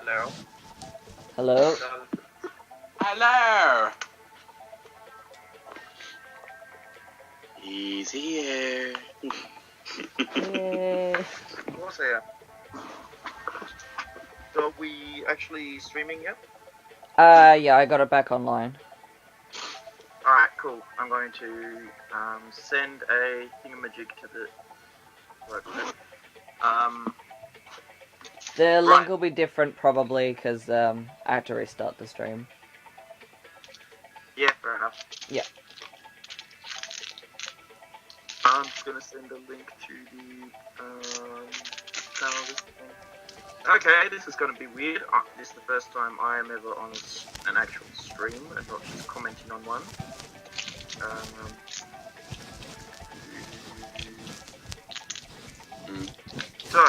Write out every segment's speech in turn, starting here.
Hello. Hello? Hello! He's here. Yay. What's here? So are we actually streaming yet? Yeah, I got it back online. Alright, cool. I'm going to send a thingamajig to the workshop. The link Right. will be different probably because I had to restart the stream. Yeah, fair enough. Yeah. I'm just gonna send a link to the channel. Okay, this is gonna be weird. This is the first time I am ever on an actual stream and not just commenting on one. So,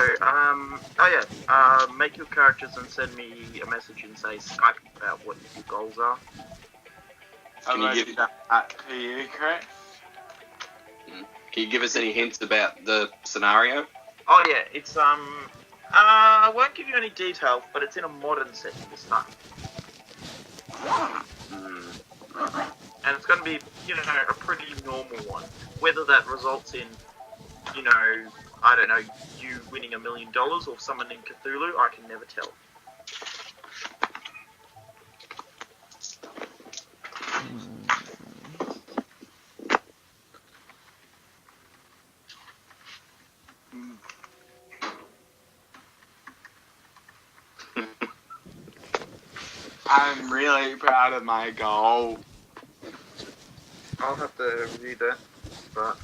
make your characters and send me a message and say Skype about what your goals are. Can you give that to you, Chris? Can you give us any hints about the scenario? Oh yeah, it's I won't give you any details, but it's in a modern setting this time. And it's going to be, a pretty normal one. Whether that results in, I don't know, you winning $1 million or someone in Cthulhu, I can never tell. I'm really proud of my goal. I'll have to review that, but...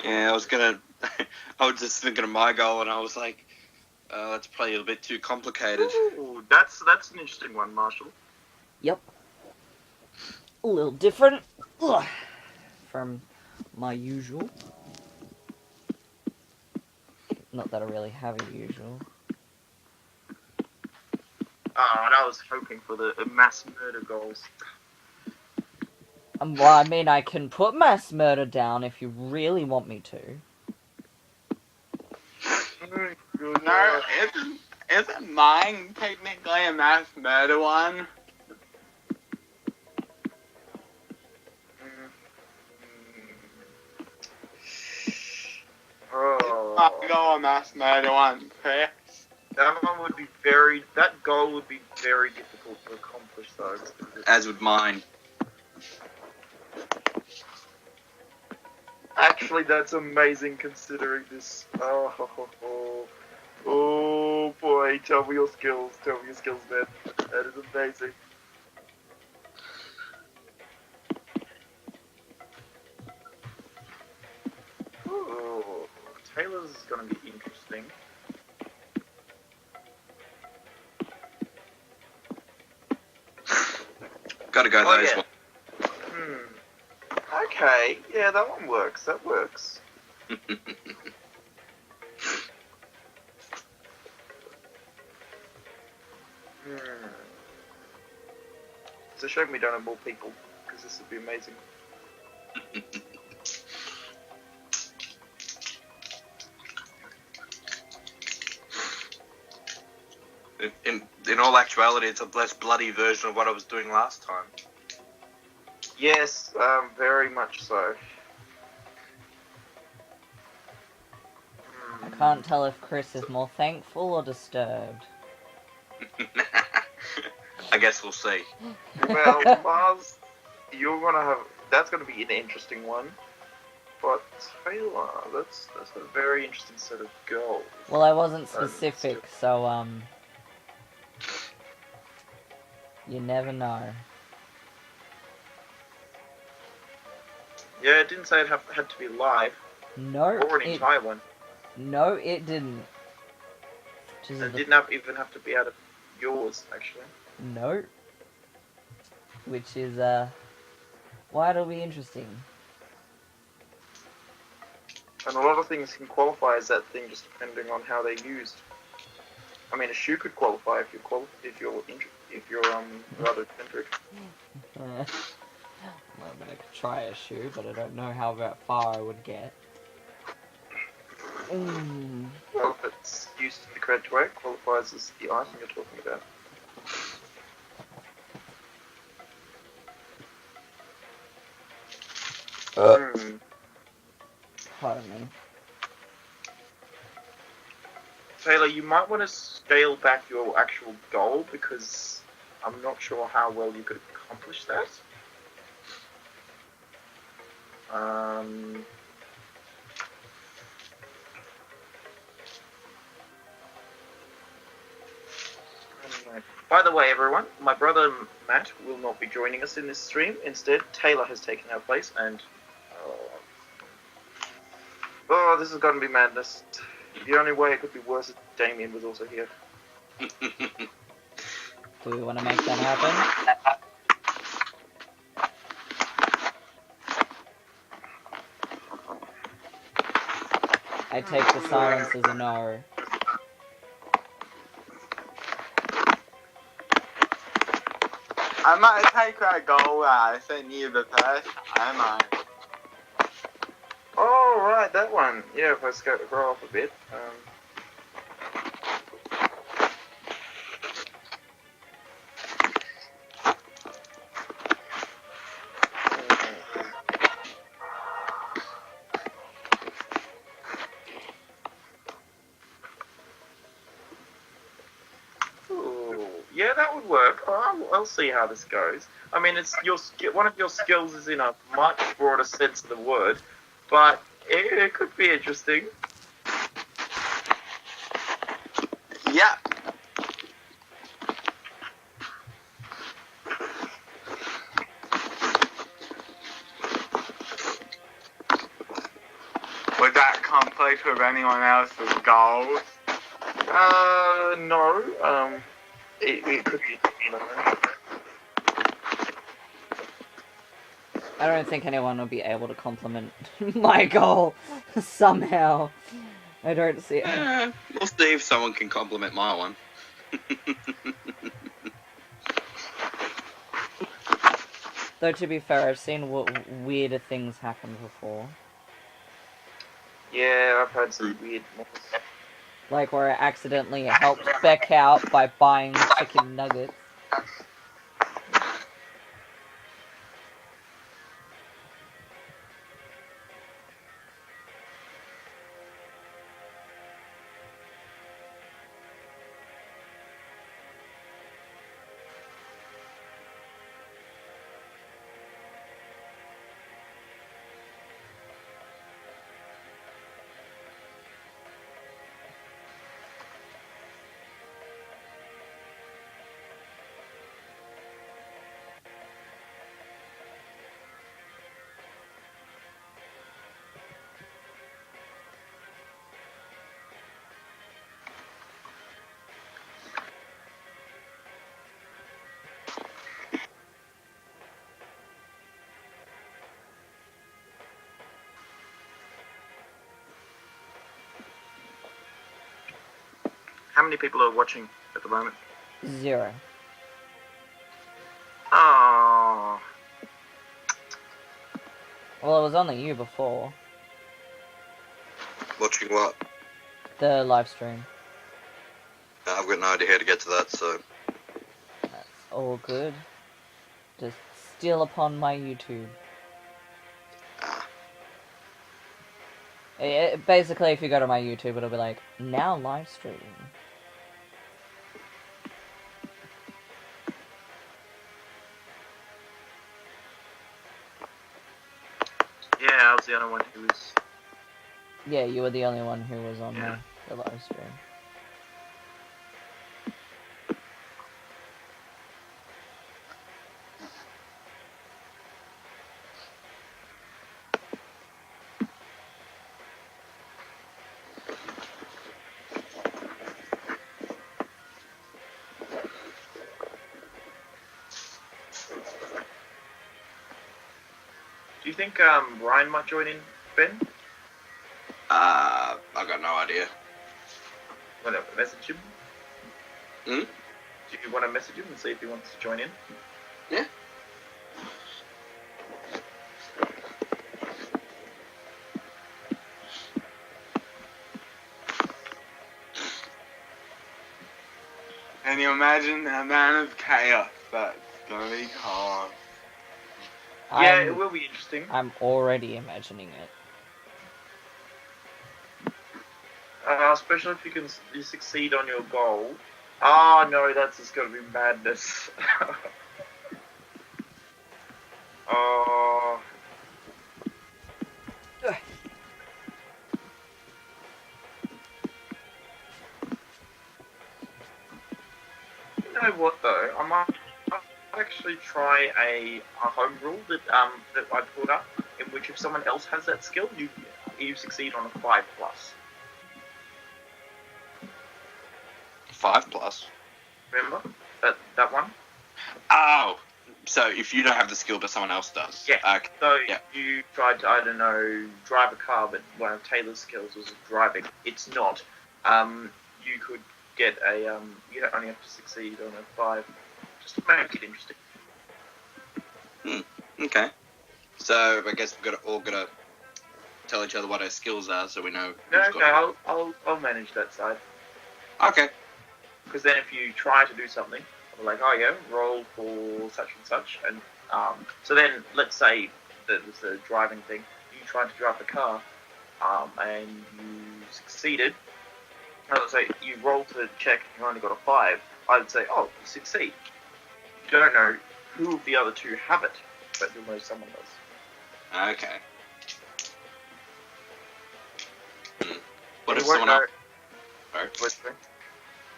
Yeah, I was just thinking of my goal and I was like, that's probably a bit too complicated. Ooh, that's an interesting one, Marshall. Yep. A little different from my usual. Not that I really have a usual. Oh, and I was hoping for the mass murder goals. Well, I mean, I can put mass murder down if you really want me to. No, isn't mine technically a mass murder one? Oh. I'll go a mass murder one, Chris. That goal would be very difficult to accomplish, though. As would mine. Actually, that's amazing considering this. Oh boy, tell me your skills, man. That is amazing. Oh, Taylor's is gonna be interesting. Gotta go those yeah. ones. Okay, yeah, that one works. That works. It's a shame we don't have more people, because this would be amazing. In all actuality, it's a less bloody version of what I was doing last time. Yes, very much so. I can't tell if Chris is more thankful or disturbed. I guess we'll see. Well, Mars, that's gonna be an interesting one. But Taylor, that's a very interesting set of goals. Well, I wasn't specific, so, you never know. Yeah, it didn't say it had to be live. No, Or an entire one. No, it didn't. It didn't even have to be out of yours, actually. No. Which is, why it'll be interesting. And a lot of things can qualify as that thing, just depending on how they're used. I mean, a shoe could qualify if you're rather eccentric. Well, I mean, I could try a shoe, but I don't know how far I would get. Well, if it's used the correct way, it qualifies as the item you're talking about. Pardon me. Taylor, you might want to scale back your actual goal because I'm not sure how well you could accomplish that. Anyway. By the way, everyone, my brother Matt will not be joining us in this stream. Instead, Taylor has taken our place, and oh, this is going to be madness. The only way it could be worse is if Damien was also here. Do we want to make that happen? I take the silence as a no. I might take that goal I sent you the first time. Oh, right, that one. Yeah, if I scroll up a bit. Yeah, that would work. I'll see how this goes. I mean, it's one of your skills is in a much broader sense of the word, but it could be interesting. Yeah. Would that conflict with anyone else's goals? No. It could be, I don't think anyone will be able to compliment my goal somehow. I don't see it. We'll see if someone can compliment my one. Though to be fair, I've seen weirder things happen before. Yeah, I've heard some weird. Like where I accidentally helped Beck out by buying chicken nuggets. How many people are watching at the moment? 0. Oh. Well, it was only you before. Watching what? The live stream. I've got no idea how to get to that, so... That's all good. Just steal upon my YouTube. Basically, if you go to my YouTube, it'll be like, now live stream. Yeah, I was the only one who was... Yeah, you were the only one who was on the live stream. Do you think Ryan might join in, Ben? I got no idea. Want to message him? Hmm? Do you want to message him and see if he wants to join in? Yeah. Can you imagine the amount of chaos that's gonna be caused? Yeah, it I'm, will be interesting. I'm already imagining it. Especially if you succeed on your goal. Oh no, that's just gonna be madness. Oh. You know what though? I might actually try a home rule that I put up, in which if someone else has that skill, you succeed on a 5+. 5+. Remember that one? Oh, so if you don't have the skill but someone else does. Yeah. Okay. So Yeah. you tried to, I don't know, drive a car, but one of Taylor's skills was driving. It's not. You could get a you don't only have to succeed on a 5, just to make it interesting. Okay. So I guess we've all got to tell each other what our skills are, so we know. No, I'll manage that side. Okay. Because then if you try to do something, I'm like, oh yeah, roll for such and such, and so then let's say that was the driving thing. You tried to drive the car, and you succeeded. Let's say you roll to check, and you only got a 5. I'd say, oh, you succeed. You don't know who of the other two have it, but you'll know someone does. Okay. What You if won't someone know- else? Sorry. What's the-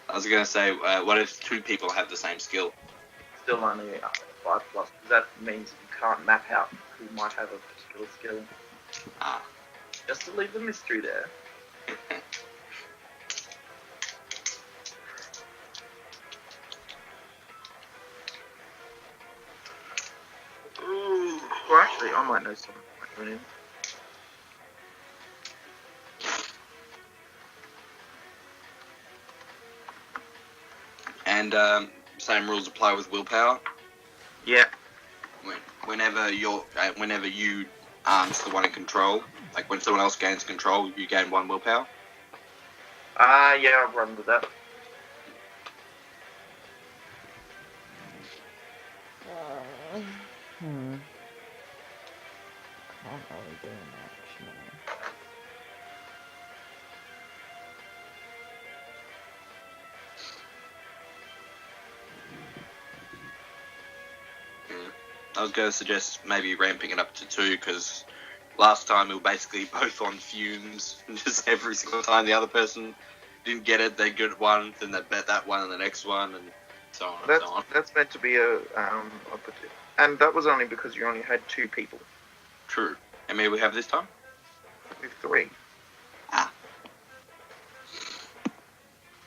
I was going to say, what if 2 people have the same skill? Still only 5+. Because that means you can't map out who might have a particular skill. Ah. Just to leave the mystery there. Ooh. Well, actually, I might know someone who might win in. And same rules apply with willpower. Yeah. Whenever you aren't the one in control, like when someone else gains control, you gain 1 willpower. Yeah, I'll run with that. Can't really do much, no. I was going to suggest maybe ramping it up to 2, because last time we were basically both on fumes. Just every single time the other person didn't get it, they'd get 1, then they'd bet that one and the next one, and so on and so on. That's meant to be a operative. And that was only because you only had 2 people. True. How many we have this time? With 3. Ah.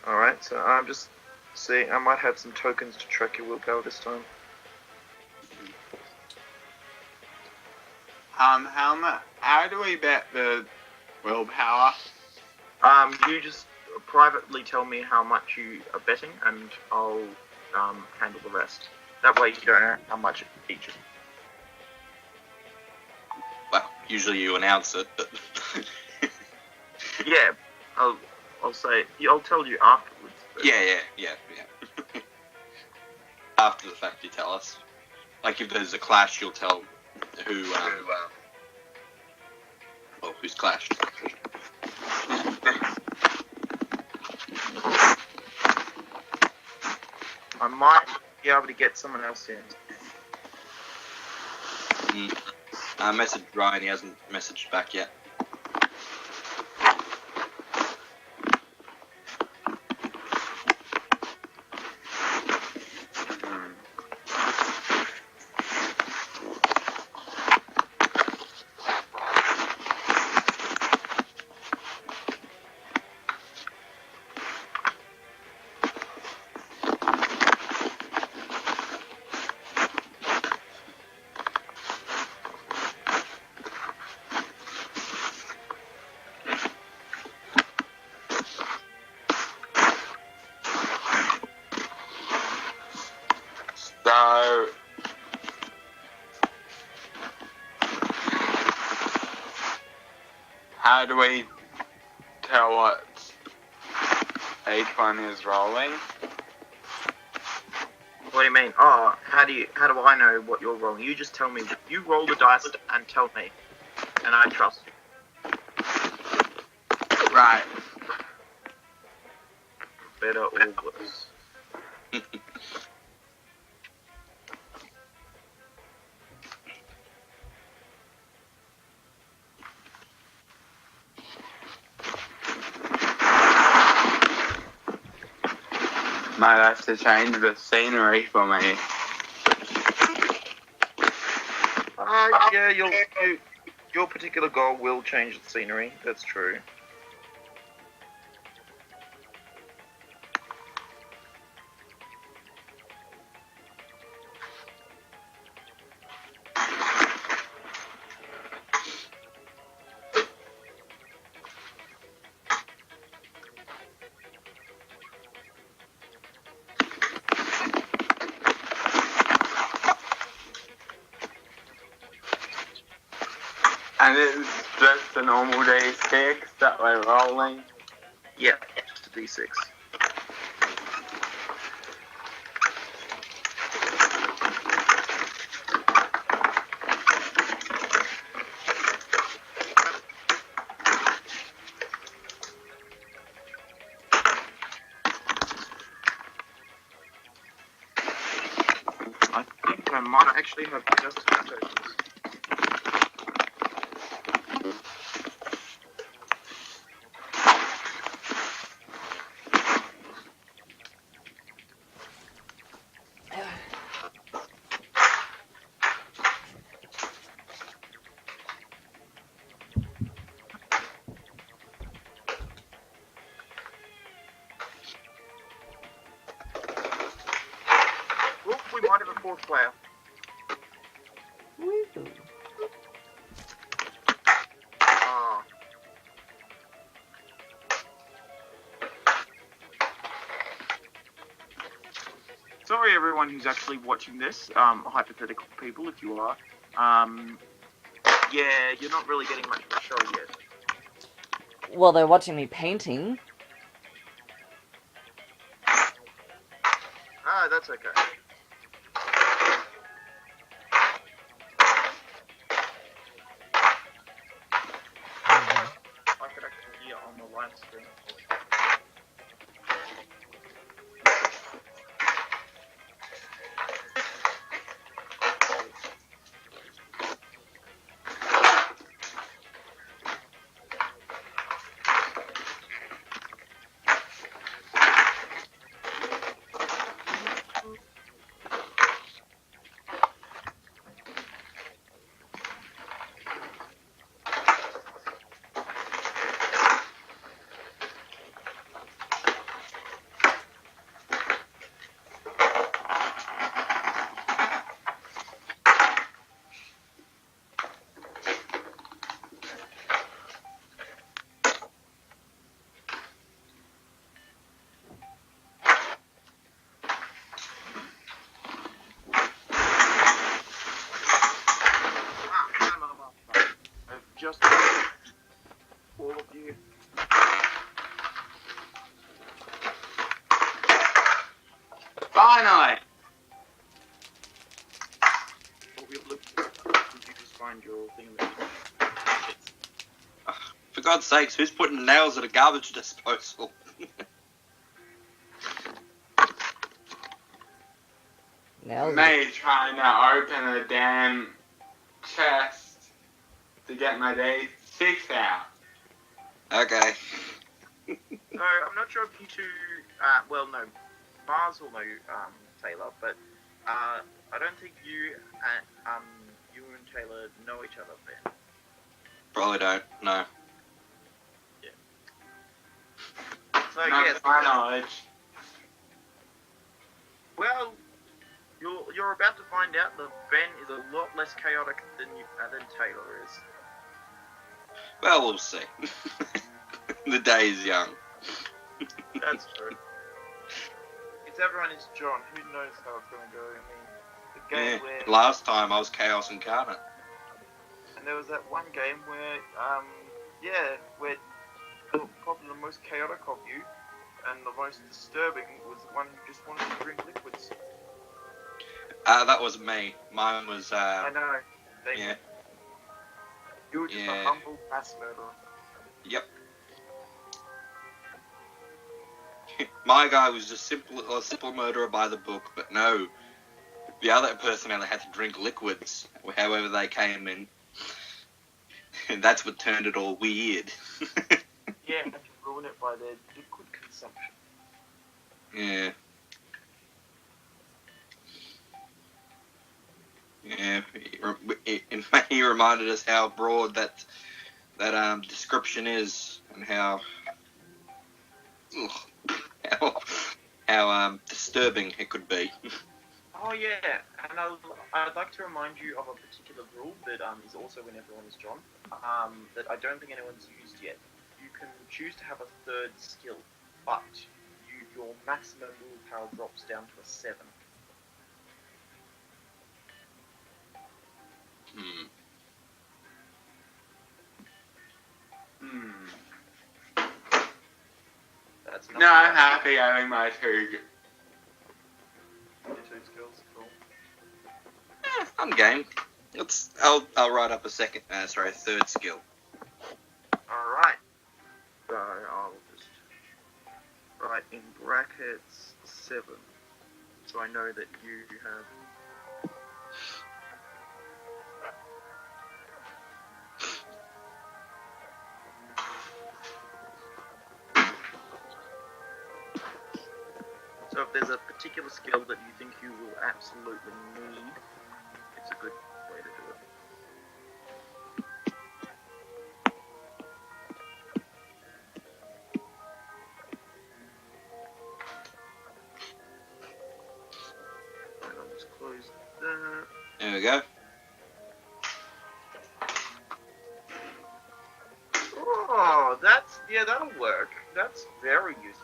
Alright, so I'm just see. I might have some tokens to track your willpower this time. How do we bet the willpower? You just privately tell me how much you are betting, and I'll handle the rest. That way you don't know how much each is. Well, usually you announce it, but Yeah, I'll say. I'll tell you afterwards. But yeah. After the fact, you tell us. Like if there's a clash, you'll tell who's clashed. I might be able to get someone else in. I messaged Ryan, he hasn't messaged back yet. So, how do we tell what each one is rolling? What do you mean? Oh, how do I know what you're rolling? You just tell me. You roll the dice and tell me, and I trust you. Right. Better or worse? Might have to change the scenery for me. Yeah, your particular goal will change the scenery. That's true. And it's just the normal D6 that we're rolling. Yeah, just a D6. I think I might actually have just tokens. Well, we might have a fourth player. Woo. Ah. Sorry, everyone who's actually watching this. Hypothetical people, if you are. Yeah, you're not really getting much of a show yet. Well, they're watching me painting. Ah, that's okay. I could actually hear on the live stream. Just all of you. Finally! What we're looking for. Did you just find your thing? For God's sakes, who's putting nails at a garbage disposal? Now, Me trying to open a damn chest to get my D6 out. Okay. So I'm not sure if you two, well, no, Mars will know Taylor, but I don't think you and Taylor know each other, Ben. Probably don't. No. So Not yes, to my knowledge. well, you're about to find out that Ben is a lot less chaotic than Taylor is. Well, we'll see. The day is young. That's true. It's everyone is John. Who knows how it's going to go? I mean, the game Yeah. where Last time I was Chaos Incarnate. and there was that one game where where probably the most chaotic of you and the most disturbing was the one who just wanted to drink liquids. That wasn't me. Mine was, I know. yeah. You were just Yeah. a humble mass murderer. Yep. My guy was just a simple murderer by the book, but no. The other person had to drink liquids, however they came in. And that's what turned it all weird. Yeah, and to ruin it by their liquid consumption. Yeah. Yeah. He reminded us how broad that description is, and how disturbing it could be. Oh yeah, and I'd like to remind you of a particular rule that is also when everyone is John, that I don't think anyone's used yet. You can choose to have a third skill, but your maximum willpower drops down to a 7. Hmm. That's No, I'm happy having my 2. Your 2 skills, cool. I'm game. I'll write up a third skill. Alright. So I'll just write in brackets 7. So I know that you have. So if there's a particular skill that you think you will absolutely need, it's a good way to do it. And I'll just close that. There we go. Oh, that'll work. That's very useful.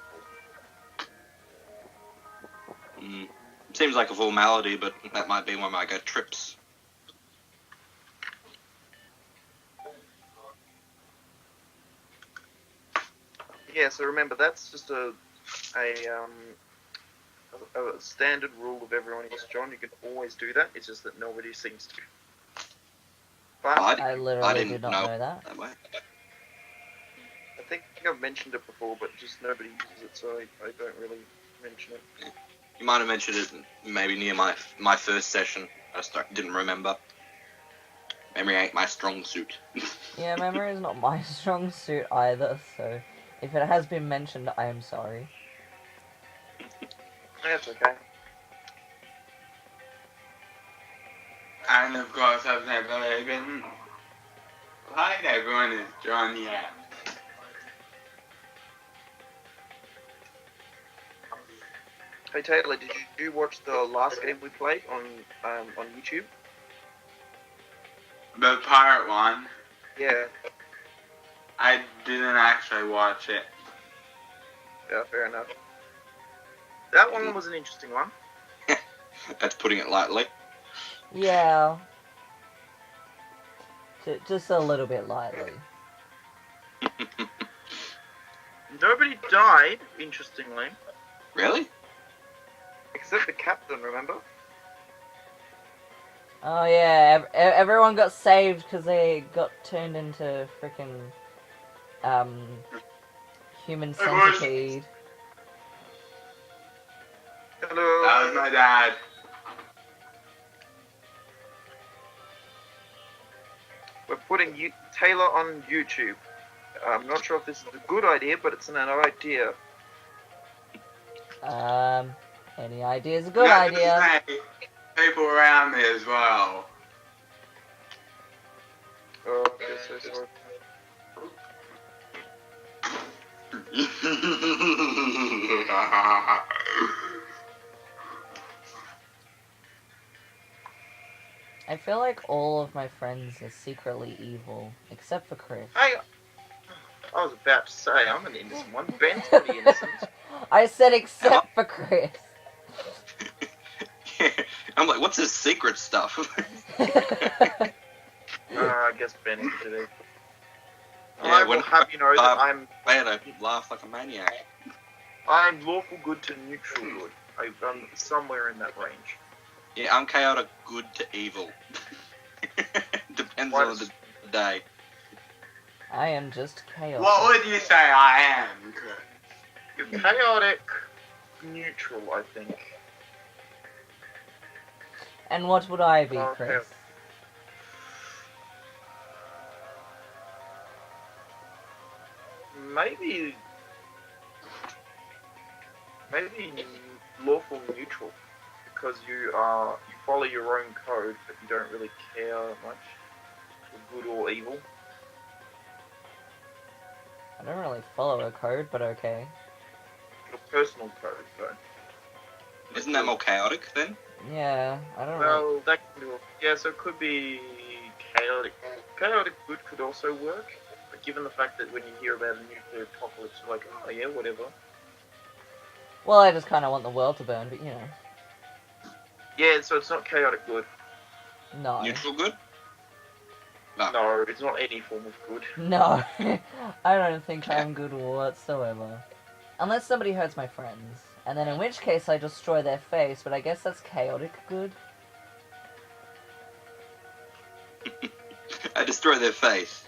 Seems like a formality, but that might be when I go trips. Yeah, so remember, that's just a standard rule of everyone who's John. You can always do that. It's just that nobody seems to. But I literally didn't did not know that. way. I think I've mentioned it before, but just nobody uses it, so I don't really mention it. You might have mentioned it maybe near my first session. I just didn't remember. Memory ain't my strong suit. Yeah, memory is not my strong suit either, so if it has been mentioned, I am sorry. That's okay. And of course, I've never even played everyone as John yet. Hey Taylor, did you watch the last game we played on YouTube? The pirate one, Yeah. I didn't actually watch it. Yeah, fair enough. That one was an interesting one. That's putting it lightly. Yeah. Just a little bit lightly. Nobody died, interestingly, Really? except the captain. Remember? Oh yeah, everyone got saved because they got turned into freaking human centipede. Hello. That was my dad. We're putting Taylor on YouTube. I'm not sure if this is a good idea, but it's an idea. Any idea is a good Not to idea. say, people around me as well. Oh, I feel so sorry. I feel like all of my friends are secretly evil, except for Chris. Hey, I was about to say, I'm an innocent one. Ben's pretty innocent. I said except for Chris. I'm like, what's his secret stuff? I guess Ben is today. Yeah, I will have you know that Man, I laugh like a maniac. I'm lawful good to neutral good. I'm somewhere in that range. Yeah, I'm chaotic good to evil. Depends What on is- the day. I am just chaotic. What would you say I am, Chris? You're chaotic neutral, I think. And what would I be, Okay. Chris? Maybe lawful neutral, because you follow your own code, but you don't really care much for good or evil. I don't really follow a code, but okay. Your personal code, though. Isn't that more chaotic then? Yeah, I don't really... Well, that can do. Yeah, so it could be chaotic. Chaotic good could also work, but given the fact that when you hear about a nuclear apocalypse, you're like, oh yeah, whatever. Well, I just kind of want the world to burn, but you know. Yeah, so it's not chaotic good. No. Neutral good? No. No, it's not any form of good. No. I don't think I'm good whatsoever. Unless somebody hurts my friends. And then in which case I destroy their face, but I guess that's chaotic good. I destroy their face.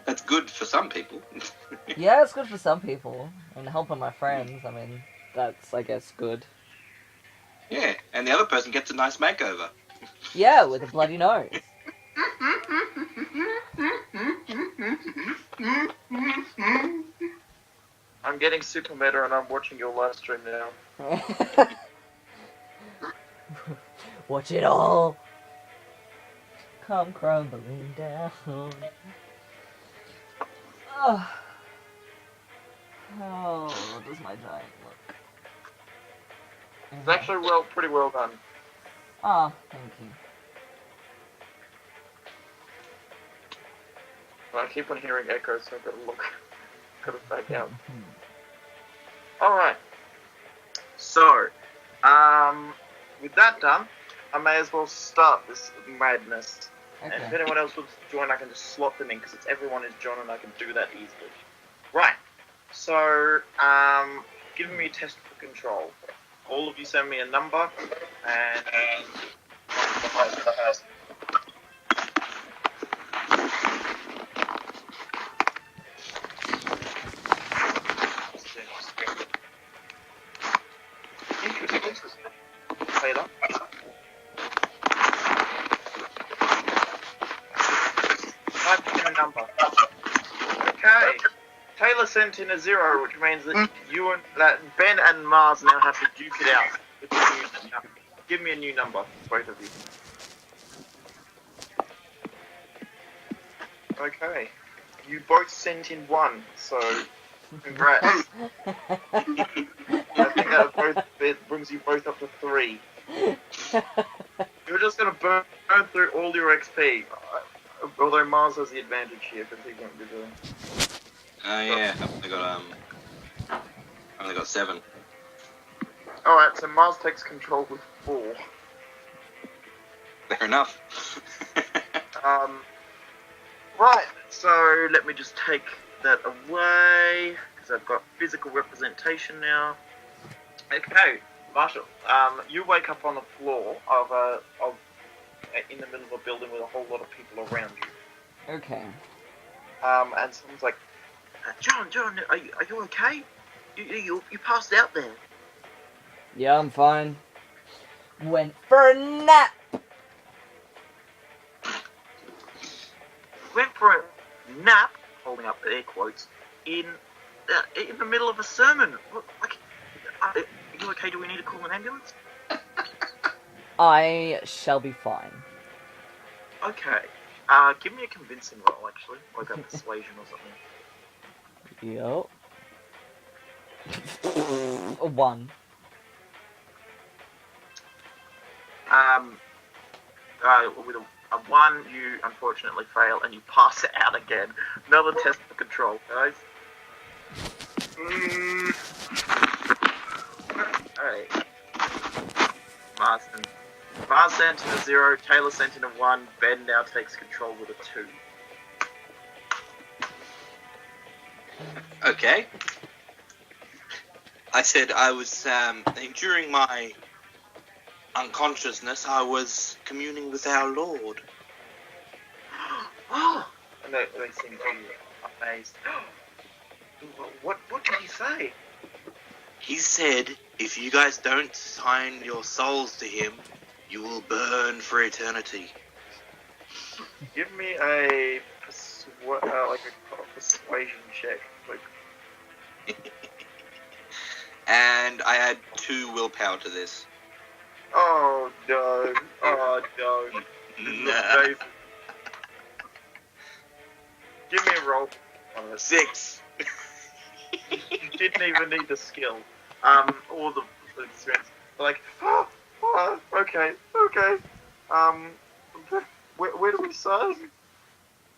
That's good for some people. Yeah, it's good for some people. And helping my friends, I mean, that's, I guess, good. Yeah, and the other person gets a nice makeover. Yeah, with a bloody nose. I'm getting super meta and I'm watching your live stream now. Watch it all. Come crumbling down. Oh. How does my giant look? It's actually pretty well done. Ah, thank you. But I keep on hearing echoes, so I've got to look. Got to back out. Alright. So, with that done, I may as well start this madness. And if Okay. anyone else wants to join, I can just slot them in, because it's everyone is John, and I can do that easily. Right. So, give me a test for control. All of you send me a number, and interesting. Taylor. Type in a number. Okay. Taylor sent in a 0, which means that you and Ben and Mars now have to duke it out. With a new number. Give me a new number, both of you. Okay. You both sent in 1, so congrats. I think that brings you both up to 3. You're just gonna burn through all your XP. Although Mars has the advantage here because he won't be doing. Yeah, I've only got 7. Alright, so Mars takes control with 4. Fair enough. Right, so let me just take that away, because I've got physical representation now. Okay, Marshall, you wake up on the floor of in the middle of a building with a whole lot of people around you. Okay. And someone's like, John, are you okay? You passed out there. Yeah, I'm fine. Went for a nap. Went for a nap, holding up air quotes, in the middle of a sermon. Are you okay? Do we need to call an ambulance? I shall be fine. Okay. Give me a convincing roll, actually, like a persuasion or something. Yo. A 1. With a 1, you unfortunately fail and you pass out again. Another test for control, guys. Alright. Mars sent in a 0, Taylor sent in a 1, Ben now takes control with a 2. Okay. I said I was during my unconsciousness, I was communing with our Lord. Oh! And they seem to be amazed. What did he say? He said, if you guys don't sign your souls to him, you will burn for eternity. Give me a persuasion check. And I add 2 willpower to this. Oh no! Oh no! Nah. Give me a roll on this. 6. You didn't even need the skill. Or the experience. Like, okay. Where do we sign?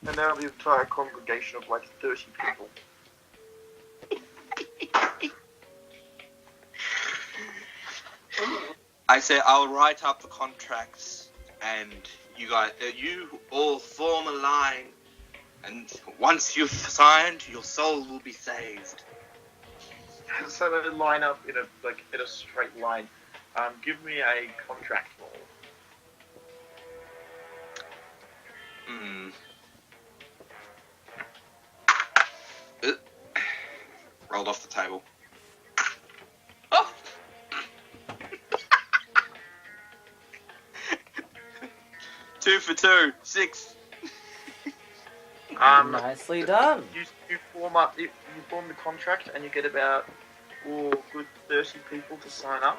And now the entire congregation of like 30 people. I say I'll write up the contracts, and you all form a line, and once you've signed, your soul will be saved. So they line up in a straight line. Give me a contract roll. Rolled off the table. Oh! 2 for 2, 6. Nicely done. You form up. You form the contract, and you get about good 30 people to sign up.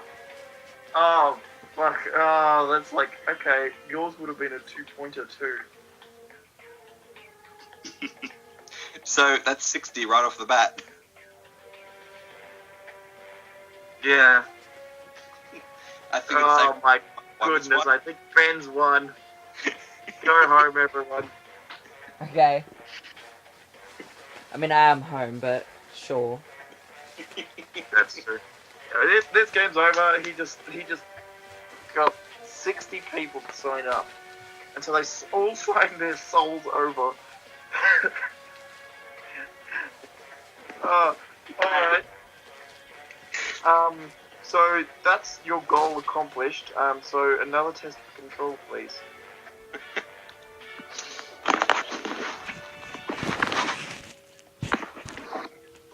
Oh, fuck. Oh, that's like okay. Yours would have been a 2-pointer too. So that's 60 right off the bat. Yeah. I think Oh it's my one goodness! one. I think Ben's won. Go home, everyone. Okay. I mean, I am home, but sure. That's true. This game's over. He just got 60 people to sign up, and so they all signed their souls over. All right. So that's your goal accomplished. So another test for control, please.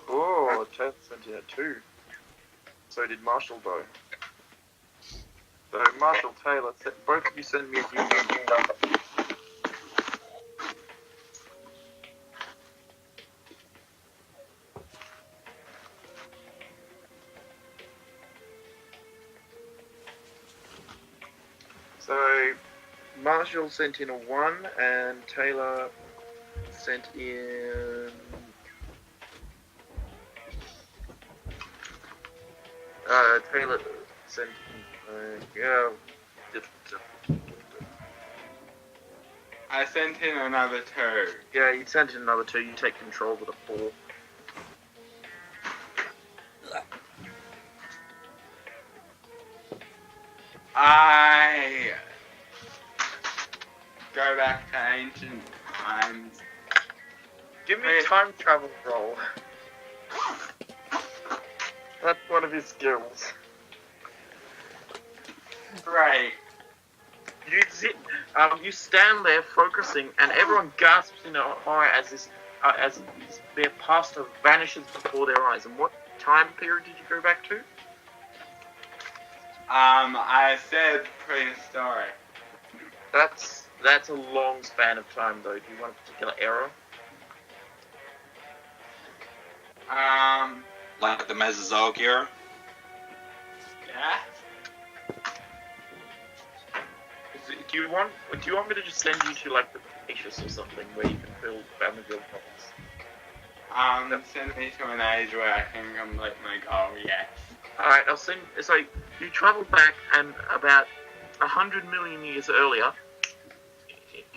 Oh, test sent in a 2. So did Marshall though. So Marshall, Taylor, both of you send me a D&D number. So Marshall sent in a 1 and Taylor sent in Taylor sent I sent in another 2. yeah, you sent in another 2, you take control with a 4. I go back to ancient times. Give me a time travel roll. That's one of his skills. Great. You stand there focusing, and everyone gasps in horror as their pastor vanishes before their eyes. And what time period did you go back to? I said prehistoric. That's a long span of time, though. Do you want a particular era? Like the Mesozoic era. Yeah. Do you want me to just send you to like the Cretaceous or something where you can build Batmobile models? Send me to an age where I can complete my goal, yes. Alright, I'll send. So you travel back, and about 100 million years earlier,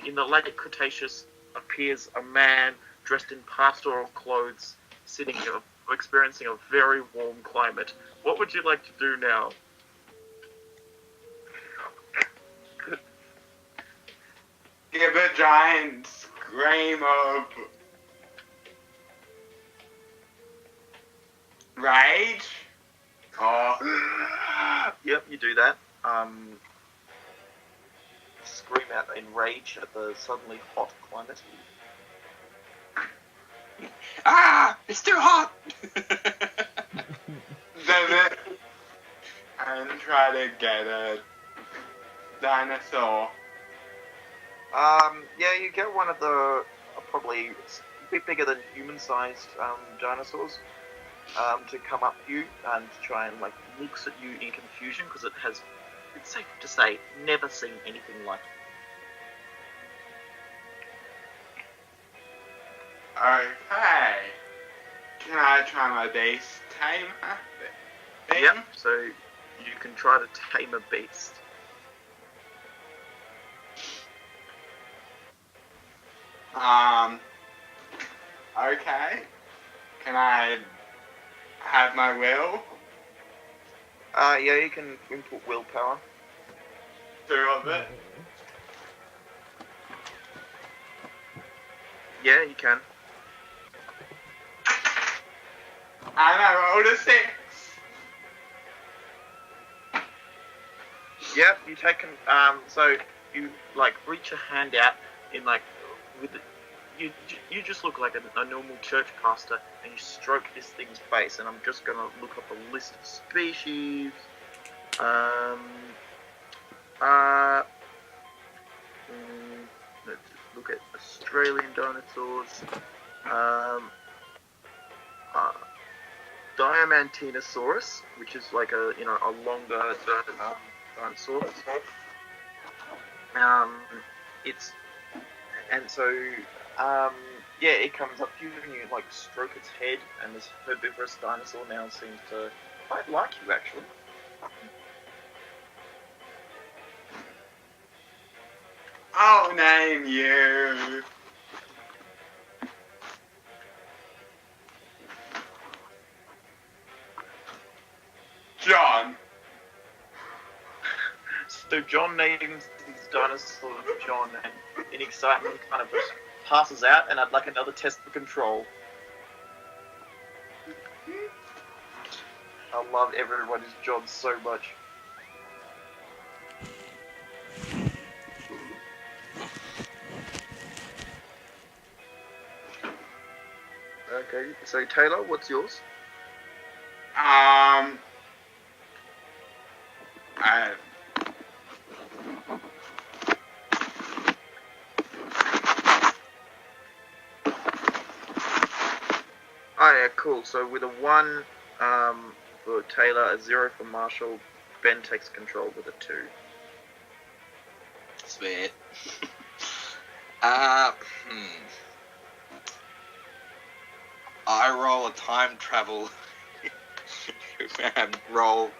in the late Cretaceous, appears a man dressed in pastoral clothes, experiencing a very warm climate. What would you like to do now? Give a giant scream of rage. Oh. Yep, you do that. scream out in rage at the suddenly hot climate. Ah! It's too hot! Then and try to get a dinosaur. Yeah, you get one of the probably a bit bigger than human-sized dinosaurs to come up to you and try and like looks at you in confusion because it's safe to say, never seen anything like it. Okay. Can I try my base tamer thing? Yep. So you can try to tame a beast. Okay. Can I have my will? Yeah, you can input willpower. 2 of it. Yeah, you can. And I rolled a 6. Yep, you take so you like reach a hand out in like with the, you just look like a normal church pastor and you stroke this thing's face, and I'm just gonna look up a list of species. Let's look at Australian dinosaurs. Diamantinosaurus, which is like a longer dinosaur. It comes up to you and you like stroke its head, and this herbivorous dinosaur now seems to quite like you actually. I'll name you. John. So John names his dinosaur John, and in excitement kind of just passes out, and I'd like another test for control. I love everybody's John so much. Okay, so Taylor, what's yours? Oh yeah, cool. So with a 1 for Taylor, a 0 for Marshall, Ben takes control with a 2. Sweet. I roll a time travel roll.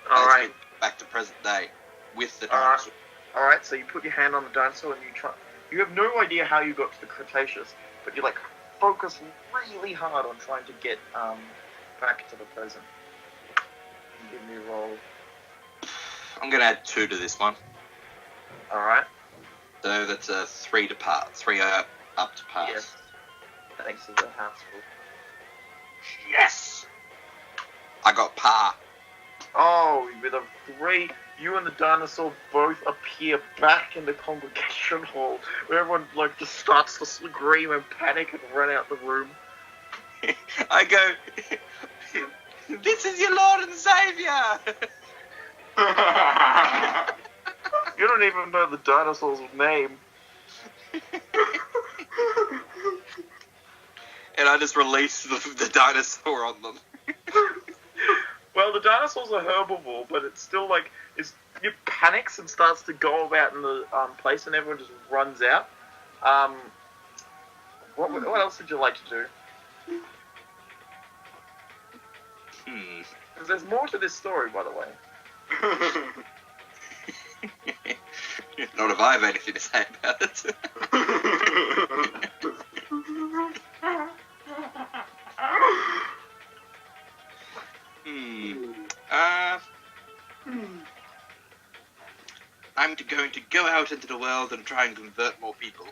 Alright. Back to present day with the Alright. dinosaur. Alright, so you put your hand on the dinosaur and you have no idea how you got to the Cretaceous, but you like focus really hard on trying to get back to the present. Give me a roll. I'm gonna add 2 to this one. Alright. So that's a 3 to pass. 3 up to pass. Yes. Thanks to the hassle. Yes! I got par. Oh, with a 3, you and the dinosaur both appear back in the congregation hall, where everyone like just starts to scream and panic and run out the room. I go, this is your Lord and Savior! You don't even know the dinosaur's name. And I just release the dinosaur on them. Well, the dinosaur's a herbivore, but it's still like it panics and starts to go about in the place, and everyone just runs out. What else would you like to do? Because there's more to this story, by the way. Not if I have anything to say about it. I'm going to go out into the world and try and convert more people.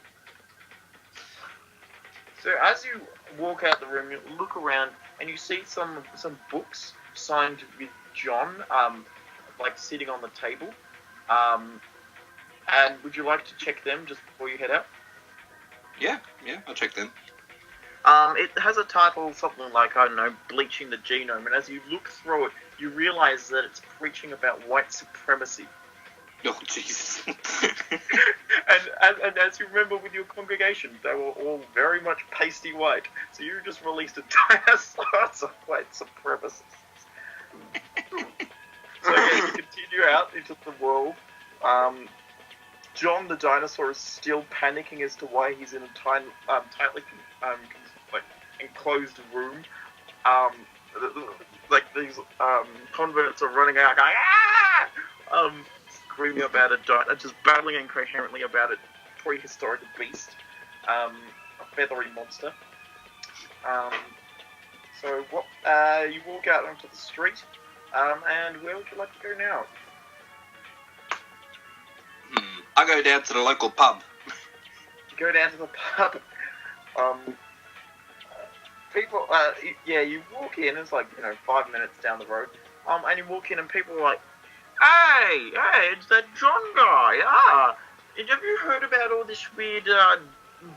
So as you walk out the room, you look around and you see some books signed with John, like sitting on the table. And would you like to check them just before you head out? Yeah, I'll check them. It has a title, something like, I don't know, Bleaching the Genome, and as you look through it, you realise that it's preaching about white supremacy. Oh, Jesus. and as you remember with your congregation, they were all very much pasty white, so you just released a dinosaur of white supremacists. So yeah, you continue out into the world. John the dinosaur is still panicking as to why he's in a tightly enclosed room. Like these converts are running out, going ah! Screaming about just battling incoherently about a prehistoric beast, a feathery monster. So what? You walk out onto the street, and where would you like to go now? I go down to the local pub. You go down to the pub. People, you walk in. It's like 5 minutes down the road. And you walk in, and people are like, "Hey, it's that John guy. Have you heard about all this weird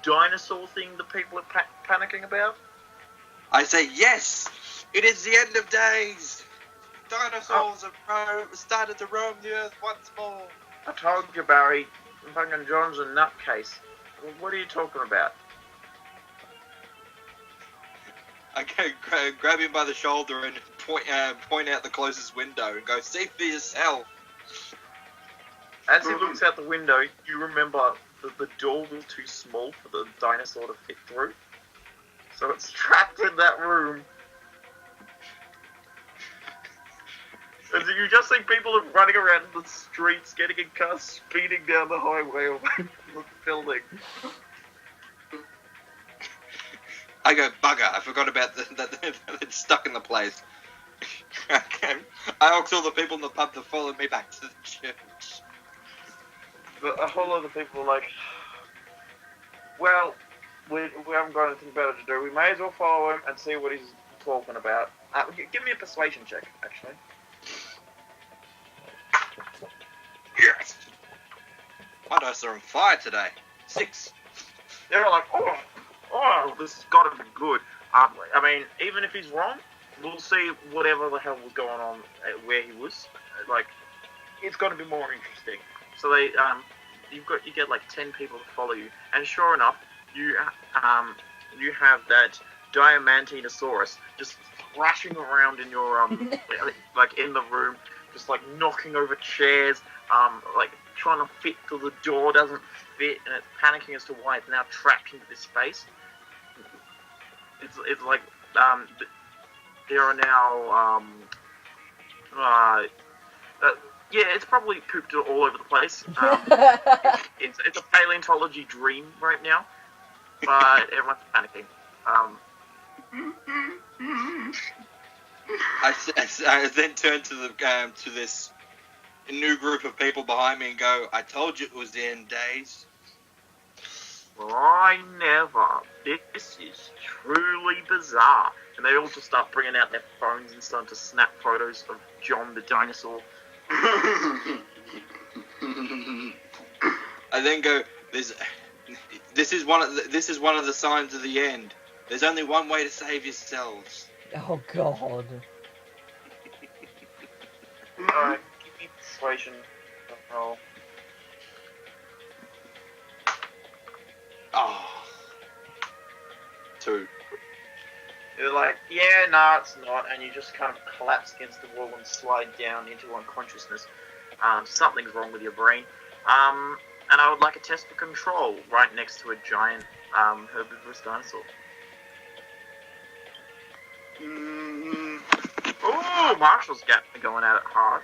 dinosaur thing that people are panicking about?" I say, yes, it is the end of days. Dinosaurs have started to roam the earth once more. I told you, Barry. Fucking John's a nutcase. What are you talking about? I go grab him by the shoulder and point out the closest window and go, see for yourself. As he looks out the window, you remember that the door was too small for the dinosaur to fit through. So it's trapped in that room. And you just see people running around the streets, getting in cars, speeding down the highway away from the building. I go, bugger, I forgot about that it's stuck in the place. I ask all the people in the pub to follow me back to the church. But a whole lot of people are like, well, we haven't got anything better to do. We may as well follow him and see what he's talking about. Give me a persuasion check, actually. Yes! My dice are on fire today. 6. They're like, oh, this has got to be good. I mean, even if he's wrong, we'll see whatever the hell was going on where he was. Like, it's got to be more interesting. So they, you get like 10 people to follow you, and sure enough, you have that Diamantinosaurus just thrashing around in your like in the room, just like knocking over chairs, like trying to fit till the door doesn't fit, and it's panicking as to why it's now trapped into this space. It's like there are now it's probably pooped all over the place. It's a paleontology dream right now, but everyone's panicking. I then turn to this new group of people behind me and go, I told you it was the end days. Well, I never. This is truly bizarre. And they all just start bringing out their phones and starting to snap photos of John the dinosaur. I then go, this is one of the signs of the end. There's only one way to save yourselves. Oh God. Alright, give me persuasion roll. Oh. 2. You're like, yeah, no, it's not, and you just kind of collapse against the wall and slide down into unconsciousness. Something's wrong with your brain. And I would like a test for control right next to a giant herbivorous dinosaur. Ooh, Marshall's going at it hard.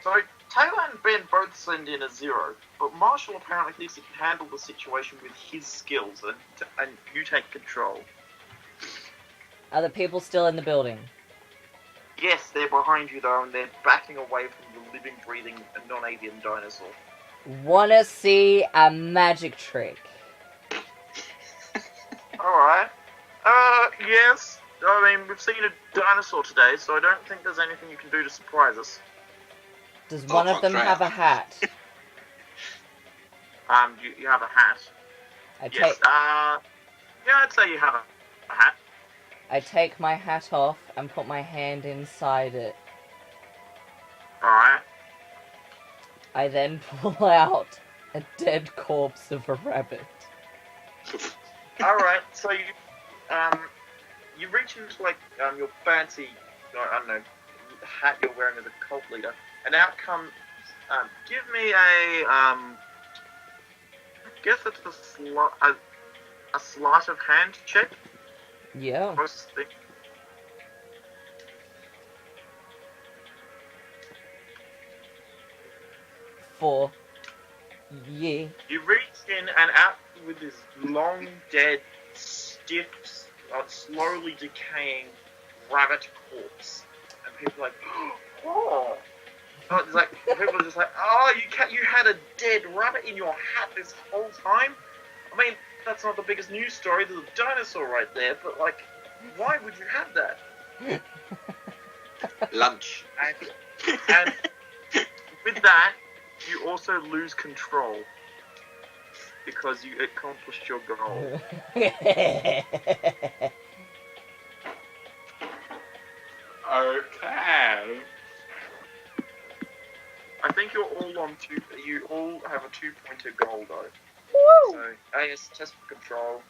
So, Taylor and Ben both send in a 0, but Marshall apparently thinks he can handle the situation with his skills, and you take control. Are the people still in the building? Yes, they're behind you though, and they're backing away from the living, breathing, non-avian dinosaur. Wanna see a magic trick? Alright. Yes. I mean, we've seen a dinosaur today, so I don't think there's anything you can do to surprise us. Does one of them have a hat? You have a hat. Yes. Yeah, I'd say you have a hat. I take my hat off and put my hand inside it. Alright. I then pull out a dead corpse of a rabbit. Alright, so you reach into, like, your fancy, I don't know, hat you're wearing as a cult leader, and out comes, give me a, I guess it's a sleight of hand check. Yeah. First thing. For yeah. You reach in and out with this long, dead, stiff, slowly decaying rabbit corpse, and people are like, oh. It's like people are just like, oh, you had a dead rabbit in your hat this whole time. I mean, that's not the biggest news story. There's a dinosaur right there, but like, why would you have that? Lunch. And with that, you also lose control because you accomplished your goal. Okay. I think you're all on two. You all have a 2-pointer goal though. Woo! So AS test for control.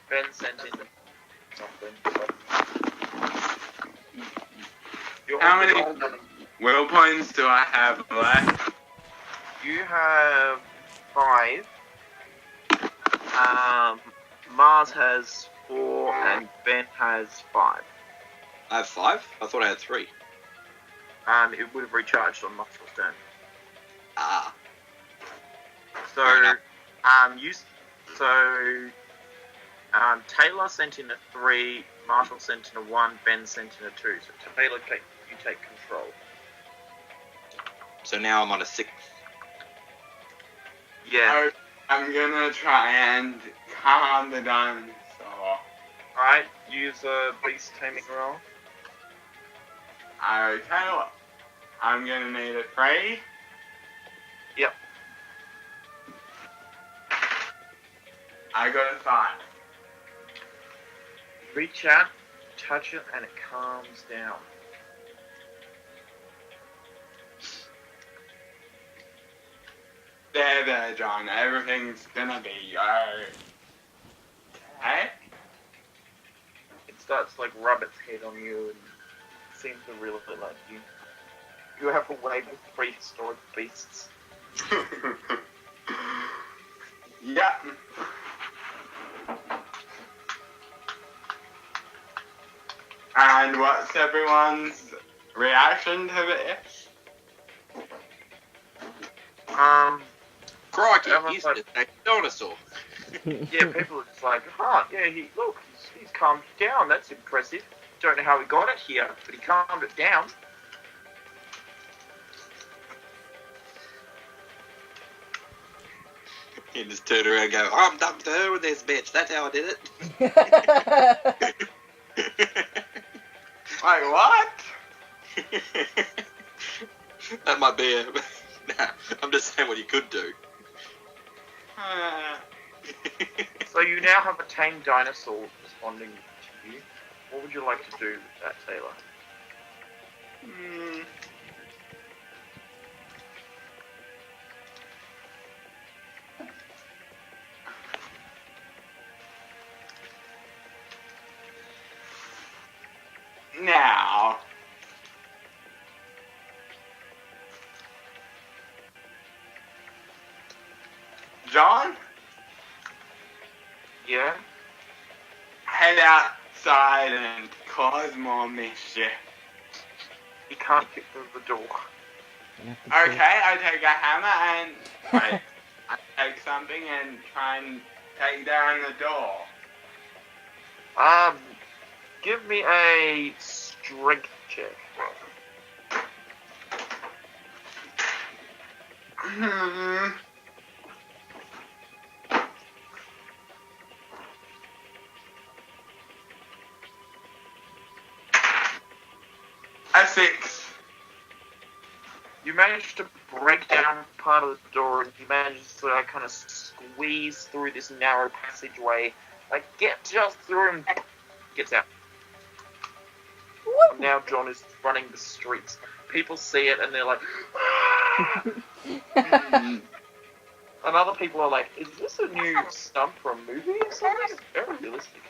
Ben sent in something. You're How on the many- goal. Will points do I have left? You have 5. Mars has 4, and Ben has 5. I have 5? I thought I had 3. It would have recharged on Marshall's turn. Ah. So, Fair enough. Taylor sent in a 3, Marshall sent in a 1, Ben sent in a 2. So Taylor, you take control. So now I'm on a 6. Yeah. I'm gonna try and calm the dinosaur. Alright, use a beast taming roll. Okay, I'm gonna need a 3. Yep. I got a 5. Reach out, touch it, and it calms down. There, John. Everything's gonna be okay. It starts to, like, rub its head on you and seems to really like you. You have a way with prehistoric beasts. Yeah. And what's everyone's reaction to this? Crikey, Everyone's he's like- just a dinosaur. Yeah, people are just like, yeah, he's calmed down, that's impressive. Don't know how he got it here, but he calmed it down. He just turned around and go, I'm dumped to her with this bitch. That's how I did it. Like what? That might be a... Nah, I'm just saying what you could do. So you now have a tame dinosaur responding to you. What would you like to do with that, Taylor? Now, John, Yeah? head outside and cause more mischief. He can't get through the door. Okay, I take a hammer and I take something and try and take down the door. Give me a strength check. 6. You manage to break down part of the door, and you manage to like, kind of squeeze through this narrow passageway. Like, get just through and gets out. And now John is running the streets. People see it and they're like, "Ah!" And other people are like, is this a new stunt for a movie or something? It's very realistic.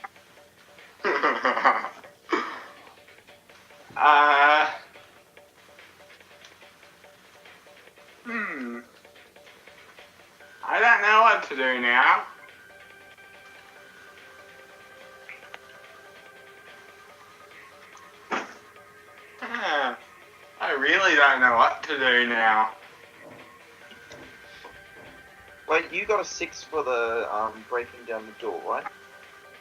I don't know what to do now. I really don't know what to do now. Wait, you got a 6 for the breaking down the door, right?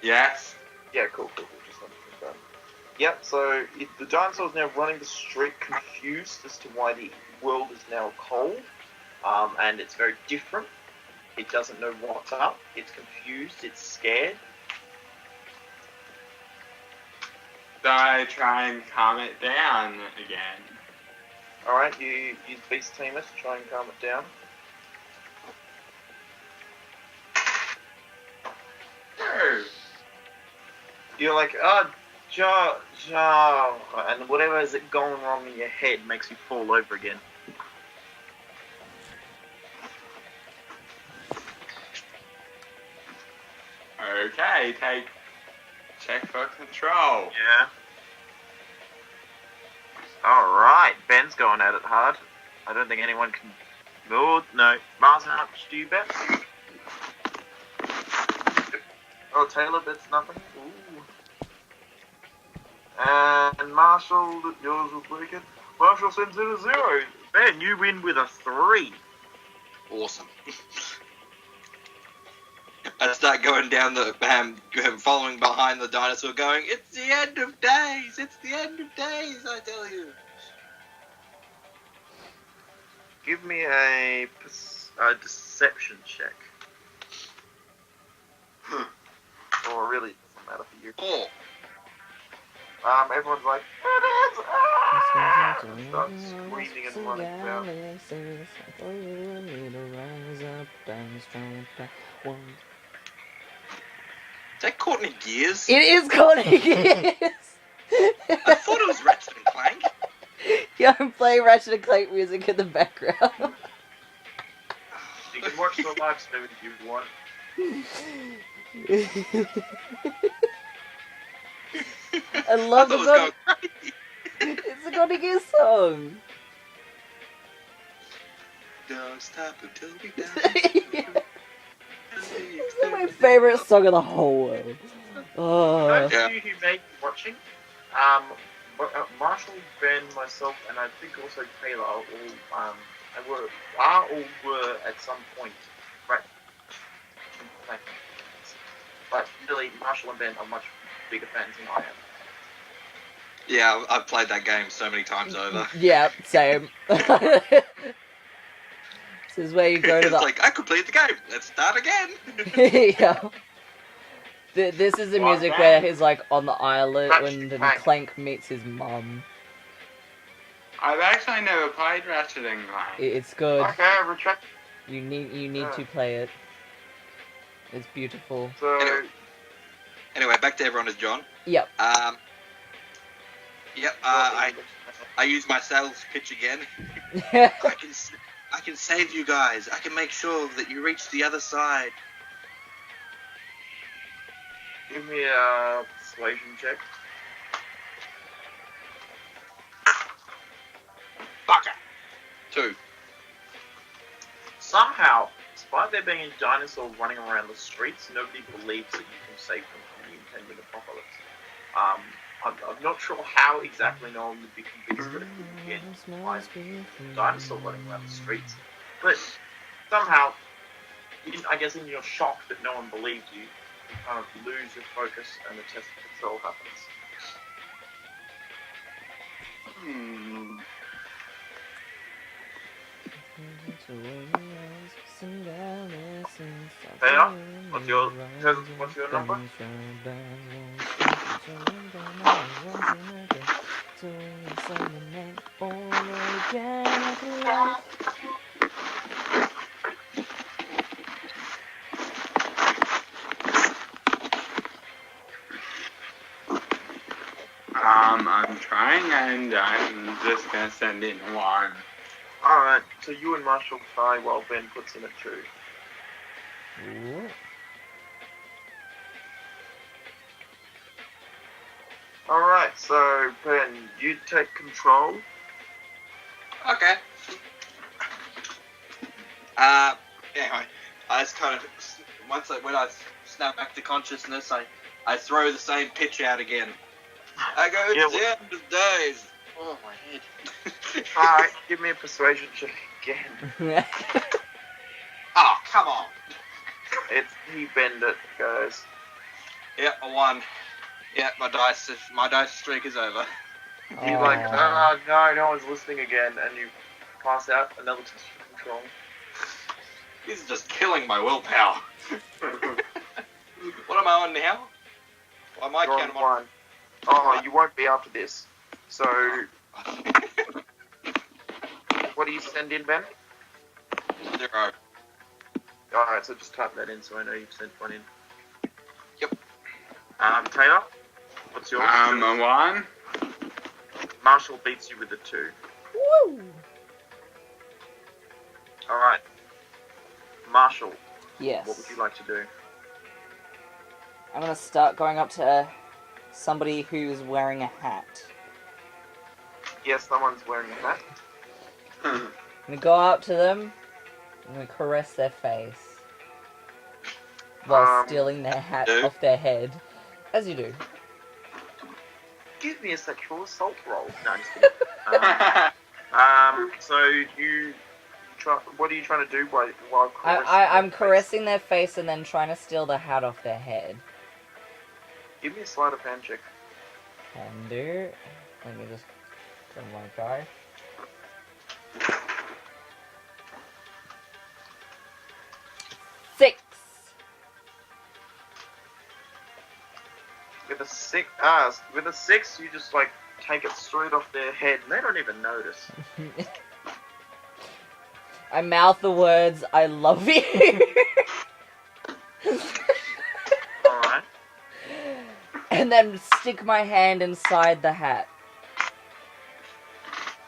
Yes. Yeah, cool. Just let me confirm. Yep, so the dinosaur is now running the street confused as to why the world is now cold, and it's very different. It doesn't know what's up. It's confused. It's scared. So I try and calm it down again. Alright, you use Beast Tamer to try and calm it down. No. You're like, ja, and whatever is going wrong in your head makes you fall over again. Okay, check for control. Yeah. Alright, Ben's going at it hard. I don't think anyone can... Oh, no. Mars, how much do you bet? Oh, Taylor bets nothing. Ooh. And Marshall, yours was wicked. Marshall sends in a 0. Ben, you win with a 3. Awesome. I start going down the following behind the dinosaur, going, "It's the end of days! It's the end of days! I tell you." Give me a deception check. Or really, it doesn't matter for you. 4. Everyone's like, "It is!" Ah! And start screaming and running about. Is that Courtney Gears? It is Courtney Gears! I thought it was Ratchet and Clank. Yeah, I'm playing Ratchet and Clank music in the background. You can watch the live stream if you want. I love I thought it was going crazy. It's a Courtney Gears song. Don't stop until we die. Yeah. It's my favorite song in the whole world. Oh. Those Yeah. of you who may be watching, Marshall, Ben, myself, and I think also Taylor are all were at some point, right? But really, Marshall and Ben are much bigger fans than I am. Yeah, I've played that game so many times over. Yeah, same. This is where you go to It's the... like, I completed the game. Let's start again. Yeah. This is the music where he's like on the island when Clank meets his mum. I've actually never played Ratchet and Clank. It's good. Okay, retract. You need to play it. It's beautiful. So, Anyway, back to everyone as John. Yep. I use my sales pitch again. I can save you guys. I can make sure that you reach the other side. give me a persuasion check. Fucker. 2. Somehow, despite there being a dinosaur running around the streets, nobody believes that you can save them from the impending apocalypse. I'm not sure how exactly no one would be convinced that it could begin by a dinosaur running around the streets, but somehow, I guess in your shock that no one believed you, you kind of lose your focus and the test of control happens. Taylor, what's your number? I'm trying, and I'm just gonna send in 1. Alright, so you and Marshall try while Ben puts in a 2. Ooh. Alright, so Ben, you take control. Okay. Anyway, I just kind of when I snap back to consciousness, I throw the same pitch out again. I go, it's the end of days. Oh, my head. Alright, give me a persuasion check again. Oh, come on. It's he Ben that goes. Yep, a 1. Yep, my dice streak is over. You're like, oh no, no one's listening again, and you pass out another test of control. He's just killing my willpower. What am I on now? Well, my You're count on 1. Oh, you won't be after this. So, what do you send in, Ben? 0. Alright, so just type that in so I know you've sent 1 in. Yep. Taylor, what's yours? A 1. Marshall beats you with a 2. Woo! Alright. Marshall, Yes. what would you like to do? I'm gonna start going up to somebody who's wearing a hat. Yes, someone's wearing a hat. I'm gonna go up to them. I'm gonna caress their face while stealing their hat off their head, as you do. Give me a sexual assault roll. No, I'm just kidding. So you try. What are you trying to do while caressing I'm their face? caressing their face and then trying to steal the hat off their head. Give me a sleight of hand check. Can do. Let me just turn my guy. Six. With a 6, you just like take it straight off their head, and they don't even notice. I mouth the words, "I love you." Alright. And then stick my hand inside the hat.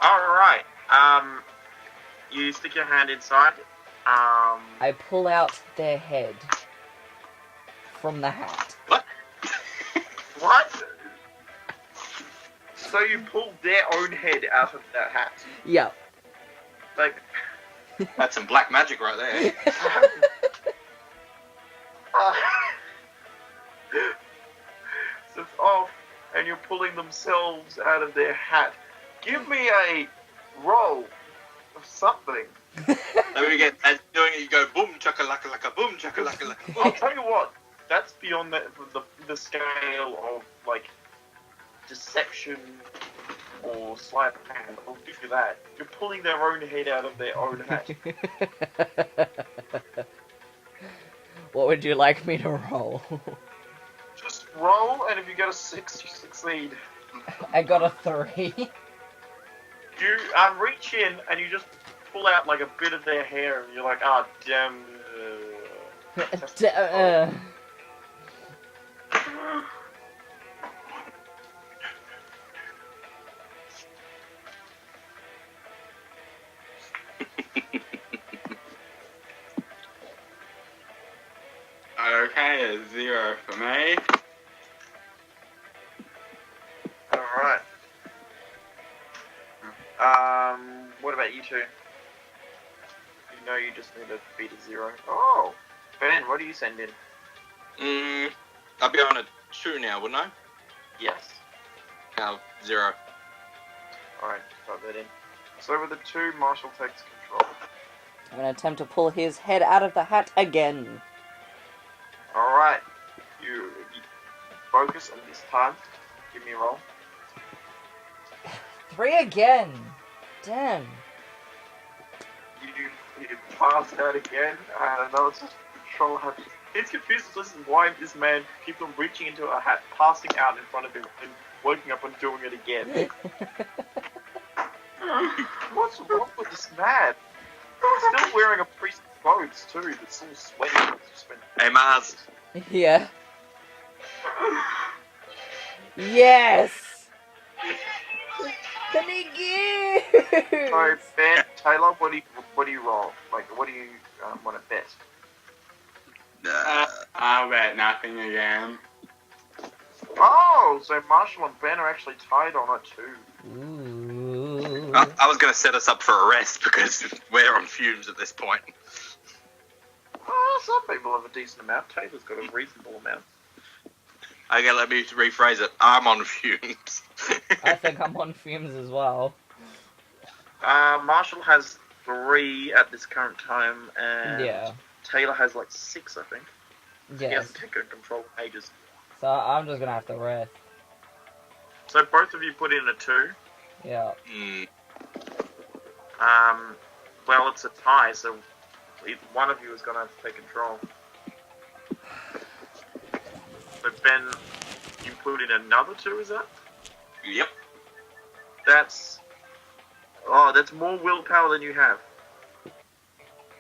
Alright. You stick your hand inside. I pull out their head from the hat. What? So you pulled their own head out of that hat? Yep. Like, That's some black magic right there. so it's off, and you're pulling themselves out of their hat. Give me a roll of something. Then we get as doing it, you go boom chakalaka laka boom chakalaka laka I'll boom. tell you what, that's beyond the scale of like deception or sleight of hand. I'll give you that. You're pulling their own head out of their own hat. What would you like me to roll? Just roll, and if you get a 6, you succeed. I got a 3. You reach in and you just pull out like a bit of their hair, and you're like, ah, damn. Okay, a 0 for me. Alright. What about you two? You know you just need to beat a 0. Oh! Ben, what do you send in? I'll be on a 2 now, wouldn't I? Yes. No, 0. Alright, type that in. So with a 2, Marshall takes control. I'm gonna attempt to pull his head out of the hat again. Alright. You focus, and this time, give me a roll. 3 again. Damn. You pass out again, and another control happens. He's confused as to why this man keeps on reaching into a hat, passing out in front of him, and waking up and doing it again. What's wrong with this man? He's still wearing a priest's clothes too, that's all sweaty. Hey, Mars. Yeah. Yes! Thank you! So, Ben, Taylor, what do you roll? Like, what do you want to bet? I'll bet nothing again. Oh, so Marshall and Ben are actually tied on it too. Ooh. I was going to set us up for arrest because we're on fumes at this point. Oh, some people have a decent amount. Taylor's got a reasonable amount. Okay, let me rephrase it. I'm on fumes. I think I'm on fumes as well. Marshall has 3 at this current time, and Yeah. Taylor has like 6, I think. He Yes. hasn't taken control for ages. So I'm just gonna have to rest. So both of you put in a 2. Yeah. Mm. Well, it's a tie, so one of you is going to have to take control. So Ben, you put in another 2, is that? Yep. That's more willpower than you have.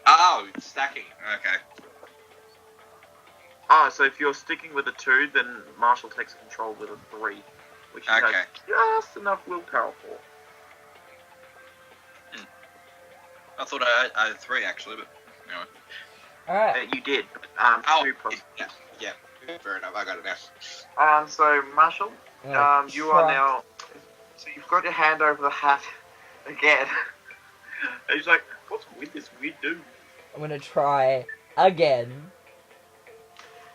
Oh, it's stacking. Okay. So if you're sticking with a 2, then Marshall takes control with a 3, which he Okay. has just enough willpower for. I thought I had 3 actually, but anyway. Alright. You did. 2 plus. Yeah. Fair enough. I got it now. So Marshall, I'm gonna you try- are now. So you've got your hand over the hat again. And he's like, "What's with this weird dude?" I'm gonna try again.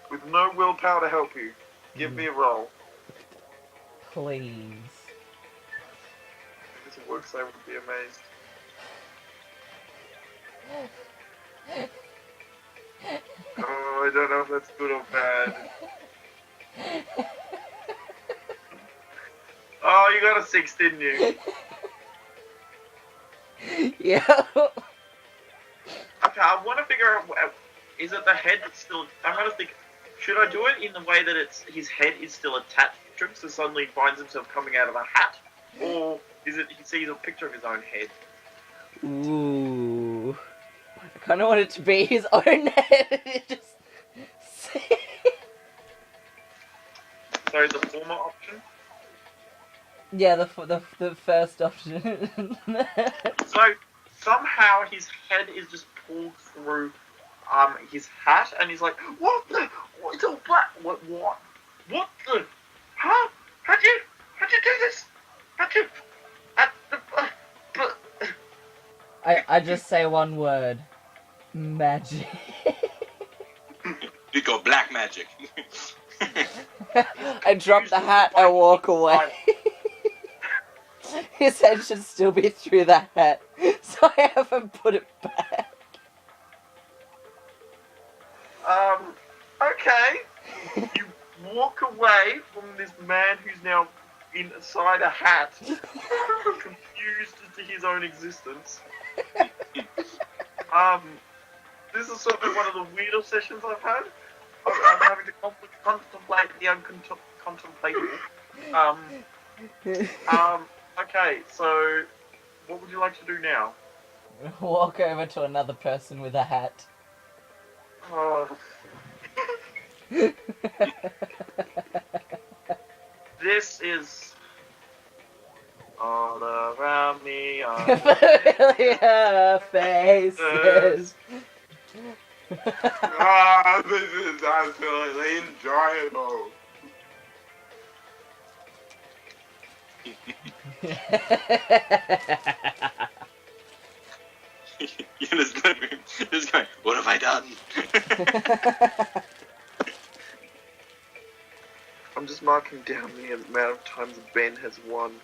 With no willpower to help you. Give me a roll. Please. If it works, I would be amazed. Oh, I don't know if that's good or bad. Oh, you got a 6, didn't you? Yeah. Okay, I want to figure out, is it the head that's still, I'm going to think, should I do it in the way that his head is still attached to him, so suddenly he finds himself coming out of a hat? Or is it he sees a picture of his own head? Ooh. I kind of want it to be his own head. Just. So the former option? Yeah, the first option. So somehow his head is just pulled through his hat, and he's like, "What the? It's all black. What the? Huh? How'd you do this? How'd you? I just say one word. Magic. You go black magic. I drop the hat and walk away. His head should still be through the hat, so I haven't put it back. Okay. You walk away from this man who's now inside a hat, confused as to his own existence. This is sort of one of the weirder sessions I've had. I'm having to contemplate the uncontemplable. Okay, so what would you like to do now? Walk over to another person with a hat. This is all around me. Familiar faces. This is absolutely enjoyable. You're just going, what have I done? I'm just marking down the amount of times Ben has won.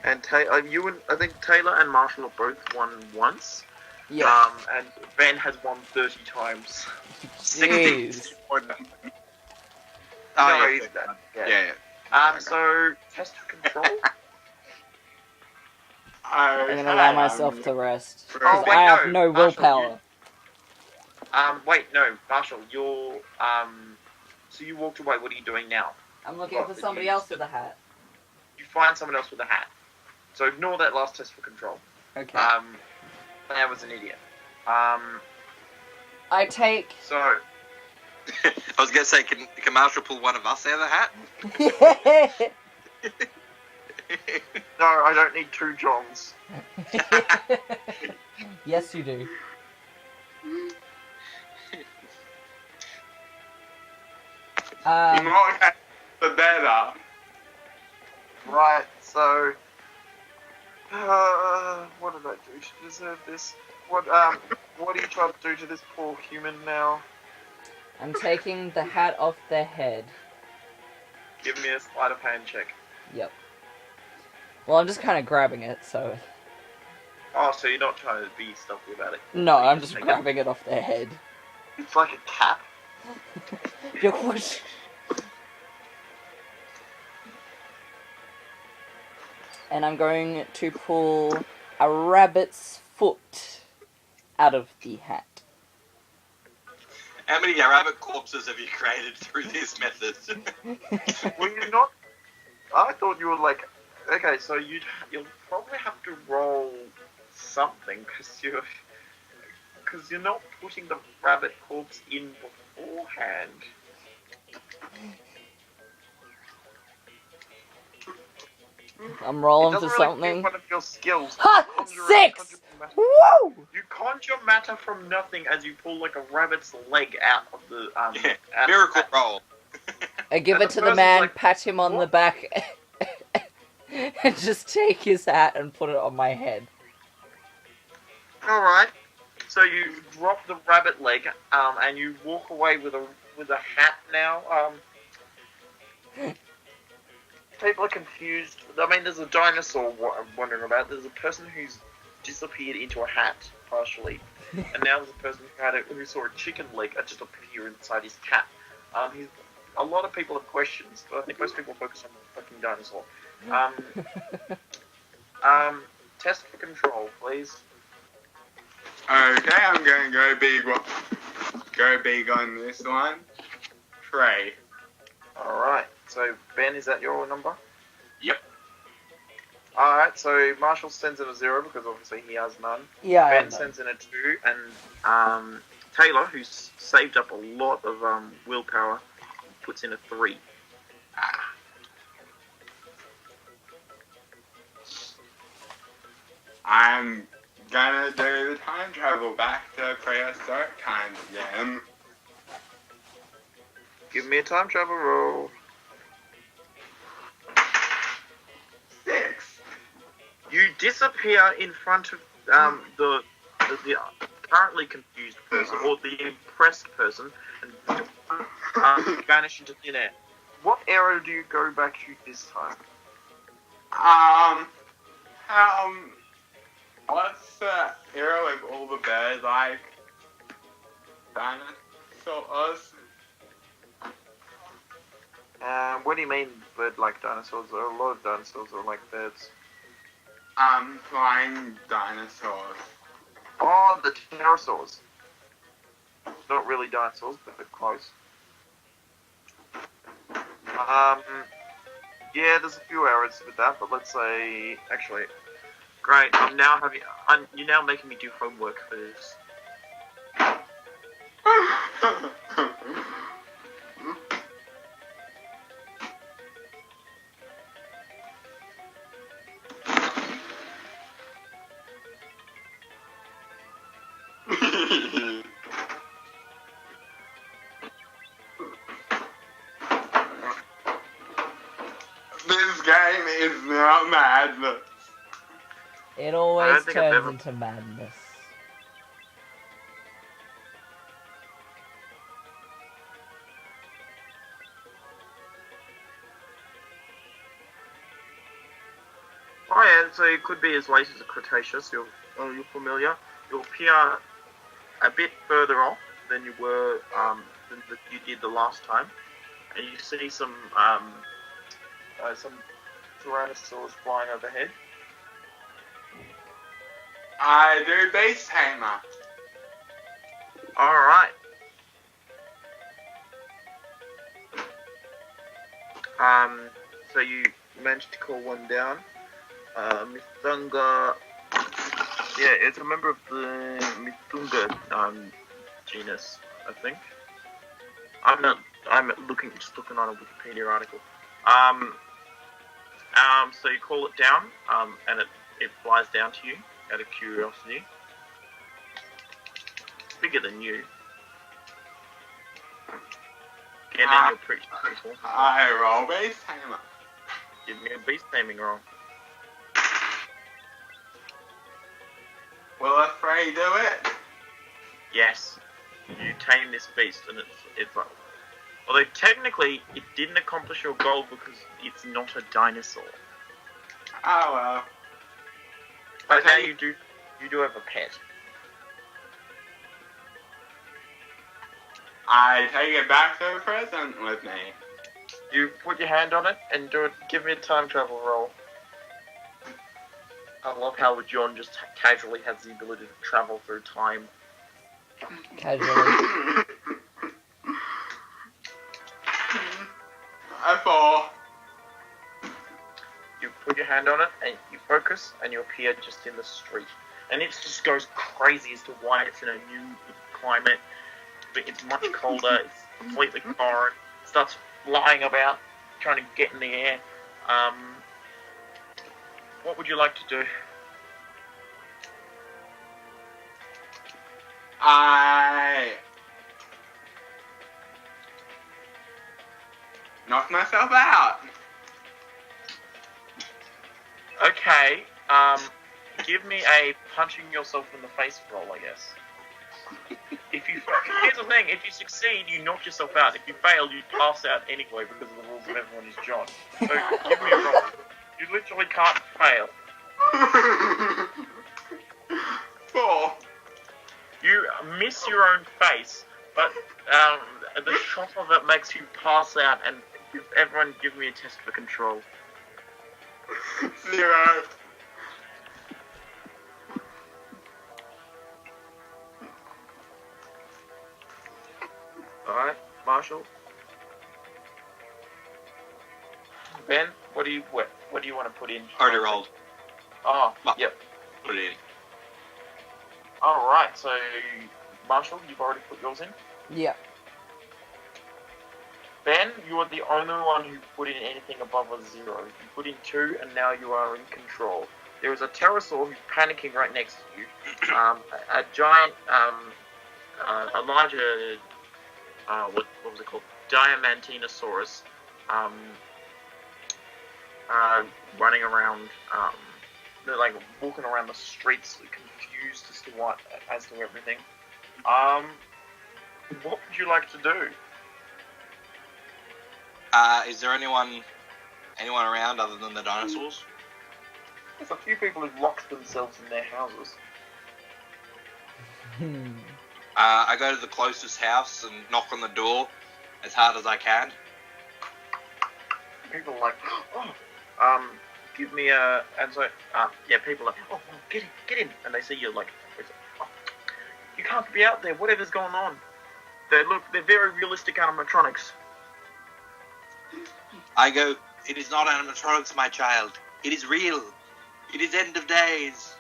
And I think Taylor and Marshall have both won once. Yeah. And Ben has won 30 times. Jeez. Yeah. So test for control. I'm gonna allow myself to rest. Oh, Because wait, I have no, no Marshall, willpower. Marshall, you're so you walked away. What are you doing now? I'm looking for somebody else with a hat. You find someone else with a hat. So ignore that last test for control. Okay. That was an idiot. I take. So I was going to say, can Marshall pull one of us out of the hat? No, I don't need 2 Johns. Yes, you do. The more cats, the better. Right, so... what did I do to deserve this? What are you trying to do to this poor human now? I'm taking the hat off their head. Give me a sleight of hand check. Yep. Well, I'm just kind of grabbing it, so... Oh, so you're not trying to be stuffy about it? No, You I'm just take grabbing it off their head. It's like a cap. You're what? And I'm going to pull a rabbit's foot out of the hat. How many rabbit corpses have you created through this method? Well, you're not... I thought you were like... Okay, so you'll probably have to roll something, because you're not putting the rabbit corpse in beforehand. I'm It rolling doesn't for really something. fit one of your skills. Ha! Conjure 6! matter. Woo! You conjure matter from nothing as you pull like a rabbit's leg out of the Yeah, out- miracle roll. I give And it the to the person's man, like, pat him on the "What?" back, and just take his hat and put it on my head. All right. So you drop the rabbit leg, and you walk away with a hat now. People are confused. I mean, there's a dinosaur wandering about. There's a person who's disappeared into a hat partially, and now there's a person who saw a chicken leg just appear inside his hat. A lot of people have questions, but I think most people focus on the fucking dinosaur. Test for control, please. Okay, I'm going to go big on this one. Pray. Alright, so Ben, is that your number? Yep. Alright, so Marshall sends in a 0 because obviously he has none. Yeah, I Ben know. sends in a 2, and Taylor, who's saved up a lot of willpower, puts in a 3. I'm gonna do the time travel back to prehistoric times again. Give me a time travel roll. 6. You disappear in front of the currently confused person, or the impressed person, and vanish into thin air. What era do you go back to this time? What's the era with all the birds like dinosaurs? What do you mean bird-like dinosaurs? There are a lot of dinosaurs that are like birds. Flying dinosaurs. Oh, the pterosaurs. Not really dinosaurs, but they're close. Yeah, there's a few errors with that, but let's say, actually, great. You're now making me do homework for this. This game is not madness. It I always don't think I've turns ever- into madness. Oh yeah, so it could be as late as the Cretaceous. You're familiar. You'll appear a bit further off than you were than you did the last time, and you see some tyrannosaurs flying overhead. I do base tamer. All right. So you managed to call one down. Mithunga. Yeah, it's a member of the Mithunga genus, I think. I'm just looking on a Wikipedia article. So you call it down, and it flies down to you out of curiosity. It's bigger than you. And then you're pretty cool. I roll base tamer. Give me a beast taming roll. Will a 3 do it? Yes. You tame this beast, and it's like. Although technically, it didn't accomplish your goal because it's not a dinosaur. Oh well. But now you do have a pet. I take it back to the present with me. You put your hand on it and do it. Give me a time travel roll. I love how John just casually has the ability to travel through time. Casually. A 4. You put your hand on it and you focus and you appear just in the street. And it just goes crazy as to why it's in a new climate. It's much colder, it's completely foreign. It starts flying about, trying to get in the air. What would you like to do? I knock myself out. Okay, give me a punching yourself in the face roll, I guess. Here's the thing, if you succeed, you knock yourself out. If you fail, you pass out anyway because of the rules of everyone is John. So give me a roll. You literally can't fail. 4. You miss your own face, but the shock of it makes you pass out, and everyone give me a test for control. 0. Alright, Marshall. Ben, what do you want to put in? Already rolled. Oh, yep. Put it in. Alright, so Marshall, you've already put yours in? Yeah. Ben, you are the only one who put in anything above a 0. You put in 2, and now you are in control. There is a pterosaur who's panicking right next to you. A giant, a larger, what was it called? Diamantinosaurus, running around, they're like walking around the streets, confused as to everything. What would you like to do? Is there anyone around other than the dinosaurs? There's a few people who've locked themselves in their houses. I go to the closest house and knock on the door as hard as I can. People are like, give me a, and so, people are like, oh, get in, and they see you like, oh, you can't be out there, whatever's going on. They're very realistic animatronics. I go, it is not animatronics, my child. It is real. It is end of days.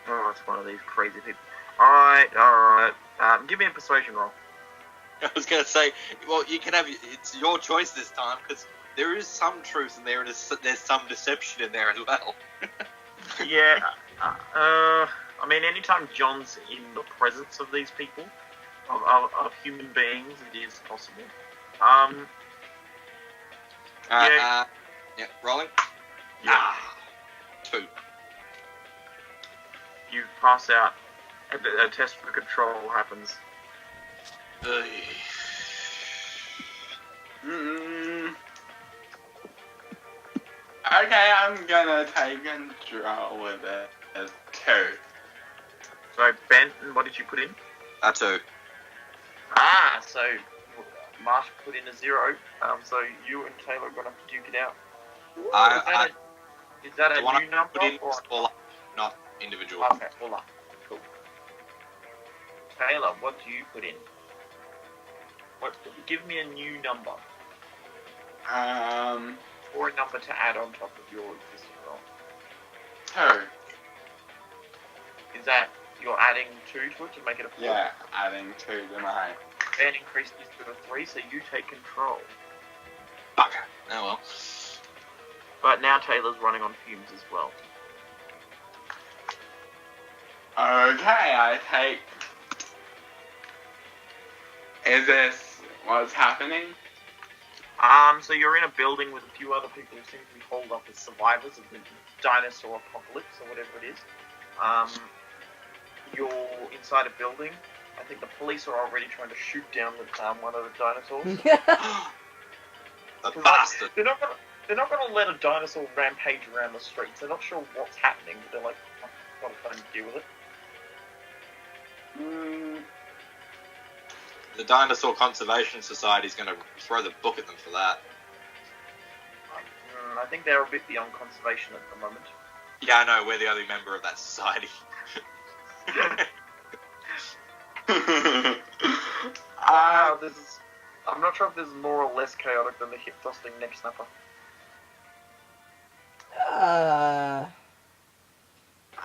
Oh, it's one of these crazy people. Alright. Give me a persuasion roll. I was going to say, well, you can have, it's your choice this time, because there is some truth in there, and there's some deception in there as well. Yeah, I mean, anytime John's in the presence of these people, of human beings, it is possible. Rolling? Yeah. 2. You pass out, and a test for control happens. Okay, I'm gonna take control with it as 2. So, Ben, what did you put in? 2. So Marsh put in a 0. So you and Taylor are gonna have to duke it out. Is that a new number put in or all up, not individual? okay, all up. Cool. Taylor, what do you put in? Give me a new number. Or a number to add on top of your existing roll. 2. Is that you're adding 2 to it to make it a 4? Yeah, adding 2 to mine. Ben increased this to a 3, so you take control. Okay. Oh well. But now Taylor's running on fumes as well. Okay, I take... Is this what's happening? So you're in a building with a few other people who seem to be holed up as survivors of the dinosaur apocalypse or whatever it is. You're inside a building. I think the police are already trying to shoot down one of the dinosaurs. The bastard. They're not gonna let a dinosaur rampage around the streets. They're not sure what's happening, but they're like, gotta try and deal with it. The Dinosaur Conservation Society is going to throw the book at them for that. I think they're a bit beyond conservation at the moment. Yeah, I know. We're the only member of that society. I'm not sure if this is more or less chaotic than the hip tossing neck snapper.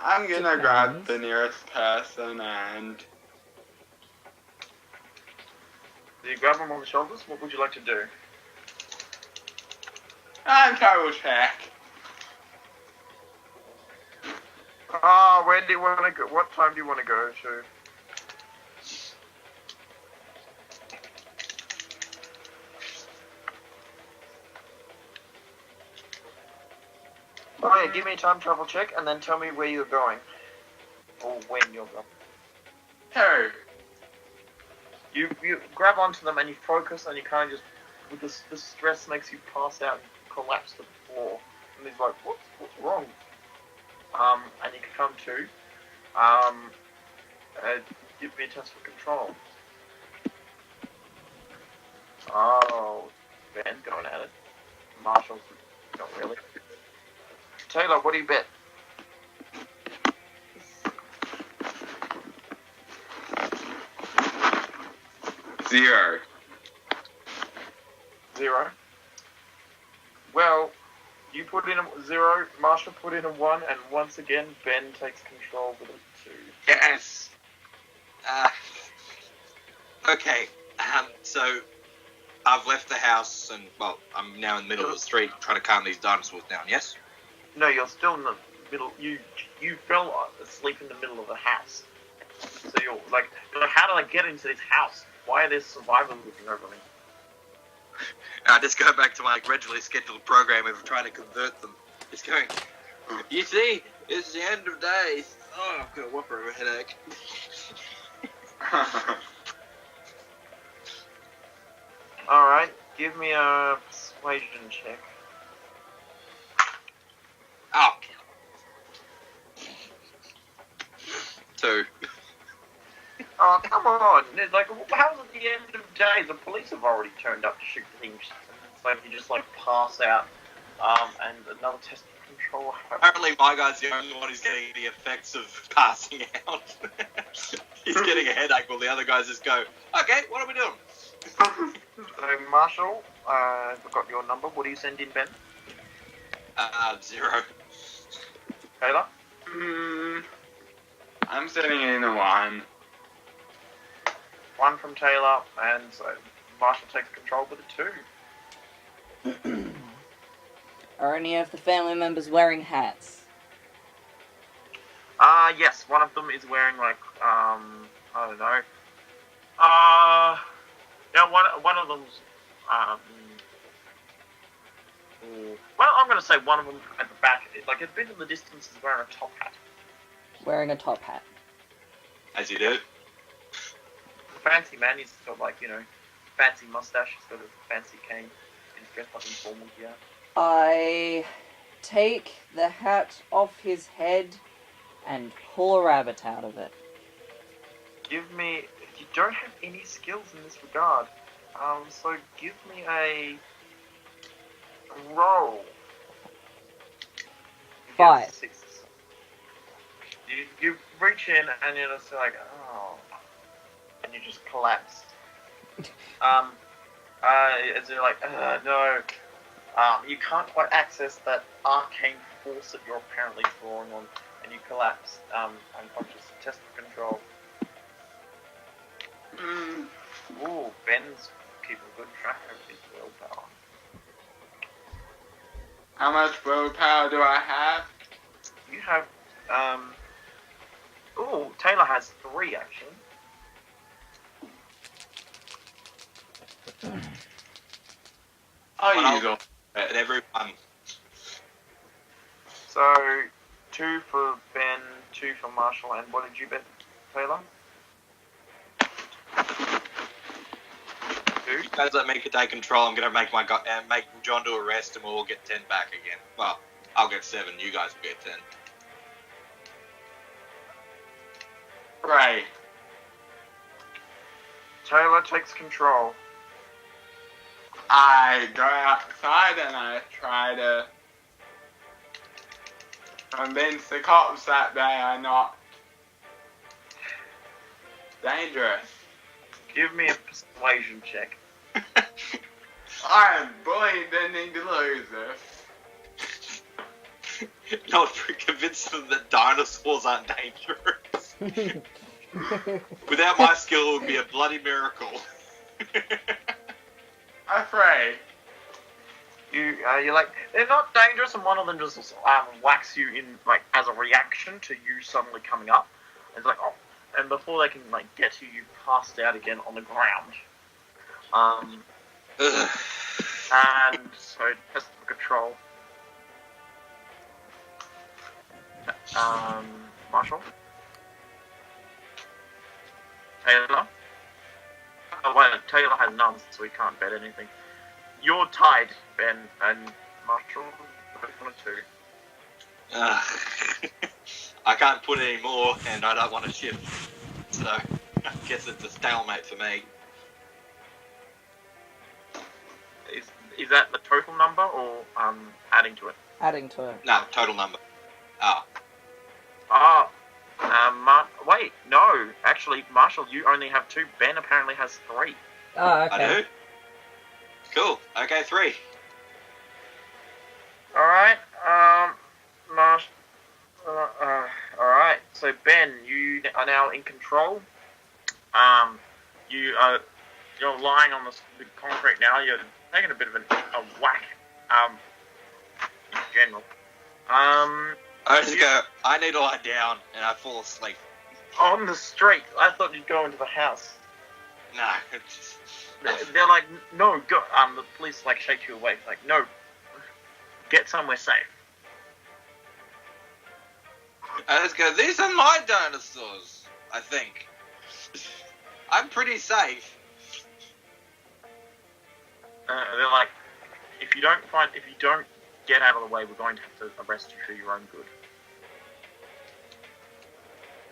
I'm gonna grab the nearest person and... Do you grab him on the shoulders? What would you like to do? Double check. Where do you want to go? What time do you want to go to? Oh yeah, give me a time travel check and then tell me where you're going. Or when you're going. Hey. You grab onto them and you focus and you kind of just, with the stress makes you pass out and collapse to the floor. And he's like, what's wrong? And you can come to. Give me a test for control. Oh, Ben going at it. Marshall's not really. Taylor, what do you bet? Zero. Well, you put in a 0, Marshall put in a 1, and once again, Ben takes control with a 2. Yes. Okay. So I've left the house and, well, I'm now in the middle of the street trying to calm these dinosaurs down, yes? No, you're still in the middle. You fell asleep in the middle of the house. So you're like, how did I get into this house? Why are there survivors looking over me? I just go back to my regularly scheduled program of trying to convert them. It's going, you see, it's the end of days. Oh, I've got a whopper of a headache. Alright, give me a persuasion check. Oh. 2. Oh, come on. It's like, how's it the end of days? The police have already turned up to shoot things. It's like you just, like, pass out. And another test of control. Apparently my guy's the only one who's getting the effects of passing out. He's getting a headache while the other guys just go, okay, what are we doing? So, Marshall, I've got your number. What do you send in, Ben? 0. Taylor? I'm sitting in a 1. 1 from Taylor, and so Marshall takes control with a 2. Are any of the family members wearing hats? Yes, one of them is wearing, like, I don't know. Yeah, one of them's, well, I'm gonna say one of them at the back, like, a bit in the distance is wearing a top hat. Wearing a top hat. As you do. Fancy man, he's got, like, you know, fancy mustache, he's got a fancy cane, he's dressed up in formal gear. I take the hat off his head and pull a rabbit out of it. You don't have any skills in this regard, so give me a roll. 5. 6. You reach in and you're just like, oh, and you just collapse. As you're like, no. You can't quite access that arcane force that you're apparently drawing on, and you collapse, unconscious. Test for control. Ooh, Ben's keeping good track of his willpower. How much willpower do I have? You have, oh, Taylor has 3 actually. Oh, Well, you go. At everyone. So, 2 for Ben, 2 for Marshall, and what did you bet, Taylor? 2? You guys let me take control. I'm gonna make make John do a rest, and we'll all get 10 back again. Well, I'll get 7. You guys will get 10. Right. Taylor takes control. I go outside and I try to convince the cops that they are not dangerous. Give me a persuasion check. I am bullying the loser. Not convince them that dinosaurs aren't dangerous. Without my skill, it would be a bloody miracle. Afraid. You're like, they're not dangerous, and one of them just whacks you in, like, as a reaction to you suddenly coming up. It's like, oh, and before they can, like, get to you, you've passed out again on the ground. And so, test for control. Marshall? Taylor? Oh, wait, Taylor has none, so he can't bet anything. You're tied, Ben and Marshall. Both on a 2. I can't put any more, and I don't want to shift. So, I guess it's a stalemate for me. Is that the total number, or adding to it? Adding to it. No, total number. Ah. Wait, no. Actually, Marshall, you only have 2. Ben apparently has 3. Oh, okay. I do? Cool. Okay, 3. Alright, alright, so Ben, you are now in control. You're lying on the concrete now, you're taking a bit of a whack, in general. I just go, I need to lie down, and I fall asleep. On the street, I thought you'd go into the house. No, it's just... They're like, no, go, the police, like, shake you awake, like, no, get somewhere safe. I just go, these are my dinosaurs, I think. I'm pretty safe. They're like, if you don't get out of the way, we're going to have to arrest you for your own good.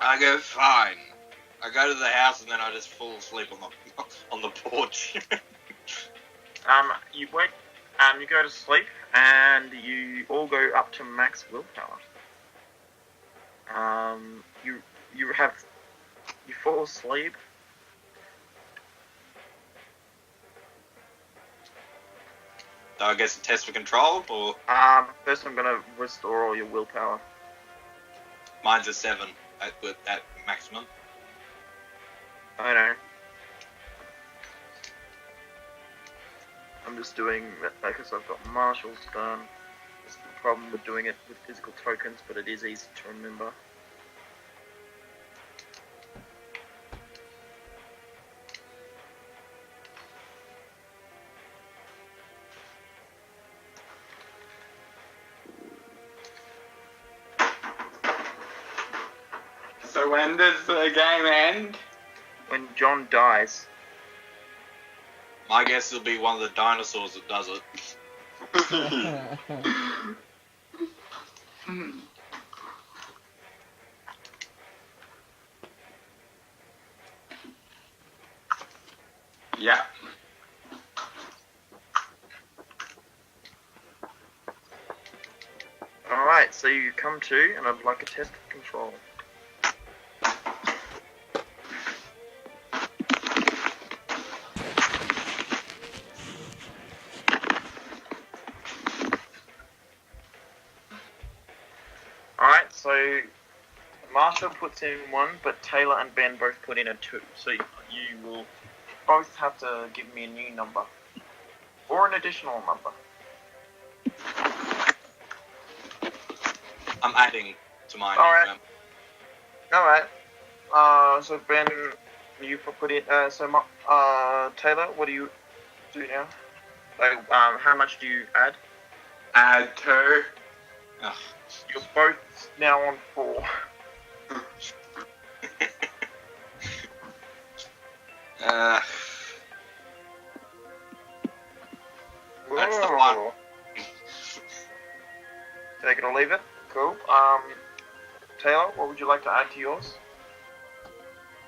I go, fine. I go to the house and then I just fall asleep on the porch. You wake, you go to sleep, and you all go up to max willpower. You fall asleep. So I guess a test for control, or First I'm gonna restore all your willpower. mine's a 7 at maximum. I know. I'm just doing that because I've got Marshall's done. There's the problem with doing it with physical tokens, but it is easy to remember. So when does the game end? When John dies. My guess it'll be one of the dinosaurs that does it. Yeah. Alright, so you come to, and I'd like a test of control. Alright, so Marshall puts in 1, but Taylor and Ben both put in a 2. So you will both have to give me a new number. Or an additional number. I'm adding to mine. Alright. So Ben, you put in. Taylor, what do you do now? Like, how much do you add? Add 2. Ugh. You're both now on 4. That's the one. Take it or leave it. Cool. Taylor, what would you like to add to yours?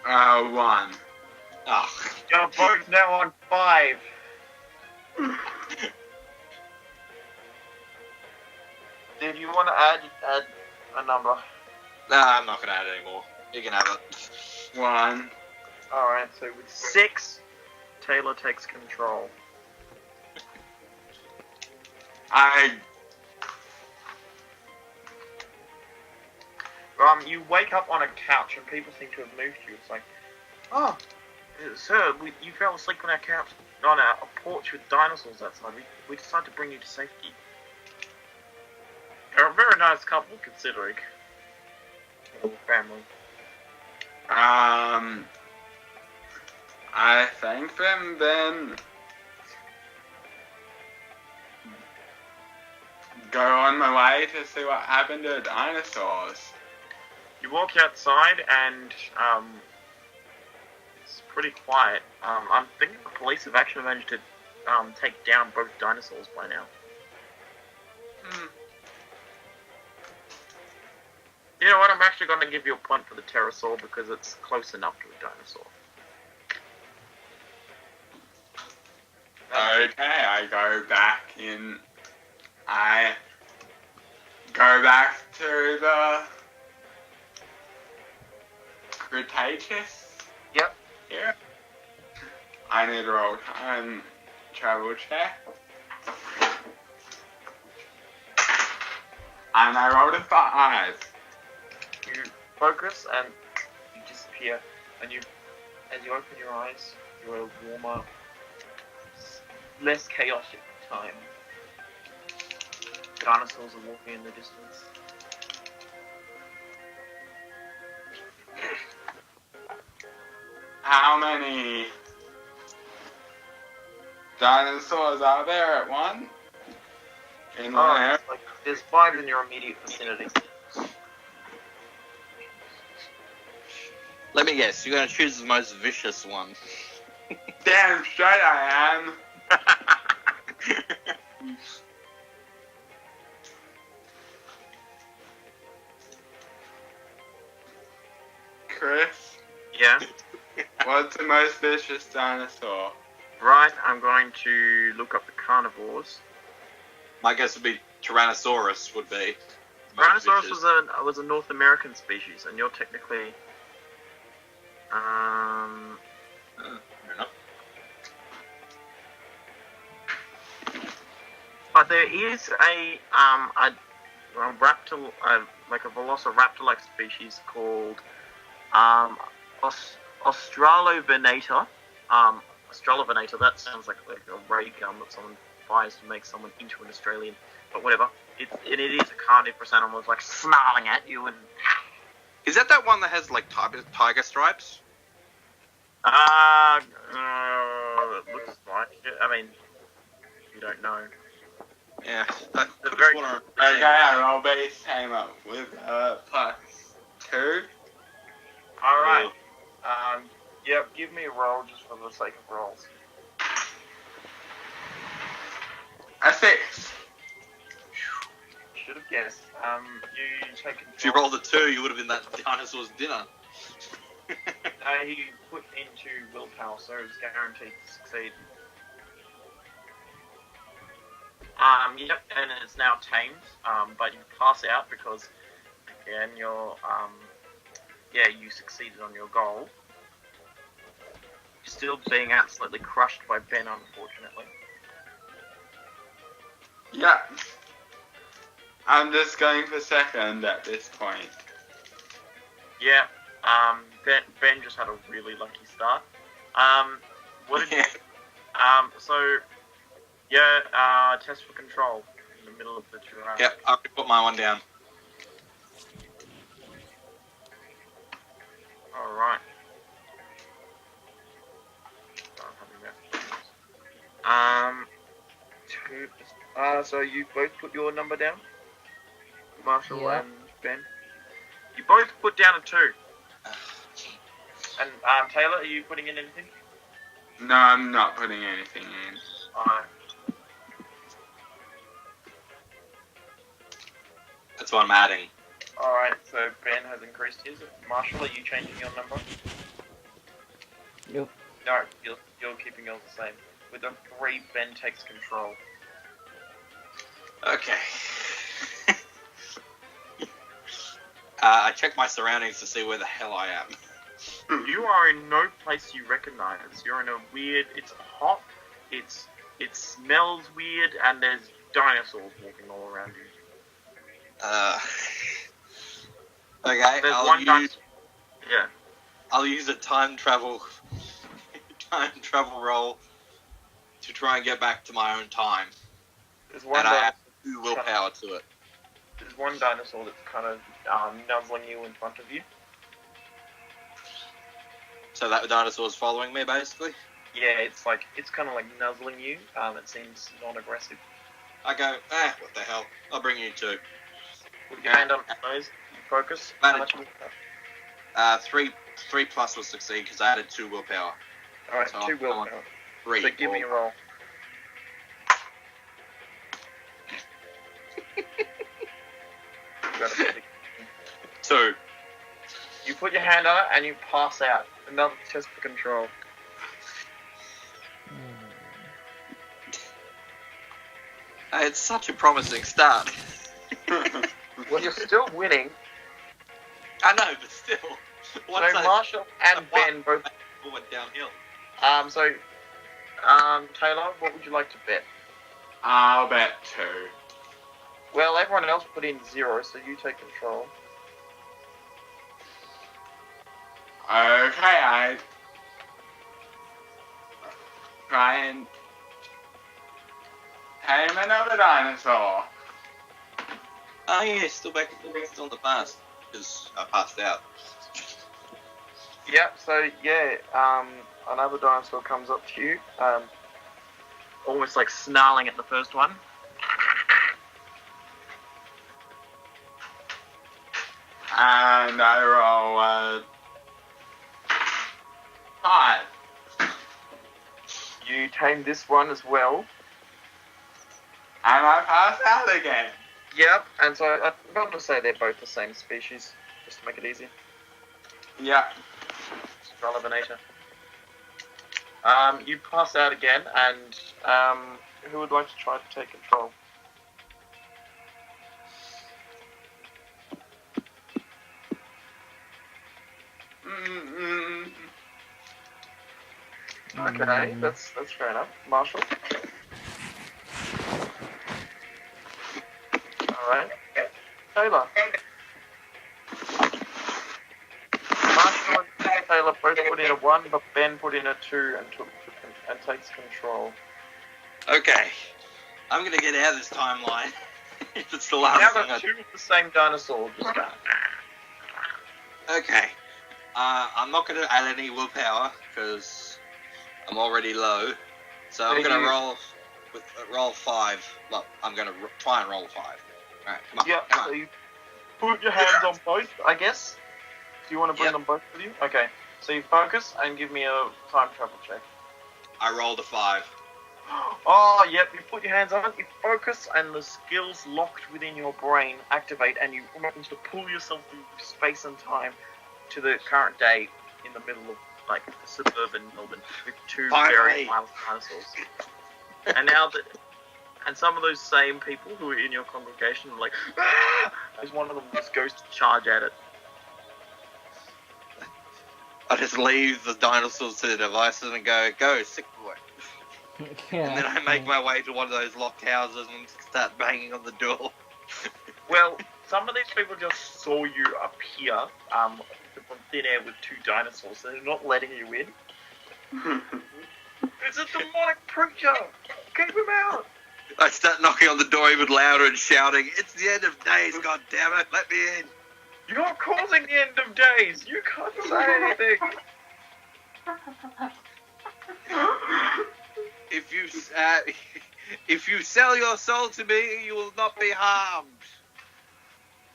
1. Oh. You're both now on 5. If you want to add a number. Nah, I'm not gonna add anymore. You can have it. 1. Alright, so with 6, Taylor takes control. You wake up on a couch and people seem to have moved you. It's like, oh, sir, you fell asleep on our couch, on a porch with dinosaurs outside. We decided to bring you to safety. You're a very nice couple, considering. Little family. I thank them, then go on my way to see what happened to the dinosaurs. You walk outside and it's pretty quiet. I'm thinking the police have actually managed to take down both dinosaurs by now. You know what? I'm actually going to give you a point for the pterosaur because it's close enough to a dinosaur. Okay, I go back to the Cretaceous. Yep. Yeah. I need to roll time travel check. And I rolled a 5. You focus and you disappear, and as you open your eyes, you're a warmer, less chaotic time. Dinosaurs are walking in the distance. How many dinosaurs are there at one? In one area? Like, there's 5 in your immediate vicinity. Let me guess, you're gonna choose the most vicious one. Damn straight I am. Chris, Yeah? what's the most vicious dinosaur? Right, I'm going to look up the carnivores. My guess would be Tyrannosaurus would be. most Tyrannosaurus vicious. was a North American species, and you're technically... Fair enough. But there is a raptor, like a velociraptor-like species called Australovenator. Australovenator. That sounds like a ray gun that someone buys to make someone into an Australian. But whatever. It is a carnivorous animal. It's like snarling at you and. Is that one that has like tiger stripes? It looks like it. I mean, you don't know. Yeah. They're very. Okay, I roll base came up with +2. Alright. Yep, give me a roll just for the sake of rolls. A 6. Should have guessed. You take control. If you rolled a 2, you would have been that dinosaur's dinner. He put into willpower, so it's guaranteed to succeed. Yep, and it's now tamed, but you pass out because, again, you succeeded on your goal. You're still being absolutely crushed by Ben, unfortunately. Yeah. I'm just going for second at this point. Yeah, Ben just had a really lucky start. What did you... test for control in the middle of the Jurassic. Yep, I put my one down. Alright. So you both put your number down? Marshall Yeah. and Ben? You both put down a 2. And Taylor, are you putting in anything? No, I'm not putting anything in. Alright. That's what I'm adding. Alright, so Ben has increased his. Marshall, are you changing your number? Nope. No, you're keeping yours the same. With a 3, Ben takes control. Okay. I check my surroundings to see where the hell I am. You are in no place you recognize. You're in a weird. It's hot. It smells weird, and there's dinosaurs walking all around you. Okay. There's one dinosaur. Yeah. I'll use a time travel roll to try and get back to my own time. There's one. And I have 2 willpower to it. There's one dinosaur that's kind of nuzzling you in front of you. So that dinosaur's following me, basically? Yeah, it's kind of like nuzzling you. It seems non-aggressive. I go, what the hell? I'll bring you 2. Put your hand on your nose. You focus. How much will you have? 3 plus will succeed because I added 2 willpower. Alright, So 2 I want willpower. 3. So give me a roll. You got a 2. You put your hand on it and you pass out. Another test for control. It's such a promising start. Well, you're still winning. I know, but still. Once So Marshall and Ben both. went downhill. Taylor, what would you like to bet? I'll bet 2. Well, everyone else put in 0, so you take control. Okay, I try and tame another dinosaur. Oh yeah, still in the past. Because I passed out. Yep, so yeah, another dinosaur comes up to you, almost like snarling at the first one. And I roll 5. You tame this one as well. And I pass out again. Yep, and so I'm going to say they're both the same species, just to make it easy. Yeah. Relevinator. You pass out again, and who would like to try to take control? Okay, that's fair enough. Marshall. Alright. Taylor. Marshall and Taylor both put in a 1, but Ben put in a 2 and takes control. Okay. I'm gonna get out of this timeline. If it's the Now last thing got 2 of the same dinosaur just going. Okay. I'm not gonna add any willpower because I'm already low. So I'm gonna roll 5. Well, I'm gonna try and roll 5. Alright, come on. Yeah, come so on. you put your hands on both, I guess. Do you want to bring Yep. them both with you? Okay. So you focus and give me a time travel check. I rolled a 5. Oh, yep, you put your hands on it, you focus, and the skills locked within your brain activate, and you manage to pull yourself through space and time to the current day in the middle of, like, suburban Melbourne with 2 very Finally. wild dinosaurs. And now that... And some of those same people who are in your congregation are like, ah! As one of them just goes to charge at it. I just leave the dinosaurs to the devices and go, sick boy. And then I make my way to one of those locked houses and start banging on the door. Well, some of these people just saw you appear from thin air with 2 dinosaurs, so they're not letting you in. It's a demonic preacher! Keep him out! I start knocking on the door even louder and shouting, "It's the end of days, god damn it, let me in!" You're causing the end of days. You can't say anything. If you sell your soul to me, you will not be harmed.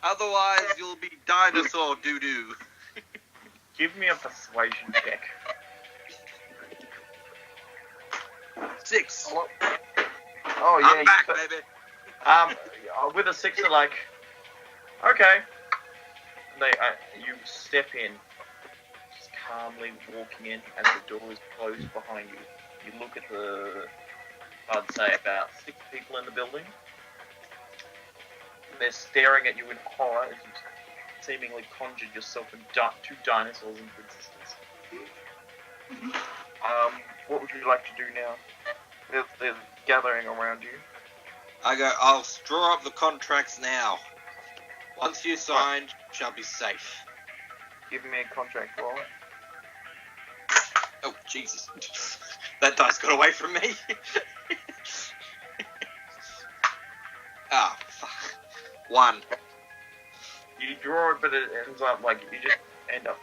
Otherwise, you'll be dinosaur doo-doo. Give me a persuasion check. 6. Oh yeah. I'm back, baby. With a 6, they're like, okay. You step in, just calmly walking in, as the door is closed behind you. You look at I'd say about 6 people in the building. They're staring at you in horror as you seemingly conjured yourself and 2 dinosaurs into existence. What would you like to do now? They're gathering around you. I'll draw up the contracts now. Once you signed, shall be safe. Give me a contract roll. Oh, Jesus. That dice got away from me. Ah, fuck. 1. You draw it, but it ends up like you just end up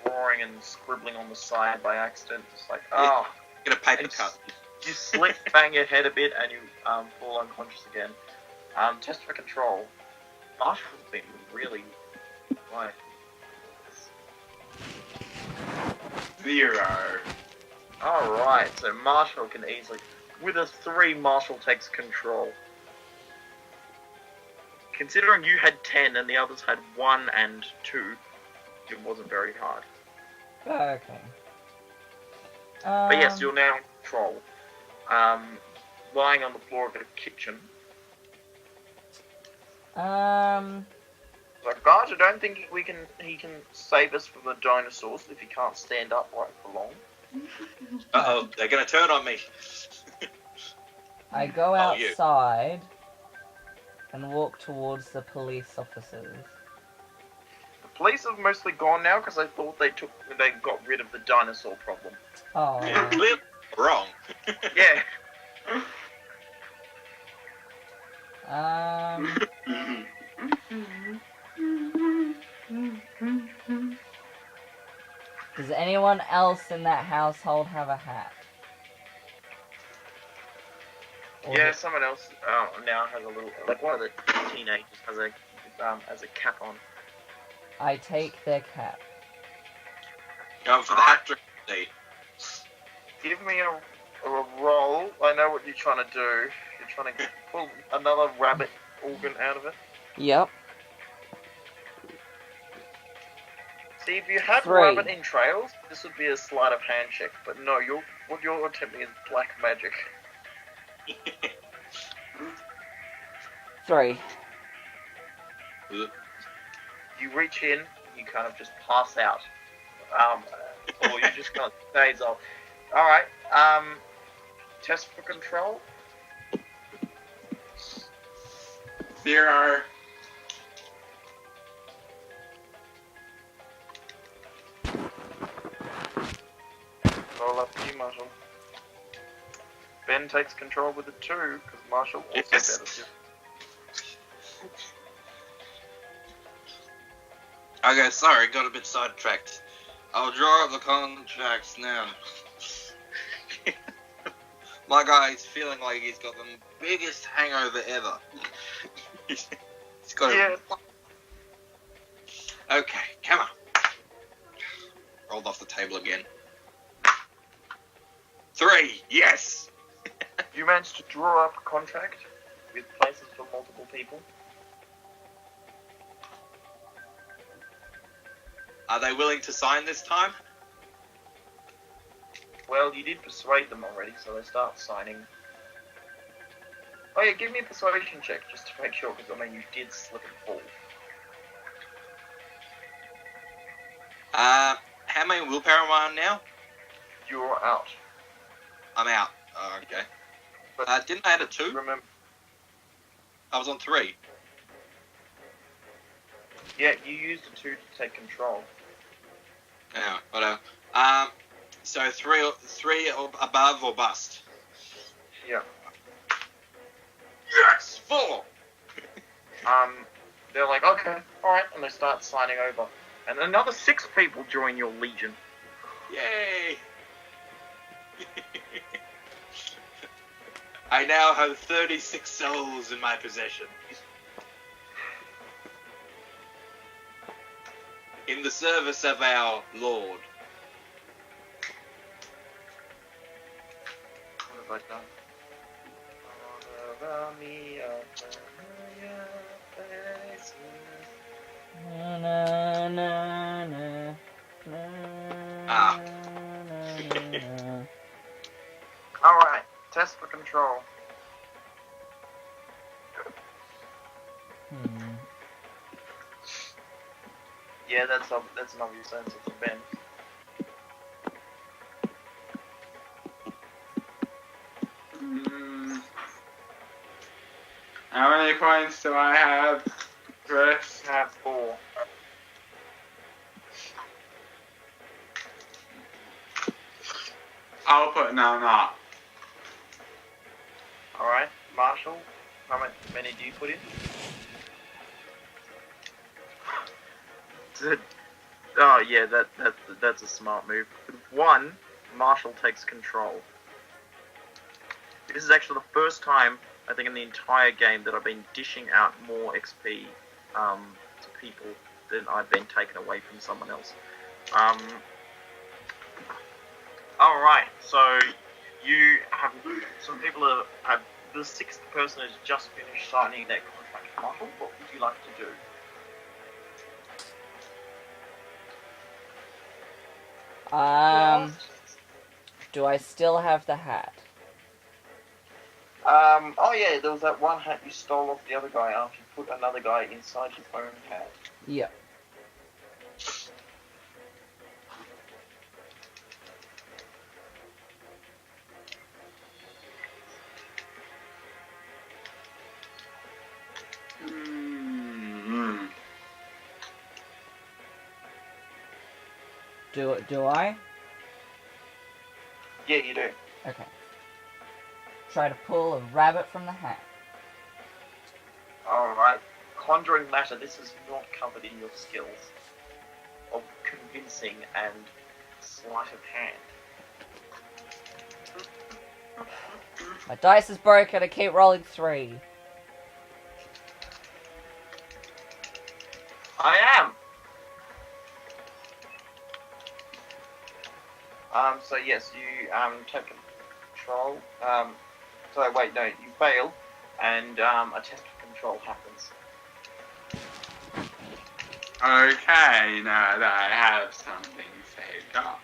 drawing and scribbling on the side by accident. It's like, oh. Get a paper cut. You slip, bang your head a bit, and you fall unconscious again. Test for control. Marshall's been really quiet. 0. Alright, so Marshall can easily... With a 3, Marshall takes control. Considering you had 10 and the others had 1 and 2, it wasn't very hard. Okay. But yes, you're now in control. Lying on the floor of the kitchen. Like, guys, I don't think he can save us from the dinosaurs if he can't stand upright for long. Uh-oh, they're gonna turn on me. I go Oh, you. outside and walk towards the police officers. The police have mostly gone now because I thought they got rid of the dinosaur problem. Oh. Clearly wrong. Yeah. Does anyone else in that household have a hat? Or Yeah, someone else now has a little, like one of the teenagers has a cap on. I take their cap. Going for the hat trick. Give me a roll. I know what you're trying to do. You're trying to pull another rabbit organ out of it. Yep. See, if you had 3. rabbit entrails, this would be a sleight of hand check. But no, what you're attempting is black magic. 3. You reach in, you kind of just pass out. Or you just kind of daze off. Alright, test for control. 0. Roll up to you, Marshall. Ben takes control with a 2, because Marshall also Yes. better. Okay, sorry, got a bit sidetracked. I'll draw up the contracts now. My guy's feeling like he's got the biggest hangover ever. He's got Okay, come on. Rolled off the table again. 3, yes! You managed to draw up a contract with places for multiple people. Are they willing to sign this time? Well, you did persuade them already, so they start signing. Oh yeah, give me a persuasion check just to make sure, because I mean you did slip and fall. How many willpower am I on now? You're out. I'm out. Oh, okay. But Didn't I add a 2? remember, I was on 3. yeah, you used a 2 to take control. Yeah, whatever. So 3 or above or bust? Yeah. Yes! 4! they're like, okay, alright, and they start signing over. And another 6 people join your legion. Yay! I now have 36 souls in my possession. In the service of our Lord. What have I done? Na, na, na, na, Ah. na. Alright, test for control. Yeah, that's an obvious answer for Ben. How many points do I have, Chris? I have 4. I'll put none up. Alright, Marshall, how many do you put in? Oh yeah, that's a smart move. With 1, Marshall takes control. This is actually the first time, I think, in the entire game that I've been dishing out more XP to people than I've been taken away from someone else. Alright, so you have some people have the 6th person has just finished signing their contract. Marshall, what would you like to do? Do I still have the hat? Oh yeah, there was that one hat you stole off the other guy after you put another guy inside his own hat. Yep. Do I? Yeah, you do. Okay. Try to pull a rabbit from the hat. Alright. Conjuring matter, this is not covered in your skills of convincing and sleight of hand. My dice is broken, I keep rolling 3. I am! So yes, you take control. So wait, no, you fail, and a test of control happens. Okay, now that I have something saved up.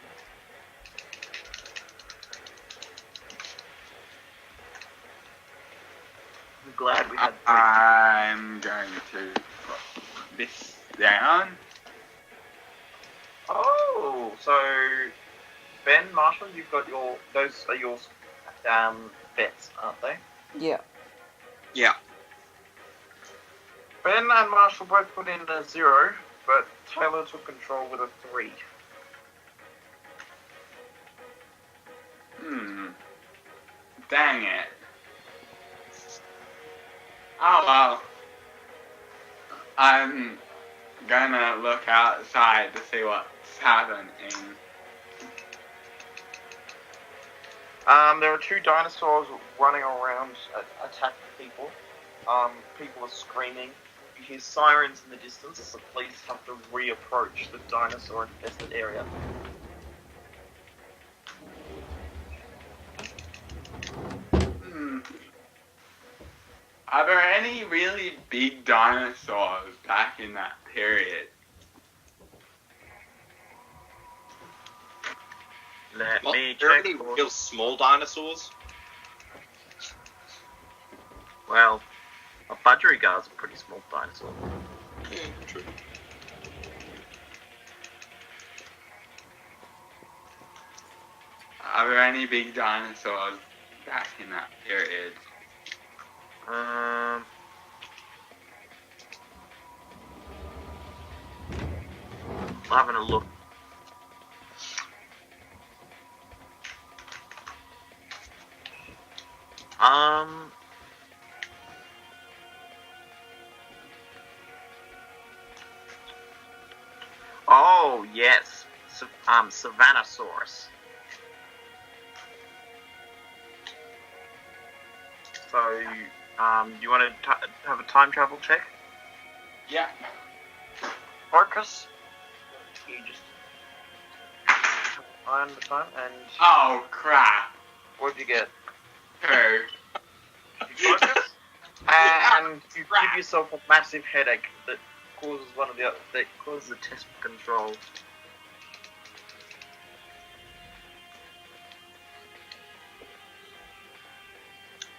I'm glad we had 3. I'm going to put this down. Oh, so Ben, Marshall, you've got those are your bets, aren't they? Yeah. Yeah. Ben and Marshall both put in a 0, but Taylor took control with a 3. Dang it. Oh well. I'm gonna look outside to see what's happening. There are 2 dinosaurs running around attacking people. People are screaming. You hear sirens in the distance as the police have to reapproach the dinosaur-infested area. Are there any really big dinosaurs back in that period? Let me Are there check. any real small dinosaurs? Well, a budgerigars a pretty small dinosaur. Yeah, true. Are there any big dinosaurs back in that period? Having a look. Oh yes, Savannahsaurus. So, you want to have a time travel check? Yeah. Focus. You just eye on the time, and Oh crap. what did you get? 2. You focus, and you give yourself a massive headache that causes the test control.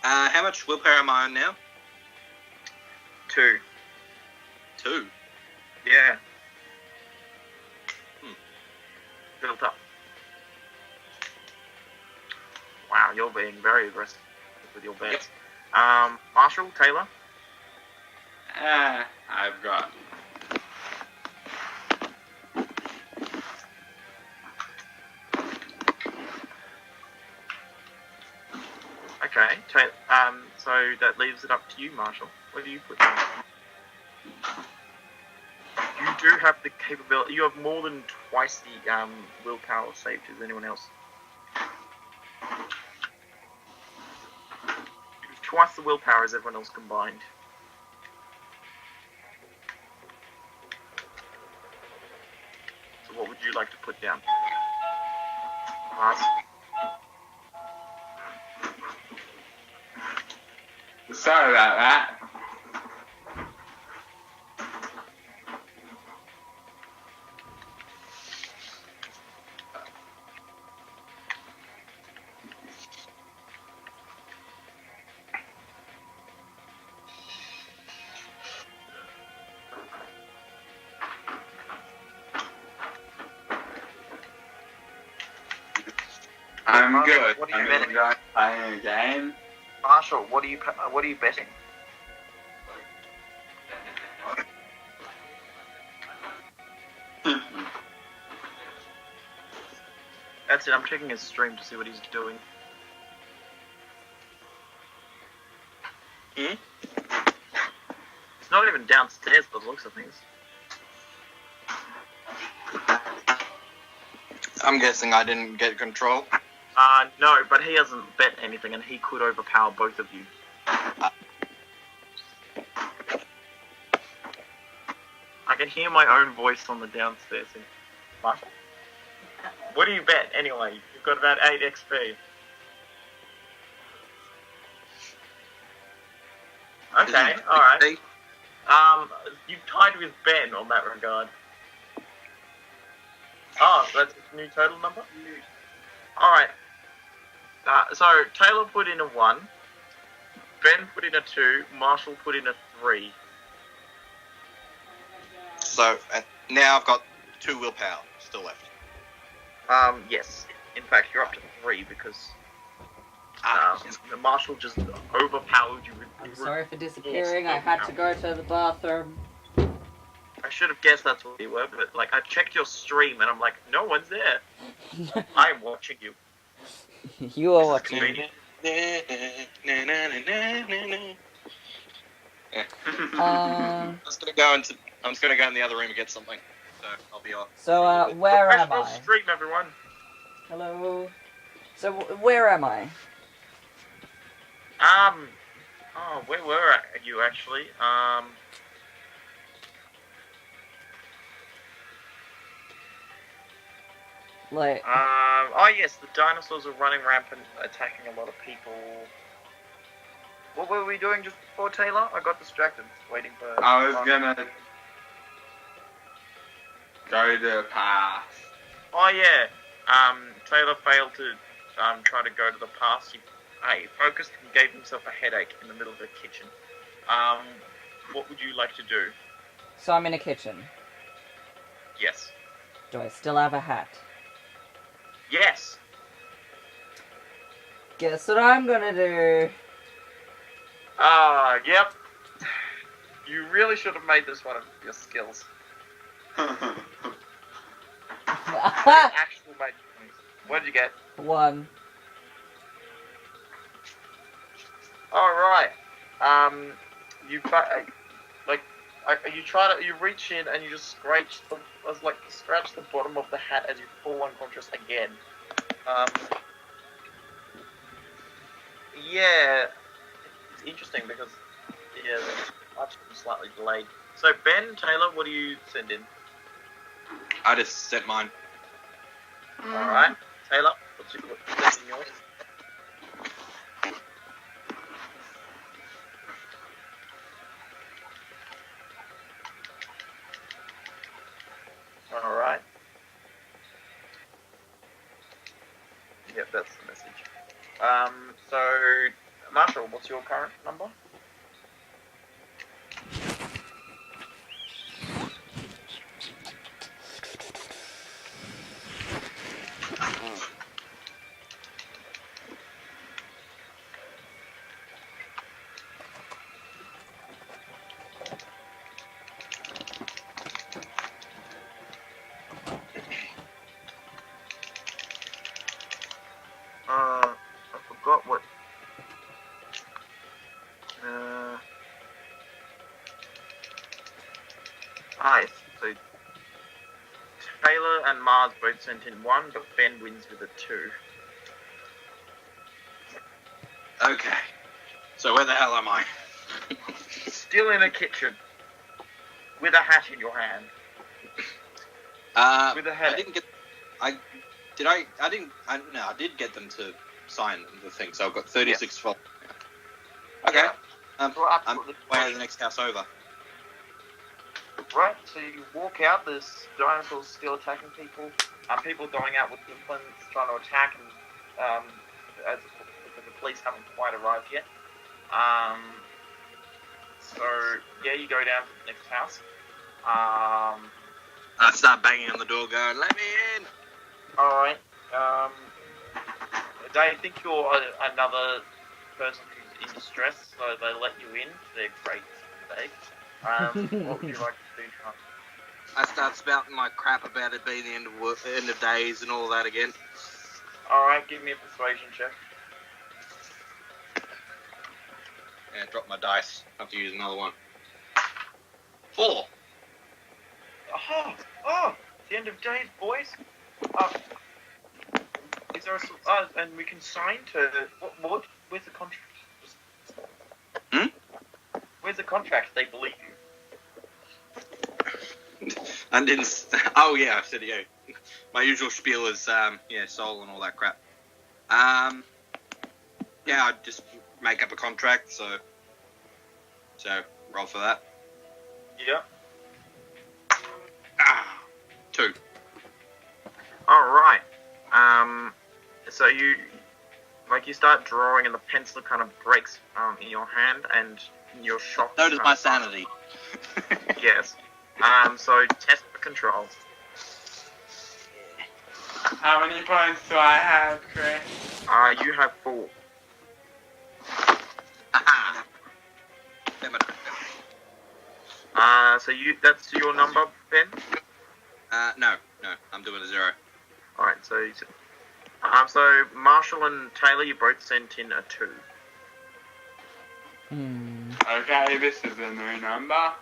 How much willpower am I on now? 2. 2. Yeah. Built up. Wow, you're being very aggressive with your bets. Marshall, Taylor? I've got. Okay, so that leaves it up to you, Marshall. What do you put down? You do have the capability. You have more than twice the willpower saved as anyone else. You have twice the willpower as everyone else combined. So what would you like to put down? Mars? Sorry about that. I'm good. What are you I'm betting? enjoying playing a game. Marshall, what are you betting? That's it. I'm checking his stream to see what he's doing. Hmm? It's not even downstairs by the looks of things. I'm guessing I didn't get control. No, but he hasn't bet anything, and he could overpower both of you. I can hear my own voice on the downstairs. Marshall? What do you bet, anyway? You've got about 8 XP. Okay, alright. You've tied with Ben on that regard. Oh, so that's a new total number? Alright. So, Taylor put in a 1. Ben put in a 2. Marshall put in a 3. So, now I've got 2 willpower still left. Yes. In fact, you're up to 3 because Marshall just overpowered you with... I'm sorry for disappearing. I had to go to the bathroom. I should have guessed that's what you were, but like I checked your stream and I'm like, no one's there. I am watching you. You are watching. I'm just gonna go in the other room and get something. So I'll be off. So, where am Professional I? stream, everyone. Hello. So, where am I? Oh, where were you actually? Like, oh yes, the dinosaurs are running rampant, attacking a lot of people. What were we doing just before, Taylor? I got distracted, waiting for... I was gonna go to the path. Oh yeah, Taylor failed to try to go to the pass. He focused and gave himself a headache in the middle of the kitchen. What would you like to do? so I'm in a kitchen. Yes. Do I still have a hat? Yes. Guess what I'm gonna do? Yep. You really should have made this one of your skills. Actual made things. What did you get? 1. Alright. You You reach in and you just scratch the bottom of the hat as you fall unconscious again. Yeah, it's interesting because the touch is slightly delayed. So Ben, Taylor, what do you send in? I just sent mine. All right, Taylor, what's in yours? All right. Yep, that's the message. So Marshall, what's your current number? I forgot what. Yes. So Taylor and Mars both sent in 1, but Ben wins with a 2. Okay. So where the hell am I? Still in a kitchen. With a hat in your hand. With a hat. I did get them to sign the thing, so I've got 36 followers. Okay. Yeah. I'm way the next house over. Right, so you walk out, there's dinosaurs still attacking people, people going out with weapons trying to attack, and as the police haven't quite arrived yet. So yeah, you go down to the next house. I start banging on the door going, let me in! Alright, they think you're another person who's in distress, so they let you in. They're great mistake. What would you like to do, Sean? I start spouting my crap about it being the end of days and all that again. Alright, give me a persuasion check. And drop my dice. I have to use another one. 4. Oh, it's the end of days, boys. Is there and we can sign to what? Where's the contract? Where's the contract? They believe you. And didn't. Oh yeah, I said yeah. My usual spiel is soul and all that crap. Yeah, I just make up a contract. So roll for that. Yeah. 2. All right. So you start drawing, and the pencil kind of breaks in your hand, and you're shocked. So does my sanity. Yes. So test for control. How many points do I have, Chris? You have 4. So that's your number, Ben? No, I'm doing a 0. Alright, so Marshall and Taylor, you both sent in a 2. Okay, this is a new number.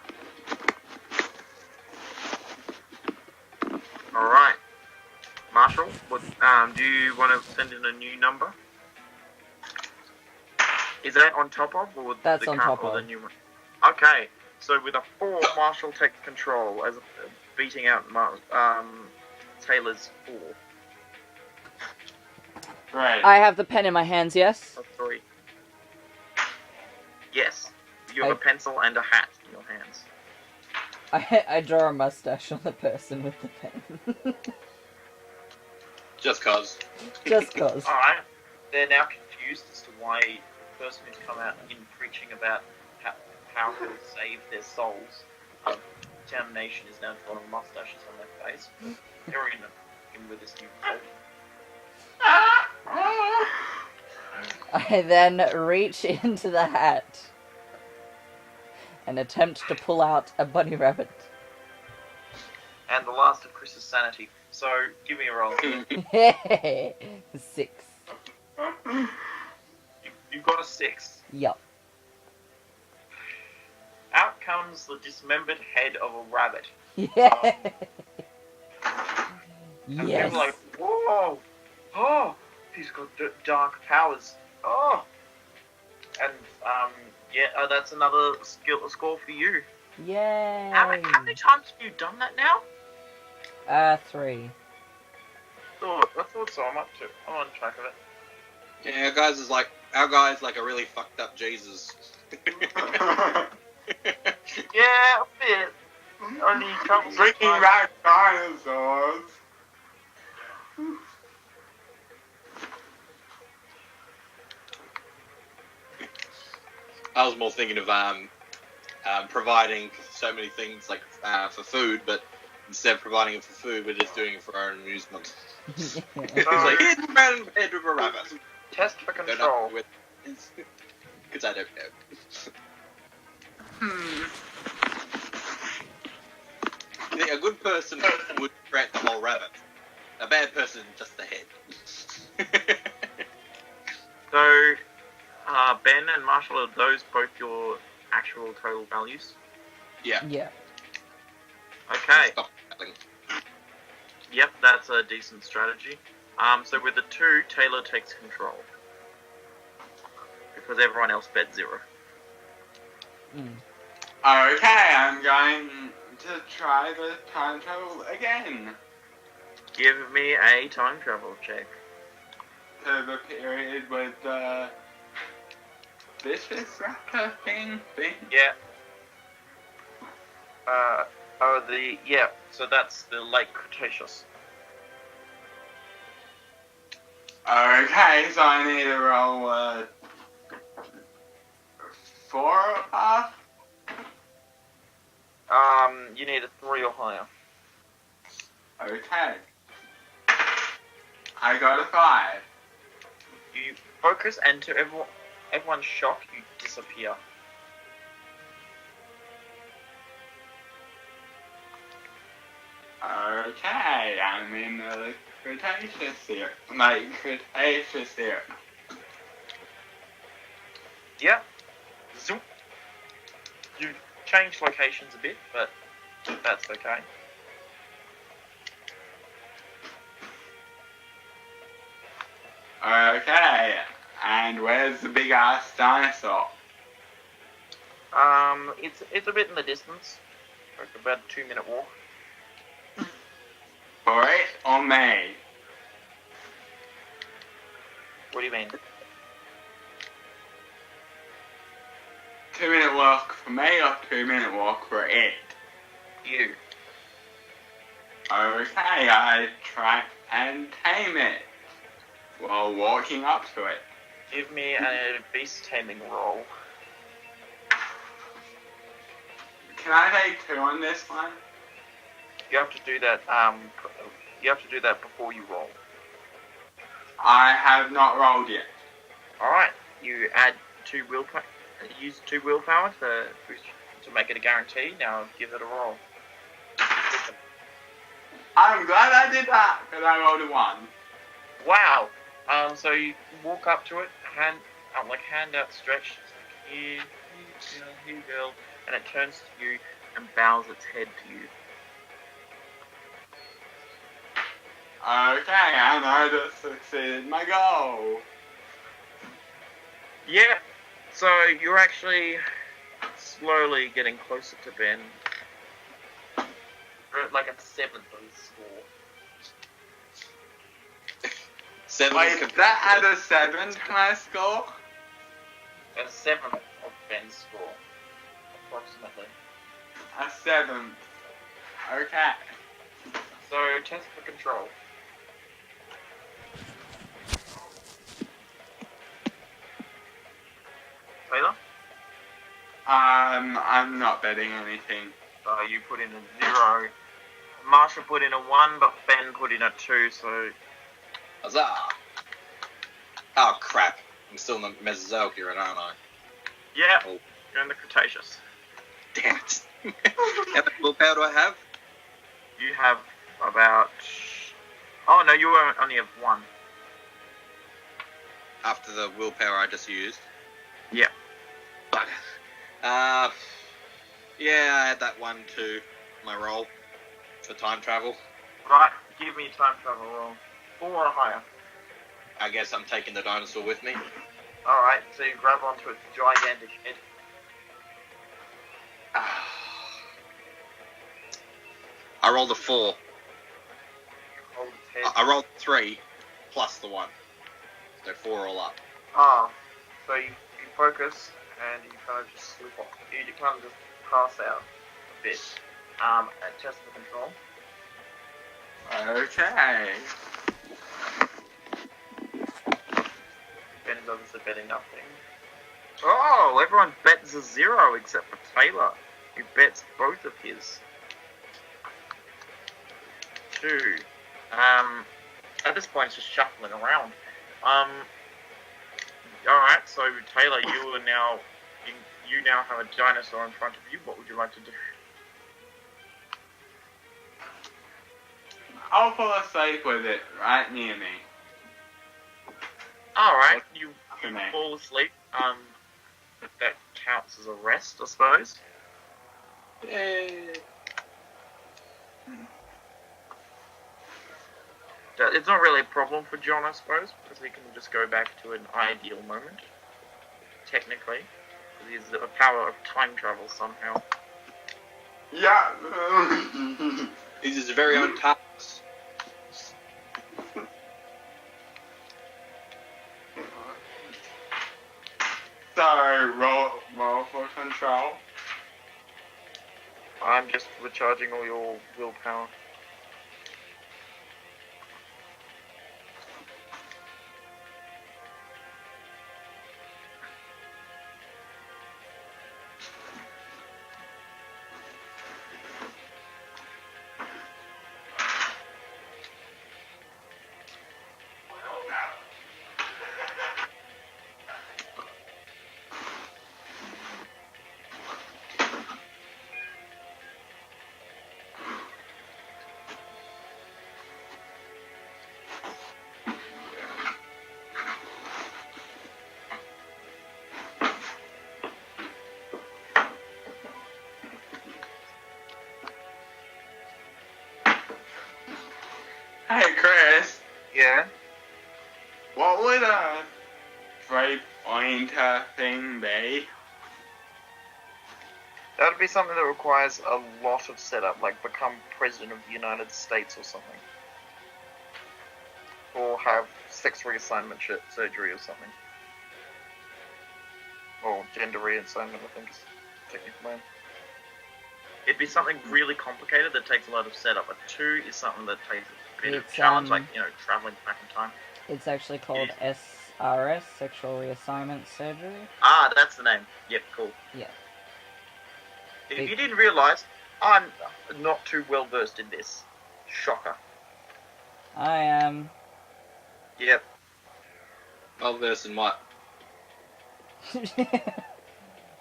Alright. Marshall, what do you want to send in a new number? Is that on top of, or That's the on current, top or of. the new one? Okay, so with a 4, Marshall takes control as beating out Taylor's 4. Great. I have the pen in my hands, yes? A 3. Yes, you have a pencil and a hat in your hands. I draw a mustache on the person with the pen. Just cause. Just cause. Alright, they're now confused as to why the person who's come out in preaching about how to save their souls, determination is now drawing mustaches on their face. They're in with this new cult. I then reach into the hat and attempt to pull out a bunny rabbit. And the last of Chris's sanity. So, give me a roll. 6. You've got a 6. Yup. Out comes becomes the dismembered head of a rabbit. Yeah. And Yes. people are like, whoa, oh, he's got dark powers. Oh, and yeah, that's another score for you. Yay. How many times have you done that now? 3. Oh, I thought so. I'm on track of it. Yeah, our guy's like a really fucked up Jesus. Yeah, a bit. Only trouble Bringing back dinosaurs. I was more thinking of providing so many things like for food, but instead of providing it for food, we're just doing it for our own amusement. It's like, here's a random head of a rabbit. Test for control. Because I don't know. See, a good person would create the whole rabbit. A bad person, just the head. So, Ben and Marshall, are those both your actual total values? Yeah. Yeah. Okay. Stop happening. Yep, that's a decent strategy. So with the 2, Taylor takes control. Because everyone else bet 0. Okay, I'm going to try the time travel again. Give me a time travel check. To the period with the vicious raptor thing. Yeah. So that's the late Cretaceous. Okay, so I need to roll 4 or 5? You need a 3 or higher. Okay. I got a 5. You focus, and to everyone's shock, you disappear. Okay, I'm in the Cretaceous here. Like, Cretaceous here. Yeah. Zoom. You changed locations a bit, but that's okay. Okay, and where's the big ass dinosaur? It's a bit in the distance. Like about a 2-minute walk. For it or me? What do you mean? 2-minute walk for me or 2-minute walk for it? You. Okay, I try and tame it while walking up to it. Give me a beast taming roll. Can I take 2 on this one? You have to do that. You have to do that before you roll. I have not rolled yet. All right. You add 2 willpower. Use 2 willpower to make it a guarantee. Now give it a roll. I'm glad I did that because I rolled a 1. Wow. So you walk up to it, hand outstretched. It's like, here, girl, and it turns to you and bows its head to you. Okay, and I just succeeded my goal. Yeah. So you're actually slowly getting closer to Ben. You're at like a 7th of his score. 7. Wait, that add a 7 to my score? A 7th of Ben's score, approximately. A 7th. Okay. So test for control. Taylor? I'm not betting anything. You put in a 0. Marshall put in a 1, but Ben put in a 2, so... Huzzah! Oh, crap. I'm still in the Mesozoic era, aren't I? Yeah, Oh. you're in the Cretaceous. Damn it. How much willpower do I have? You have about... Oh, no, you only have 1. After the willpower I just used? Yeah. Bugger. Yeah, I had that one to my roll for time travel. Right, give me time travel roll. 4 or higher. I guess I'm taking the dinosaur with me. Alright, so you grab onto its gigantic head. I rolled a 4. Hold its head. I rolled 3 plus the 1. So 4 all up. So you focus and you kind of just slip off. You kind of just pass out a bit. And test the control. Okay. Ben is obviously betting nothing. Oh, everyone bets a 0 except for Taylor, who bets both of his. 2. At this point, it's just shuffling around. Alright, so Taylor, you now have a dinosaur in front of you. What would you like to do? I'll fall asleep with it right near me. Alright, you me. fall asleep. That counts as a rest, I suppose. It's not really a problem for John, I suppose, because he can just go back to an ideal moment. Technically. Because he has the power of time travel somehow. Yeah. He's his very own TARDIS. So, roll for control. I'm just recharging all your willpower. Hey, Chris. Yeah? What would a 3-pointer thing be? That would be something that requires a lot of setup, like become President of the United States or something. Or have sex reassignment surgery or something. Or gender reassignment, I think is technically name. It'd be something really complicated that takes a lot of setup. A 2 is something that takes a bit of challenge, like, traveling back in time. It's actually called SRS, Sexual Reassignment Surgery. Ah, that's the name. Yep, cool. Yeah. If you didn't realise, I'm not too well versed in this. Shocker. I am. Yep. Well versed in what?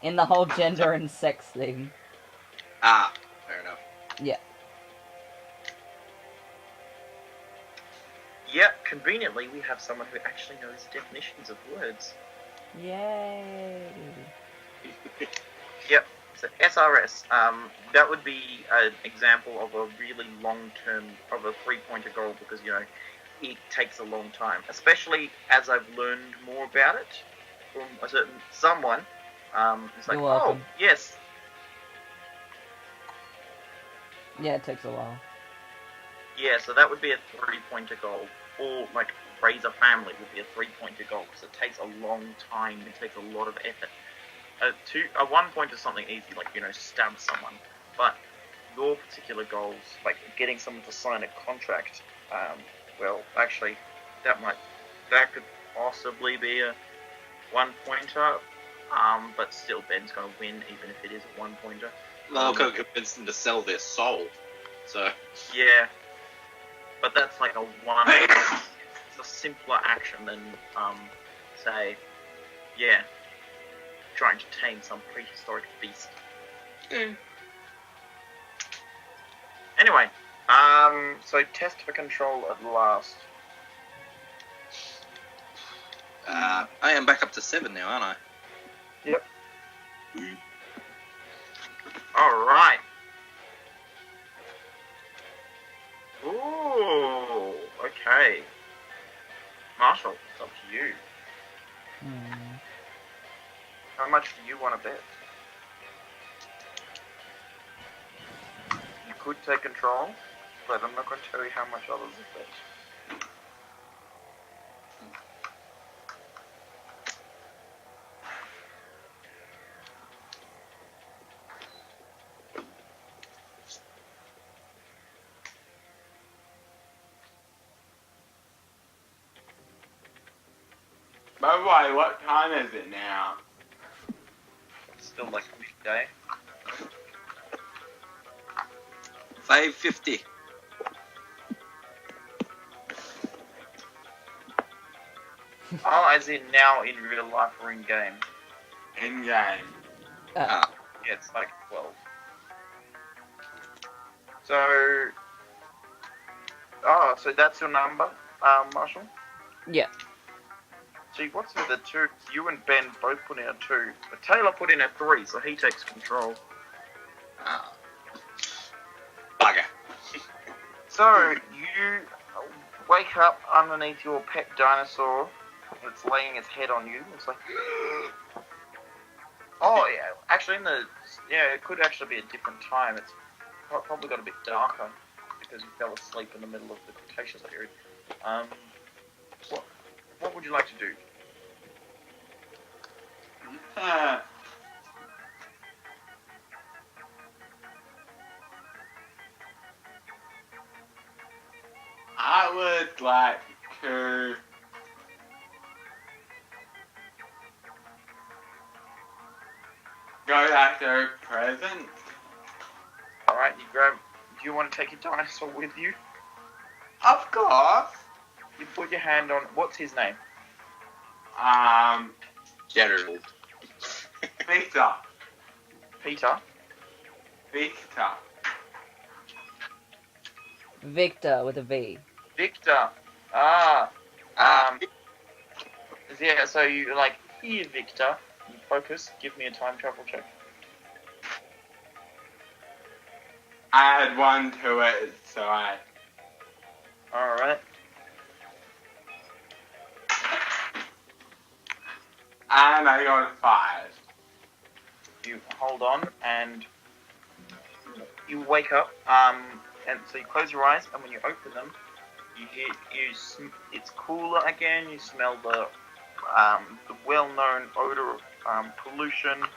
In the whole gender and sex thing. Ah, fair enough. Yeah. Yep, conveniently we have someone who actually knows definitions of words. Yay. Yep. So SRS, that would be an example of a really long-term, of a 3-pointer goal because, it takes a long time. Especially as I've learned more about it from a certain someone. It's like, You're welcome. oh, yes. Yeah, it takes a while. Yeah, so that would be a 3-pointer goal. Or, like, raise a family would be a 3-pointer goal because it takes a long time. It takes a lot of effort. A 1-pointer is something easy, like, stab someone. But your particular goals, like getting someone to sign a contract, well, actually, that could possibly be a 1-pointer. But still, Ben's going to win, even if it is a 1-pointer. Well, I've got to convince them to sell their soul. So. Yeah. But that's like a one. It's a simpler action than, say, trying to tame some prehistoric beast. Anyway, so test for control at last. I am back up to 7 now, aren't I? Yep. Alright. Ooh, okay. Marshall, it's up to you. How much do you want to bet? You could take control, but I'm not going to tell you how much others have bet. By the way, what time is it now? It's still like midday. 5:50. Oh, as in now in real life or in game? In game. Yeah, it's like 12. So, so that's your number, Marshall? Yeah. See, what's with the 2? You and Ben both put in a 2, but Taylor put in a 3, so he takes control. Bugger. So, you wake up underneath your pet dinosaur that's laying its head on you. It's like... Oh, yeah. Actually, it could actually be a different time. It's probably got a bit darker because you fell asleep in the middle of the Cretaceous period. What would you like to do? I would like to go after present. Alright, do you want to take your dinosaur with you? Of course. You put your hand on, what's his name? Gerald. Victor. Peter? Victor. Victor with a V. Victor. Yeah, so you like, here, Victor. You focus, give me a time travel check. I had 1 to it, so I... Alright. And I got a 5. You hold on, and you wake up, and so you close your eyes, and when you open them, it's cooler again, you smell the well-known odor of pollution,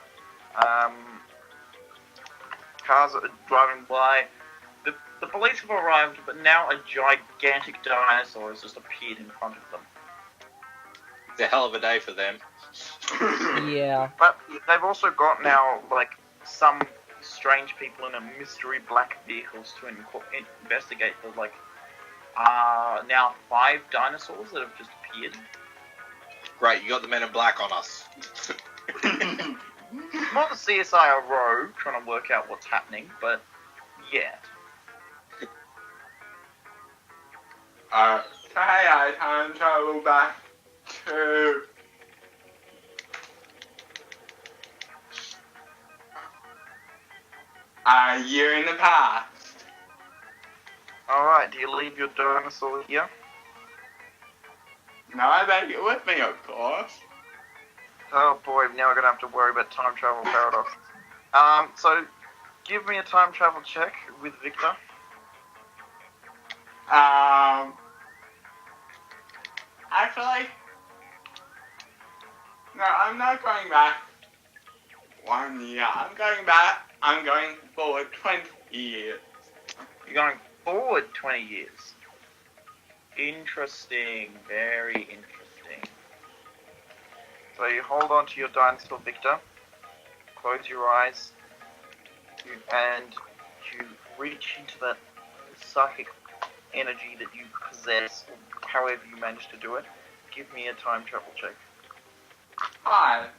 cars are driving by. The police have arrived, but now a gigantic dinosaur has just appeared in front of them. It's a hell of a day for them. Yeah. But they've also got now, like, some strange people in a mystery black vehicles to investigate the, like, now 5 dinosaurs that have just appeared. Great, you got the Men in Black on us. Not the CSIRO trying to work out what's happening, but yeah. Okay, I time travel back to... a year in the past. Alright, do you leave your dinosaur here? No, I take it with me, of course. Oh boy, now we're gonna have to worry about time travel paradox. So, give me a time travel check with Victor. Actually, no, I'm not going back 1 year. I'm going forward 20 years. You're going forward 20 years. Interesting, very interesting. So you hold on to your dinosaur, Victor. Close your eyes. And you reach into that psychic energy that you possess, or however you manage to do it. Give me a time travel check. 5.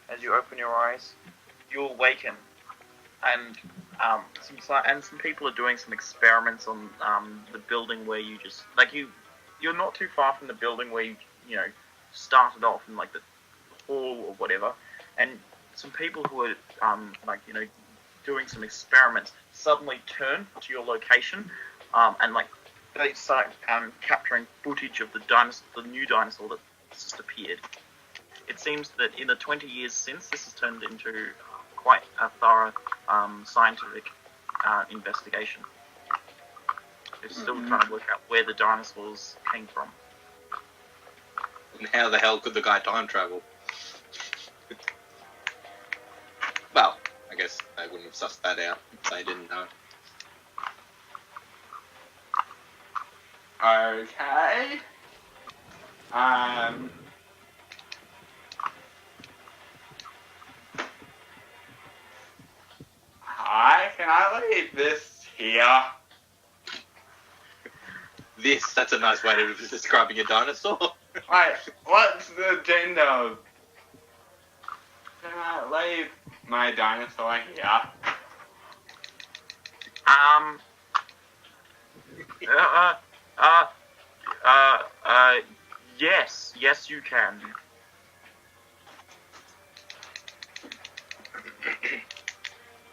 As you open your eyes, you'll awaken, and some people are doing some experiments on the building where you just you're not too far from the building where you started off in like the hall or whatever, and some people who are doing some experiments, suddenly turn to your location, and like they start capturing footage of the new dinosaur that just appeared. It seems that in the 20 years since, this has turned into quite a thorough scientific investigation. They're still trying to work out where the dinosaurs came from. And how the hell could the guy time travel? Well, I guess they wouldn't have sussed that out if they didn't know. Okay. Hi, can I leave this here? That's a nice way of describing a dinosaur. Wait, what's the gender? Can I leave my dinosaur here? Yes, you can.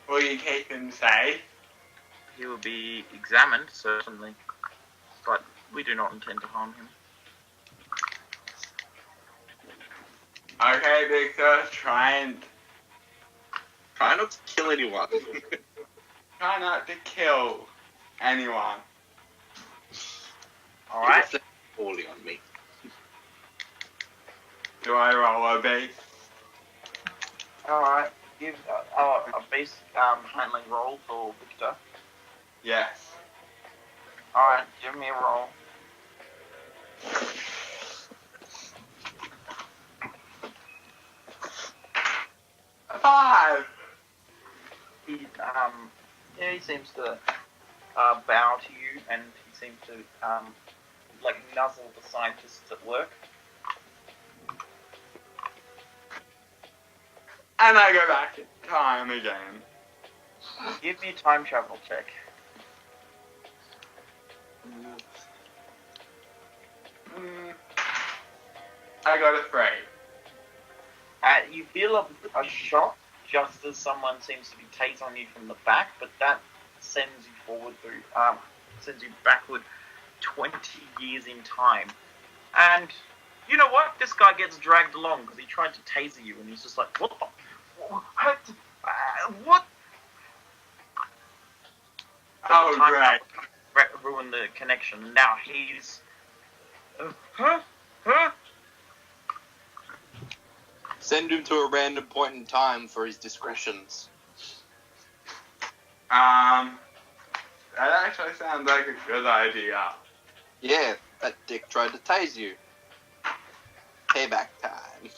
Will you keep him safe? He will be examined, certainly, but we do not intend to harm him. Okay, Victor, try Try not to kill anyone. not to kill anyone. Alright? You're poorly on me. Do I roll a beast? Alright. Give a base handling roll for Victor. Yes. Alright, give me a roll. A 5! He seems to bow to you, and he seems to like nuzzle the scientists at work. And I go back in time again. Give me a time travel check. I got a 3. You feel a shock just as someone seems to be tasing you from the back, but that sends you forward through, sends you backward 20 years in time. And you know what? This guy gets dragged along because he tried to taser you, and he's just like, what the? What? Oh, great. Ruined the connection. Now he's... Huh? Send him to a random point in time for his discretions. That actually sounds like a good idea. Yeah, that dick tried to tase you. Payback time.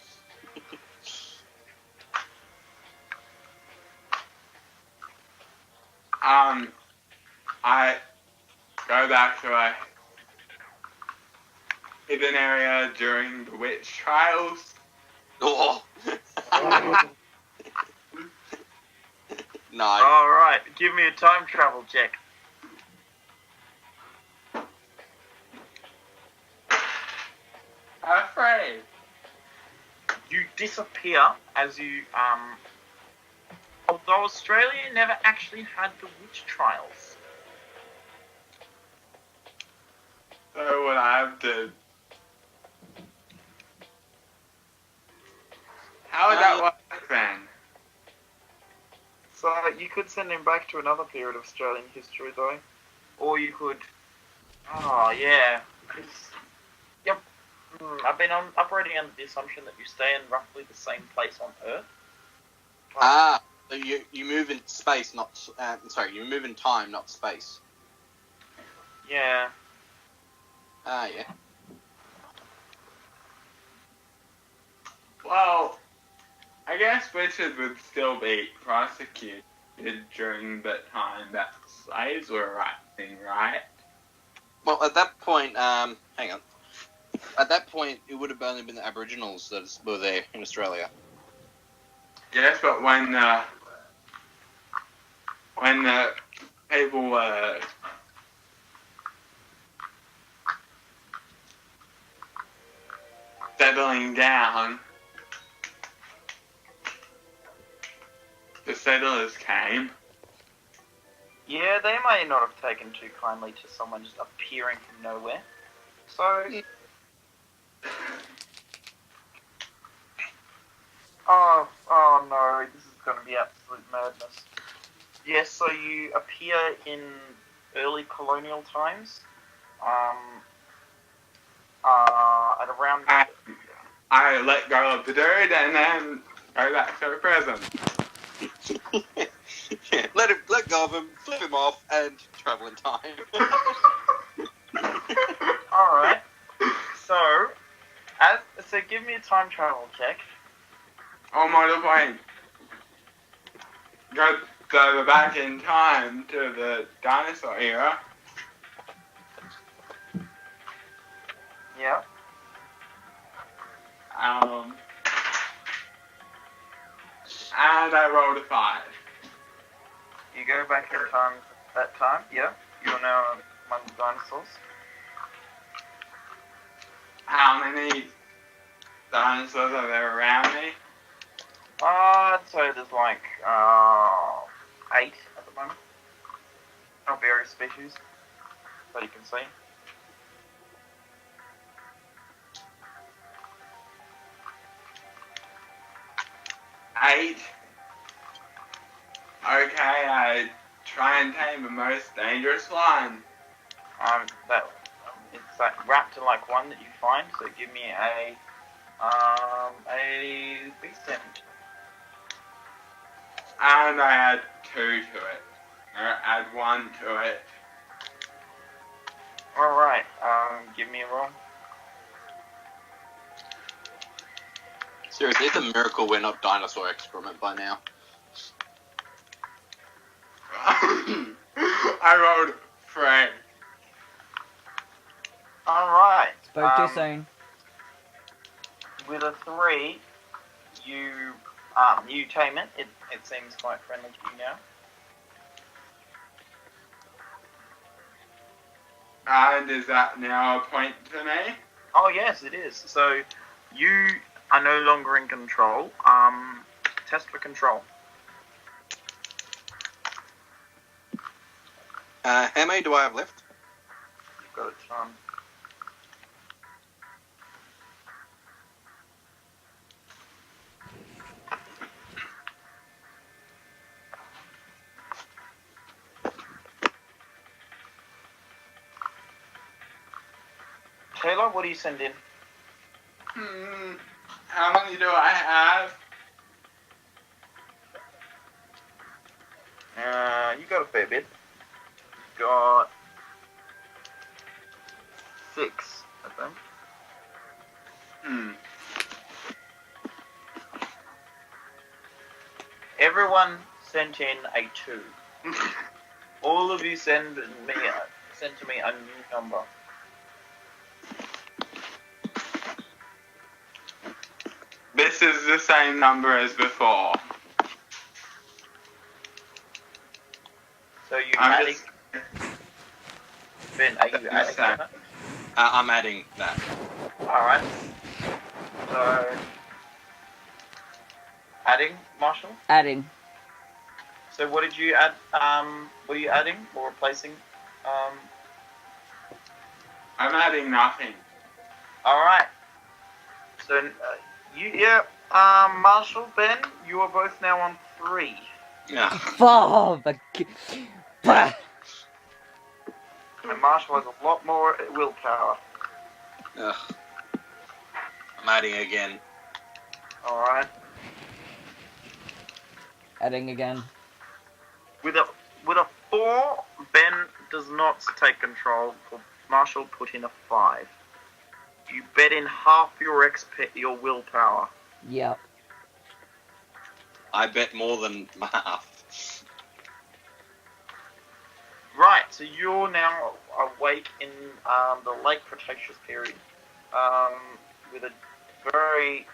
I go back to a hidden area during the witch trials. Oh. Nice. Alright, give me a time travel check. Afraid. You disappear as you, although Australia never actually had the witch trials. So what I have to... How would that work then? So you could send him back to another period of Australian history, though. Or you could... Oh, yeah. Yep. I've been operating under the assumption that you stay in roughly the same place on Earth. So you move in space, not... you move in time, not space. Yeah. Yeah. Well, I guess Richard would still be prosecuted during the time that slaves were acting, right? Well, at that point, hang on. At that point, it would have only been the Aboriginals that were there in Australia. Yes, but when the people were settling down, the settlers came. Yeah, they may not have taken too kindly to someone just appearing from nowhere. So, oh no, this is going to be absolute madness. Yes, so you appear in early colonial times, at around... I let go of the dude and then go back to the prison. Yeah, let go of him, flip him off, and travel in time. Alright, so give me a time travel check. On my point, go back in time to the dinosaur era. Yeah. And I rolled a 5. You go back in time that time, yeah. You're now among the dinosaurs. How many dinosaurs are there around me? I'd say there's like 8 at the moment. Of various species that you can see. Eight. Okay, I try and tame the most dangerous one. It's that raptor like one that you find. So give me a beast damage. And I add 2 to it. Or add 1 to it. All right. Give me a roll. Seriously, it's a miracle we're not dinosaur excrement by now. I rolled 3. All right. Spoke too soon. With a 3, you tame it. It seems quite friendly to you now. And is that now a point to me? Oh yes, it is. So you are no longer in control. Test for control. How many do I have left? You've got it, Sean. Taylor, what do you send in? How many do I have? You got a fair bit. You got 6, I think. Everyone sent in a 2. All of you sent to me a new number. This is the same number as before. So you're adding... Ben, are you adding that? I'm adding that. Alright. So... Adding, Marshall? Adding. So what did you add? Were you adding or replacing? I'm adding nothing. Alright. So, Marshall, Ben, you are both now on 3. Yeah. Oh, bah. And Marshall has a lot more willpower. Ugh. I'm adding again. Alright. Adding again. With a 4, Ben does not take control. Marshall put in a 5. You bet in half your your willpower. Yep. I bet more than half. Right, so you're now awake in the late Cretaceous period, with a very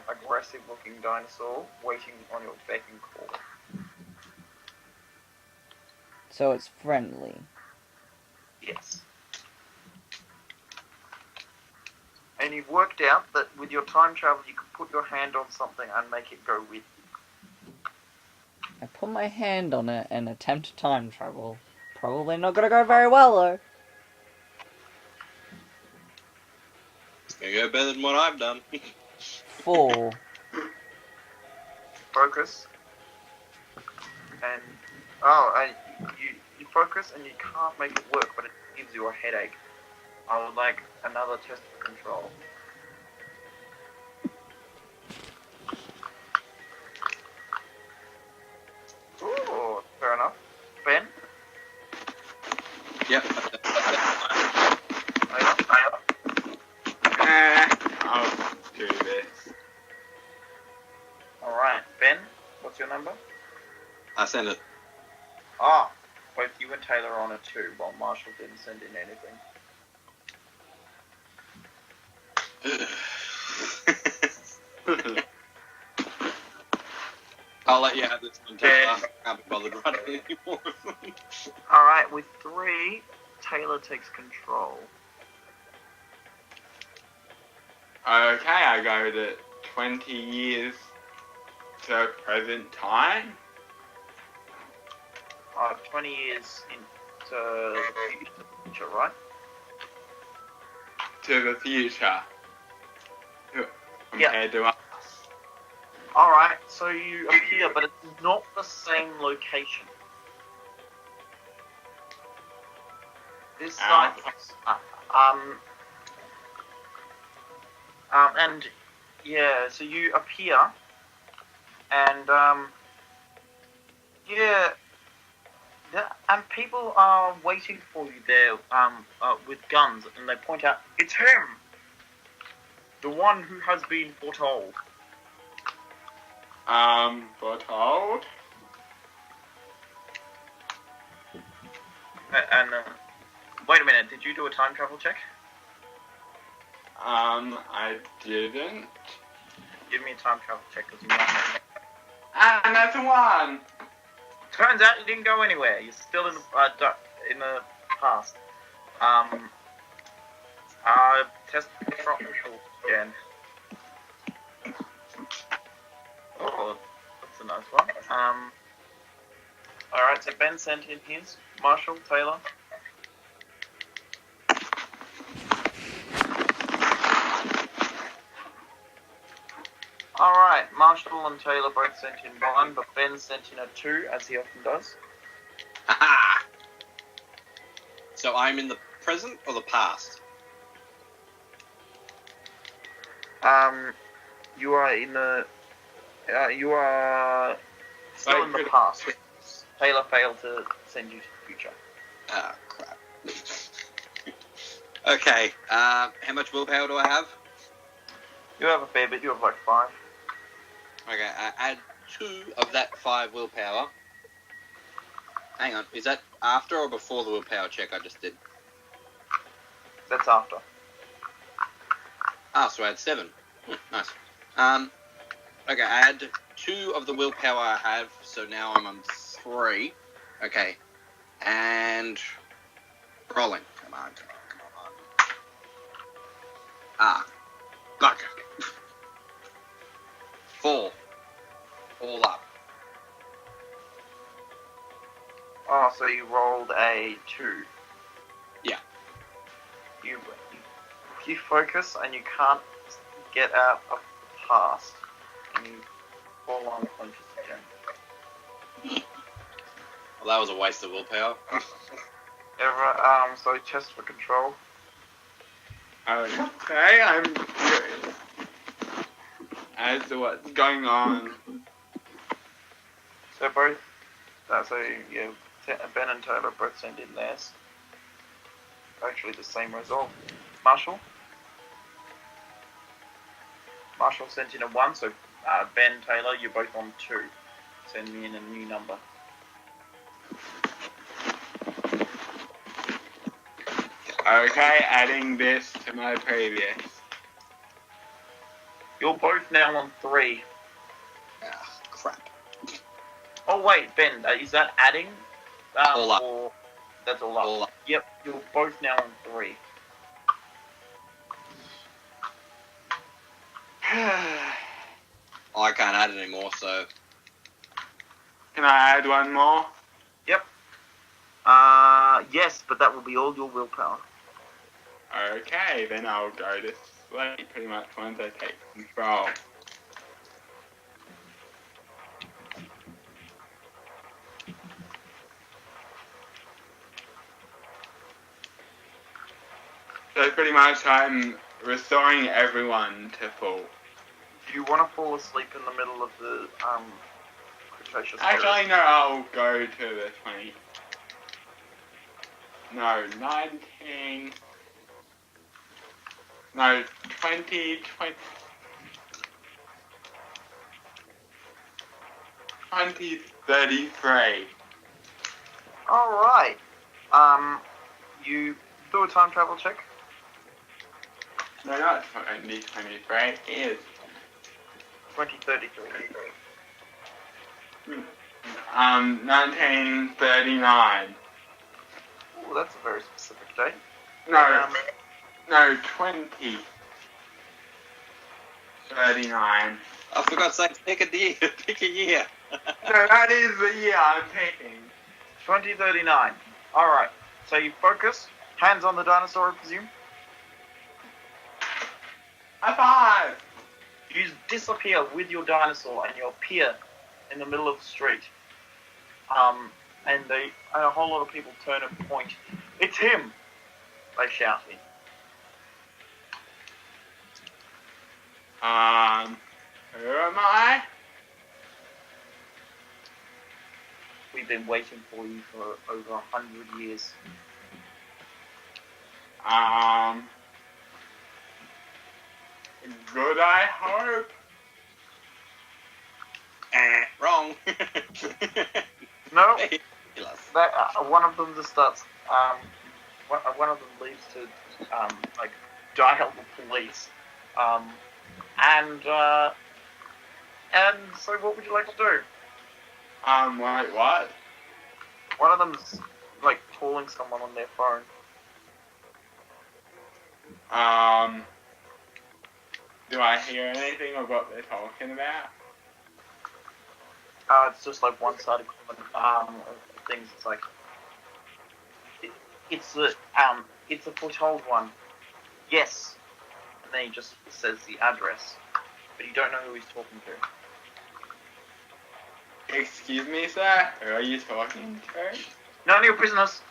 aggressive-looking dinosaur waiting on your beck and call. So it's friendly. Yes. And you've worked out that with your time travel, you can put your hand on something and make it go with you. I put my hand on it and attempt time travel. Probably not gonna go very well though. It's gonna go better than what I've done. 4. Focus. And you focus and you can't make it work, but it gives you a headache. I would like another test for control. Ooh, fair enough. Ben? Yep. I'll do this. Alright, Ben, what's your number? I sent it. Ah, both you and Taylor are on a 2, while Marshall didn't send in anything. I'll let you have this one, Taylor. I can't be bothered writing anymore. Alright, with 3, Taylor takes control. Okay, I go to 20 years to present time. 20 years into the future, right? To the future. Compared to us. Alright, so you appear, but it's not the same location. This site, and yeah, so you appear, and and people are waiting for you there, with guns, and they point out, it's him, the one who has been foretold. Foretold? And wait a minute, did you do a time travel check? I didn't. Give me a time travel check, because you might know. And that's a 1. Turns out you didn't go anywhere. You're still in the past. Test control again. Oh, that's a nice one. Alright, so Ben sent in his. Marshall, Taylor. Alright, Marshall and Taylor both sent in 1, but Ben sent in a 2, as he often does. Haha! So I'm in the present or the past? You are in the... you are still in the past. Taylor failed to send you to the future. Ah, crap. Okay, how much willpower do I have? You have a fair bit, you have like 5. Okay, I add 2 of that 5 willpower. Hang on, is that after or before the willpower check I just did? That's after. Ah, so I had 7. Nice. Okay, I add 2 of the willpower I have, so now I'm on 3. Okay, and rolling. Come on. Ah, gotcha. 4. All up. Oh, so you rolled a 2. Yeah. You focus and you can't get out of the past. And you fall unconscious again. Well, that was a waste of willpower. So test for control. Okay, I'm curious as to what's going on. So Ben and Taylor both sent in theirs. Actually, the same result. Marshall sent in a 1, so Ben, Taylor, you're both on 2. Send me in a new number. Okay, adding this to my previous. You're both now on 3. Ah, crap. Oh wait, Ben, is that adding? All up. Or that's all up. All up. Yep, you're both now on 3. Oh, I can't add anymore, so... Can I add one more? Yes, but that will be all your willpower. Okay, then I'll go to sleep pretty much once I take control. So pretty much I'm restoring everyone to full. Do you want to fall asleep in the middle of the Cretaceous period? Actually, no, I'll go to the 20. No, 19. No, 20, 33. Alright. You do a time travel check. No, not 20, 23. It is. 2033. 1939. Ooh, that's a very specific date. No, 20. 39. Oh, for God's sake, pick a year. Pick a year. No, that is the year I'm picking. 2039. Alright. So you focus. Hands on the dinosaur, I presume. High five! You disappear with your dinosaur and you appear in the middle of the street. And a whole lot of people turn and point. It's him! They shout it. Who am I? We've been waiting for you for over 100 years. Good, I hope. Wrong. No, Ridiculous. one of them just starts. One of them leaves to dial the police. And so what would you like to do? Wait, what? One of them's like calling someone on their phone. Do I hear anything of what they're talking about? It's just like one-sided comment. Things. It's like it's a foretold one. Yes, and then he just says the address, but you don't know who he's talking to. Excuse me, sir? Who are you talking to? None of your prisoners.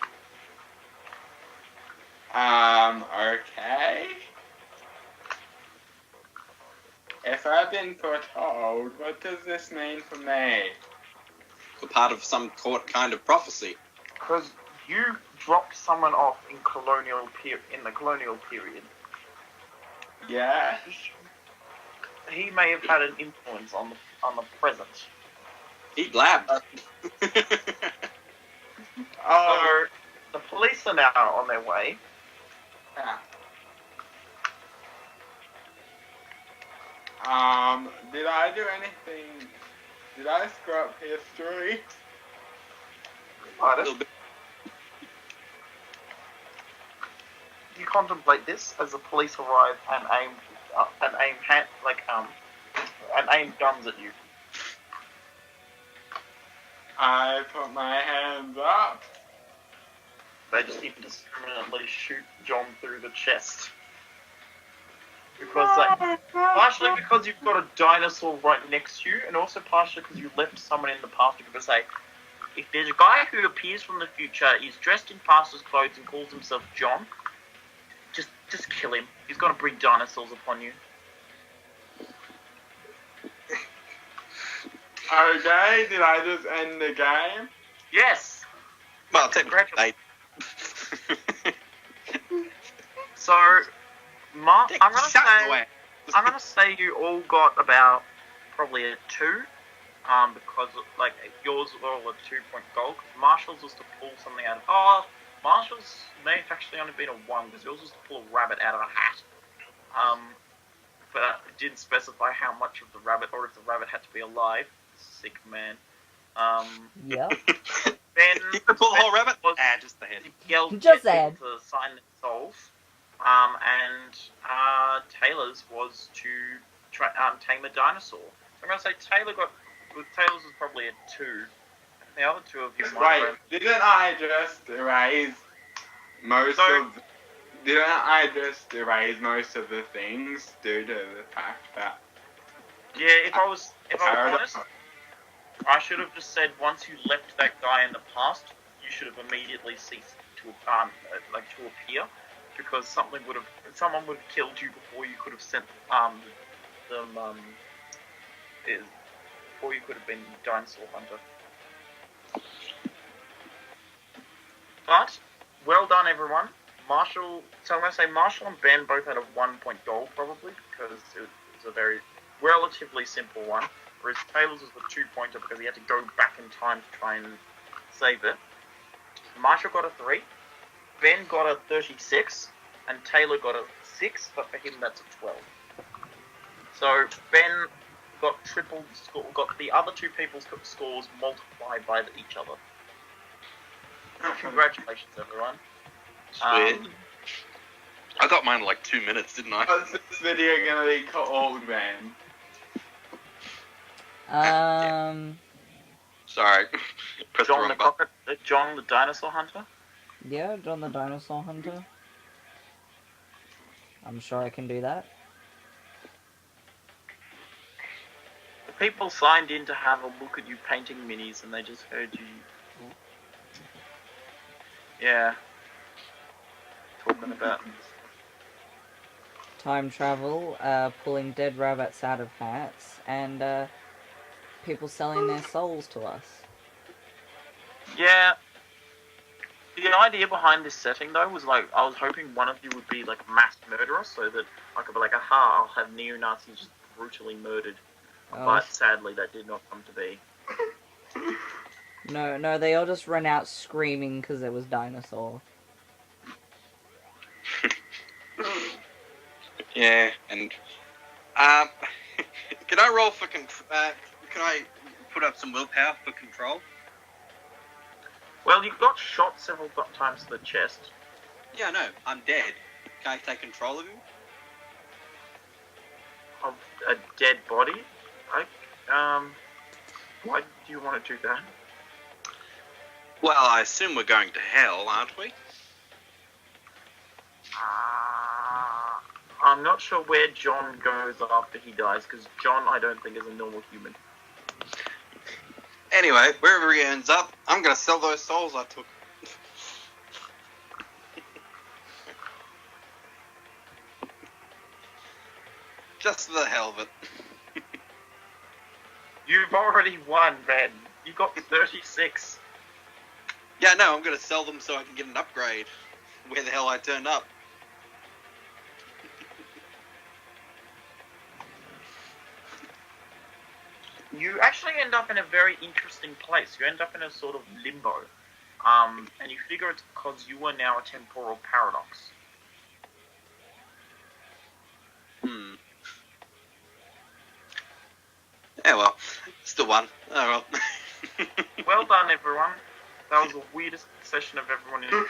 Okay. If I've been foretold, what does this mean for me? A part of some kind of prophecy. Because you dropped someone off in the colonial period. Yes. He may have had an influence on the present. He blabbed. So the police are now on their way. Did I do anything? Did I screw up history? A little bit. You contemplate this as the police arrive and aim guns at you. I put my hands up. They just indiscriminately shoot John through the chest. Because, partially because you've got a dinosaur right next to you, and also partially because you left someone in the past. Because say, if there's a guy who appears from the future, he's dressed in pastor's clothes and calls himself John, just kill him. He's going to bring dinosaurs upon you. Okay, did I just end the game? Yes. Well, technically. So, I'm gonna say you all got about probably a 2, because like yours were all a 2-point goal. Because Marshall's was to pull something out of. Marshall's may have actually only been a 1 because yours was to pull a rabbit out of a hat. But it didn't specify how much of the rabbit or if the rabbit had to be alive. Sick man. Yeah. Then You could pull the whole rabbit? Just the head. Yelled Just at head. people to sign their souls. And Taylor's was to tame a dinosaur. So I'm gonna say Taylor's was probably a 2, The other two of you might Wait, have... didn't I just erase most of... Didn't I just erase most of the things due to the fact that... Yeah, if I was honest, I should have just said once you left that guy in the past, you should have immediately ceased to to appear, because someone would have killed you before you could have sent before you could have been Dinosaur Hunter. But well done, everyone. Marshall. So I'm going to say Marshall and Ben both had a 1 point goal probably, because it was a very relatively simple one. Whereas Taylor's was the 2-pointer because he had to go back in time to try and save it. Marshall got a 3, Ben got a 36, and Taylor got a 6, but for him that's a 12. So Ben got got the other two people's scores multiplied by each other. Congratulations, everyone. Sweet. I got mine in like 2 minutes, didn't I? What's this video gonna be called, man? Sorry. Pressed the wrong button. John the Dinosaur Hunter? Yeah, John the Dinosaur Hunter. I'm sure I can do that. The people signed in to have a look at you painting minis and they just heard you. Yeah. Talking about. Time travel, pulling dead rabbits out of hats, and people selling their souls to us. Yeah. The idea behind this setting, though, was like, I was hoping one of you would be like mass murderer, so that I could be like, aha, I'll have neo-Nazis just brutally murdered. Oh. But sadly, that did not come to be. No, they all just ran out screaming because there was Dinosaur. Yeah, and can I roll for can I put up some willpower for control? Well, you got shot several times to the chest. Yeah, no, I'm dead. Can I take control of him? Of a dead body? Why do you want to do that? Well, I assume we're going to hell, aren't we? I'm not sure where John goes after he dies, because John, I don't think, is a normal human. Anyway, wherever he ends up, I'm going to sell those souls I took. Just for the hell of it. You've already won, Ben. You got 36. Yeah, no, I'm going to sell them so I can get an upgrade. Where the hell I turned up. You actually end up in a very interesting place. You end up in a sort of limbo. And you figure it's because you are now a temporal paradox. Yeah, well, still won. Oh, well. Well done, everyone. That was the weirdest session of everyone in the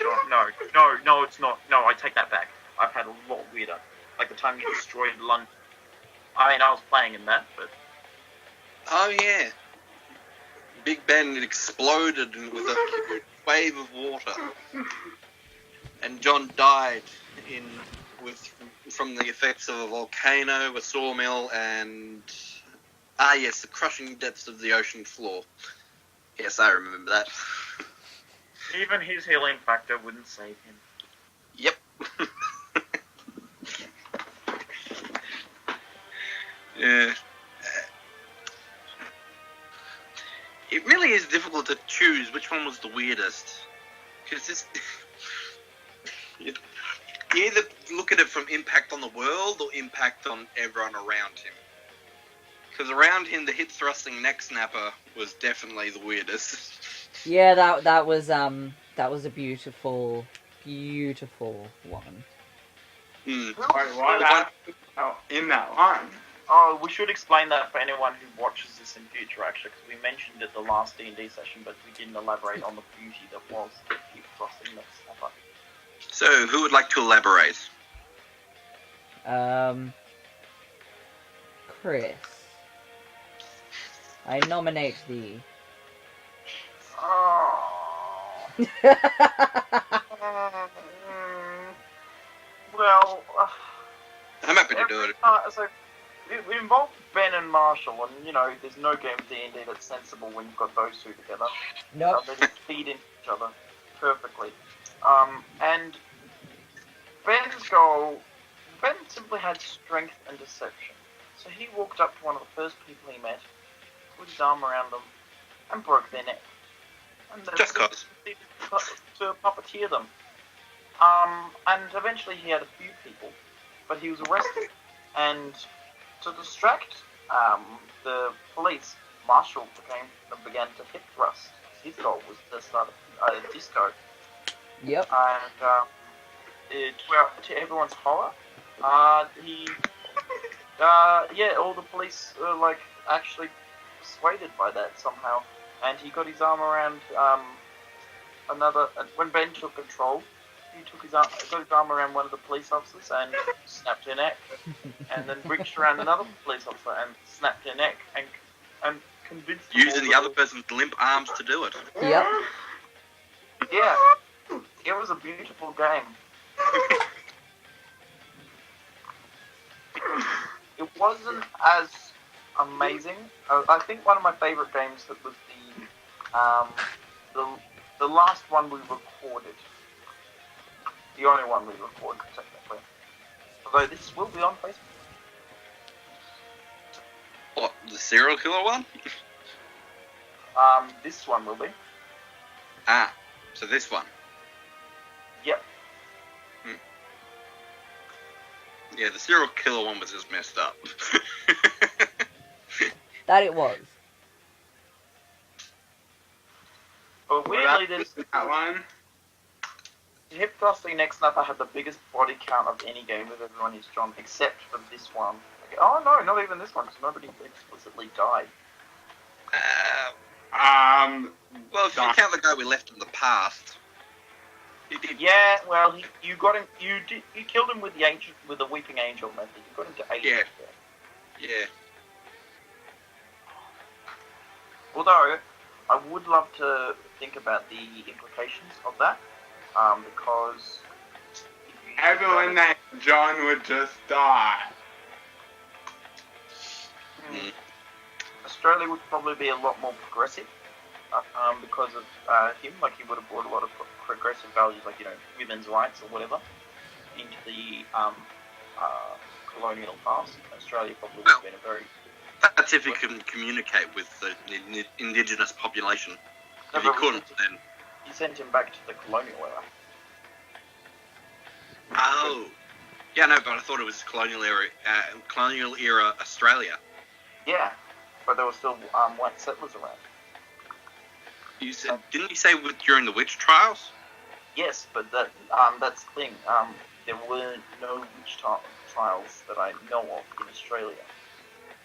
job. No, it's not. No, I take that back. I've had a lot weirder. Like the time you destroyed London. I mean, I was playing in that, but... Oh, yeah. Big Ben exploded with a huge wave of water. And John died from the effects of a volcano, a sawmill, and... Ah, yes, the crushing depths of the ocean floor. Yes, I remember that. Even his healing factor wouldn't save him. Yep. Yeah. It really is difficult to choose which one was the weirdest. Because it's... you either look at it from impact on the world or impact on everyone around him. Because around him, the hip thrusting neck snapper was definitely the weirdest. Yeah, that was a beautiful one. Hmm. Wait, what happened in that one? Oh, we should explain that for anyone who watches this in future, actually, because we mentioned it the last D&D session, but we didn't elaborate on the beauty that was the hip thrusting neck snapper. So, who would like to elaborate? Chris. I nominate thee. Well, I'm happy to do it. So it involved Ben and Marshall, and there's no game of D&D that's sensible when you've got those two together. Nope. They just feed into each other perfectly. And Ben's goal, Ben simply had strength and deception. So he walked up to one of the first people he met, put his arm around them, and broke their neck. And Just cause. To puppeteer them. And eventually he had a few people, but he was arrested. And to distract the police, Marshall began to hip thrust. His goal was to start a disco. Yep. And to everyone's horror, all the police were actually persuaded by that somehow, and he got his arm around when Ben took control. He got his arm around one of the police officers and snapped her neck, and then reached around another police officer and snapped her neck, and convinced them Using the other person's limp arms to do it. Yep. Yeah, it was a beautiful game. It wasn't as amazing. I think one of my favourite games that was the last one we recorded. The only one we recorded, technically. Although this will be on Facebook. What, the serial killer one? This one will be. Ah, so this one. Yep. Yeah, the serial killer one was just messed up. That it was. But weirdly, there's that one. hip thrusting neck snapper had the biggest body count of any game with everyone is John, except for this one. Oh no, not even this one, because nobody explicitly died. Well, if you count the guy we left in the past, he did. Yeah, well, you got him. You killed him with the weeping angel method. You got him to 8. Yeah. Yeah. Although I would love to think about the implications of that, because Everyone named John would just die. Australia would probably be a lot more progressive because of him. Like, he would have brought a lot of progressive values, like, women's rights or whatever, into the colonial past. Australia probably would have been a very... That's if he can communicate with the indigenous population. If he couldn't, then... He sent him back to the colonial era. Oh. Yeah, no, but I thought it was colonial era Australia. Yeah, but there were still white settlers around. You said, didn't you say during the witch trials? Yes, but that's the thing. There were no witch trials that I know of in Australia.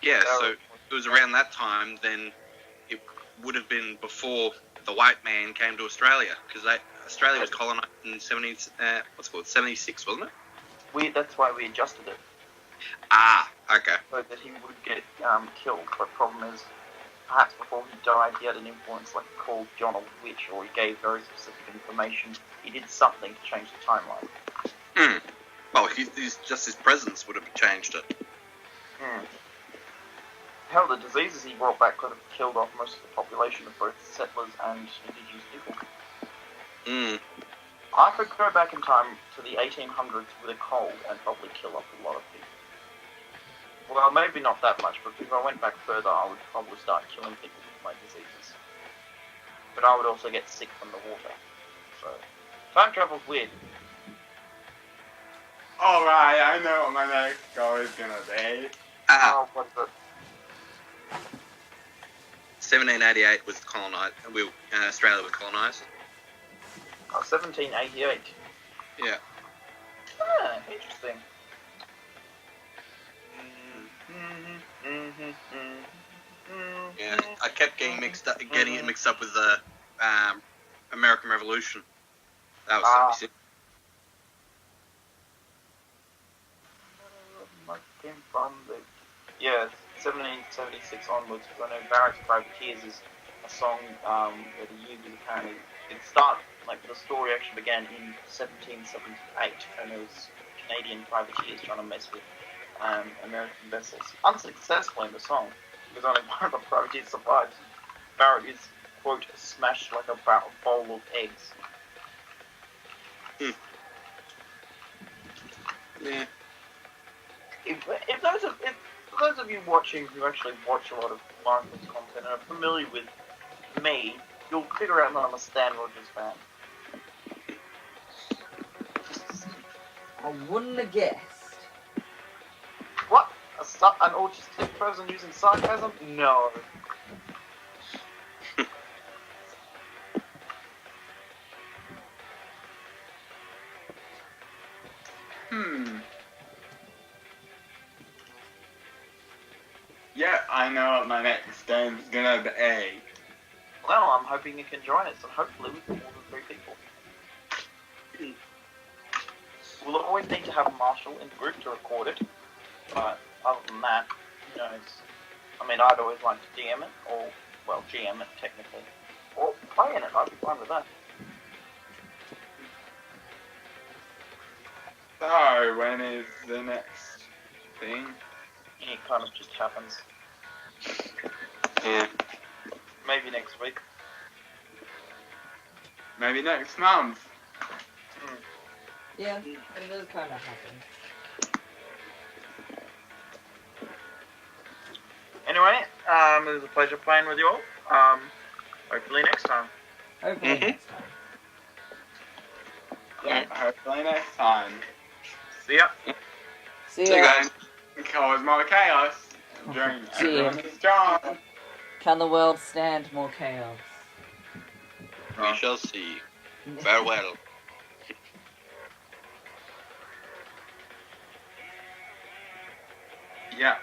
Yeah, so if it was around that time, then it would have been before the white man came to Australia, because Australia was colonised in 76, wasn't it? That's why we adjusted it. Ah, okay. So that he would get killed. But the problem is, perhaps before he died, he had an influence, like he called John a witch, or he gave very specific information. He did something to change the timeline. Well, just his presence would have changed it. Hell, the diseases he brought back could have killed off most of the population of both settlers and indigenous people. I could go back in time to the 1800s with a cold and probably kill off a lot of people. Well, maybe not that much, but if I went back further, I would probably start killing people with my diseases. But I would also get sick from the water. So, time travel's weird. Alright, I know what my next goal is gonna be. Oh, what is it? 1788 was colonised. Australia was colonised. Oh, 1788. Yeah. Ah, interesting. Yeah, I kept getting it mixed up with the American Revolution. That was 76. Came from the 1776 onwards. Because I know Barracks Privateers is a song that he used apparently. It started like the story actually began in 1778, and it was Canadian privateers trying to mess with American vessels. Unsuccessful in the song, because only one of the privateers survived. Barrett is, quote, smashed like a bowl of eggs. Yeah. If those of you watching who actually watch a lot of Marvel's content and are familiar with me, you'll figure out that I'm a Stan Rogers fan. I wouldn't have guessed. What? An autistic person using sarcasm? No. Yeah, I know what my next game's gonna be. Well, I'm hoping you can join us, and hopefully with more than 3 people. We'll always need to have Marshall in the group to record it, but other than that, who knows? I mean, I'd always like to DM it, or, well, GM it technically. Or play in it, I'd be fine with that. So, when is the next thing? It kind of just happens. Yeah. Maybe next week. Maybe next month. Yeah, it does kind of happen. Anyway, it was a pleasure playing with you all. Hopefully next time. Hopefully next time. Yeah, hopefully next time. See ya. See So ya. guys, Cause more chaos during everyone's job. Can the world stand more chaos? we shall see. Farewell. Yeah.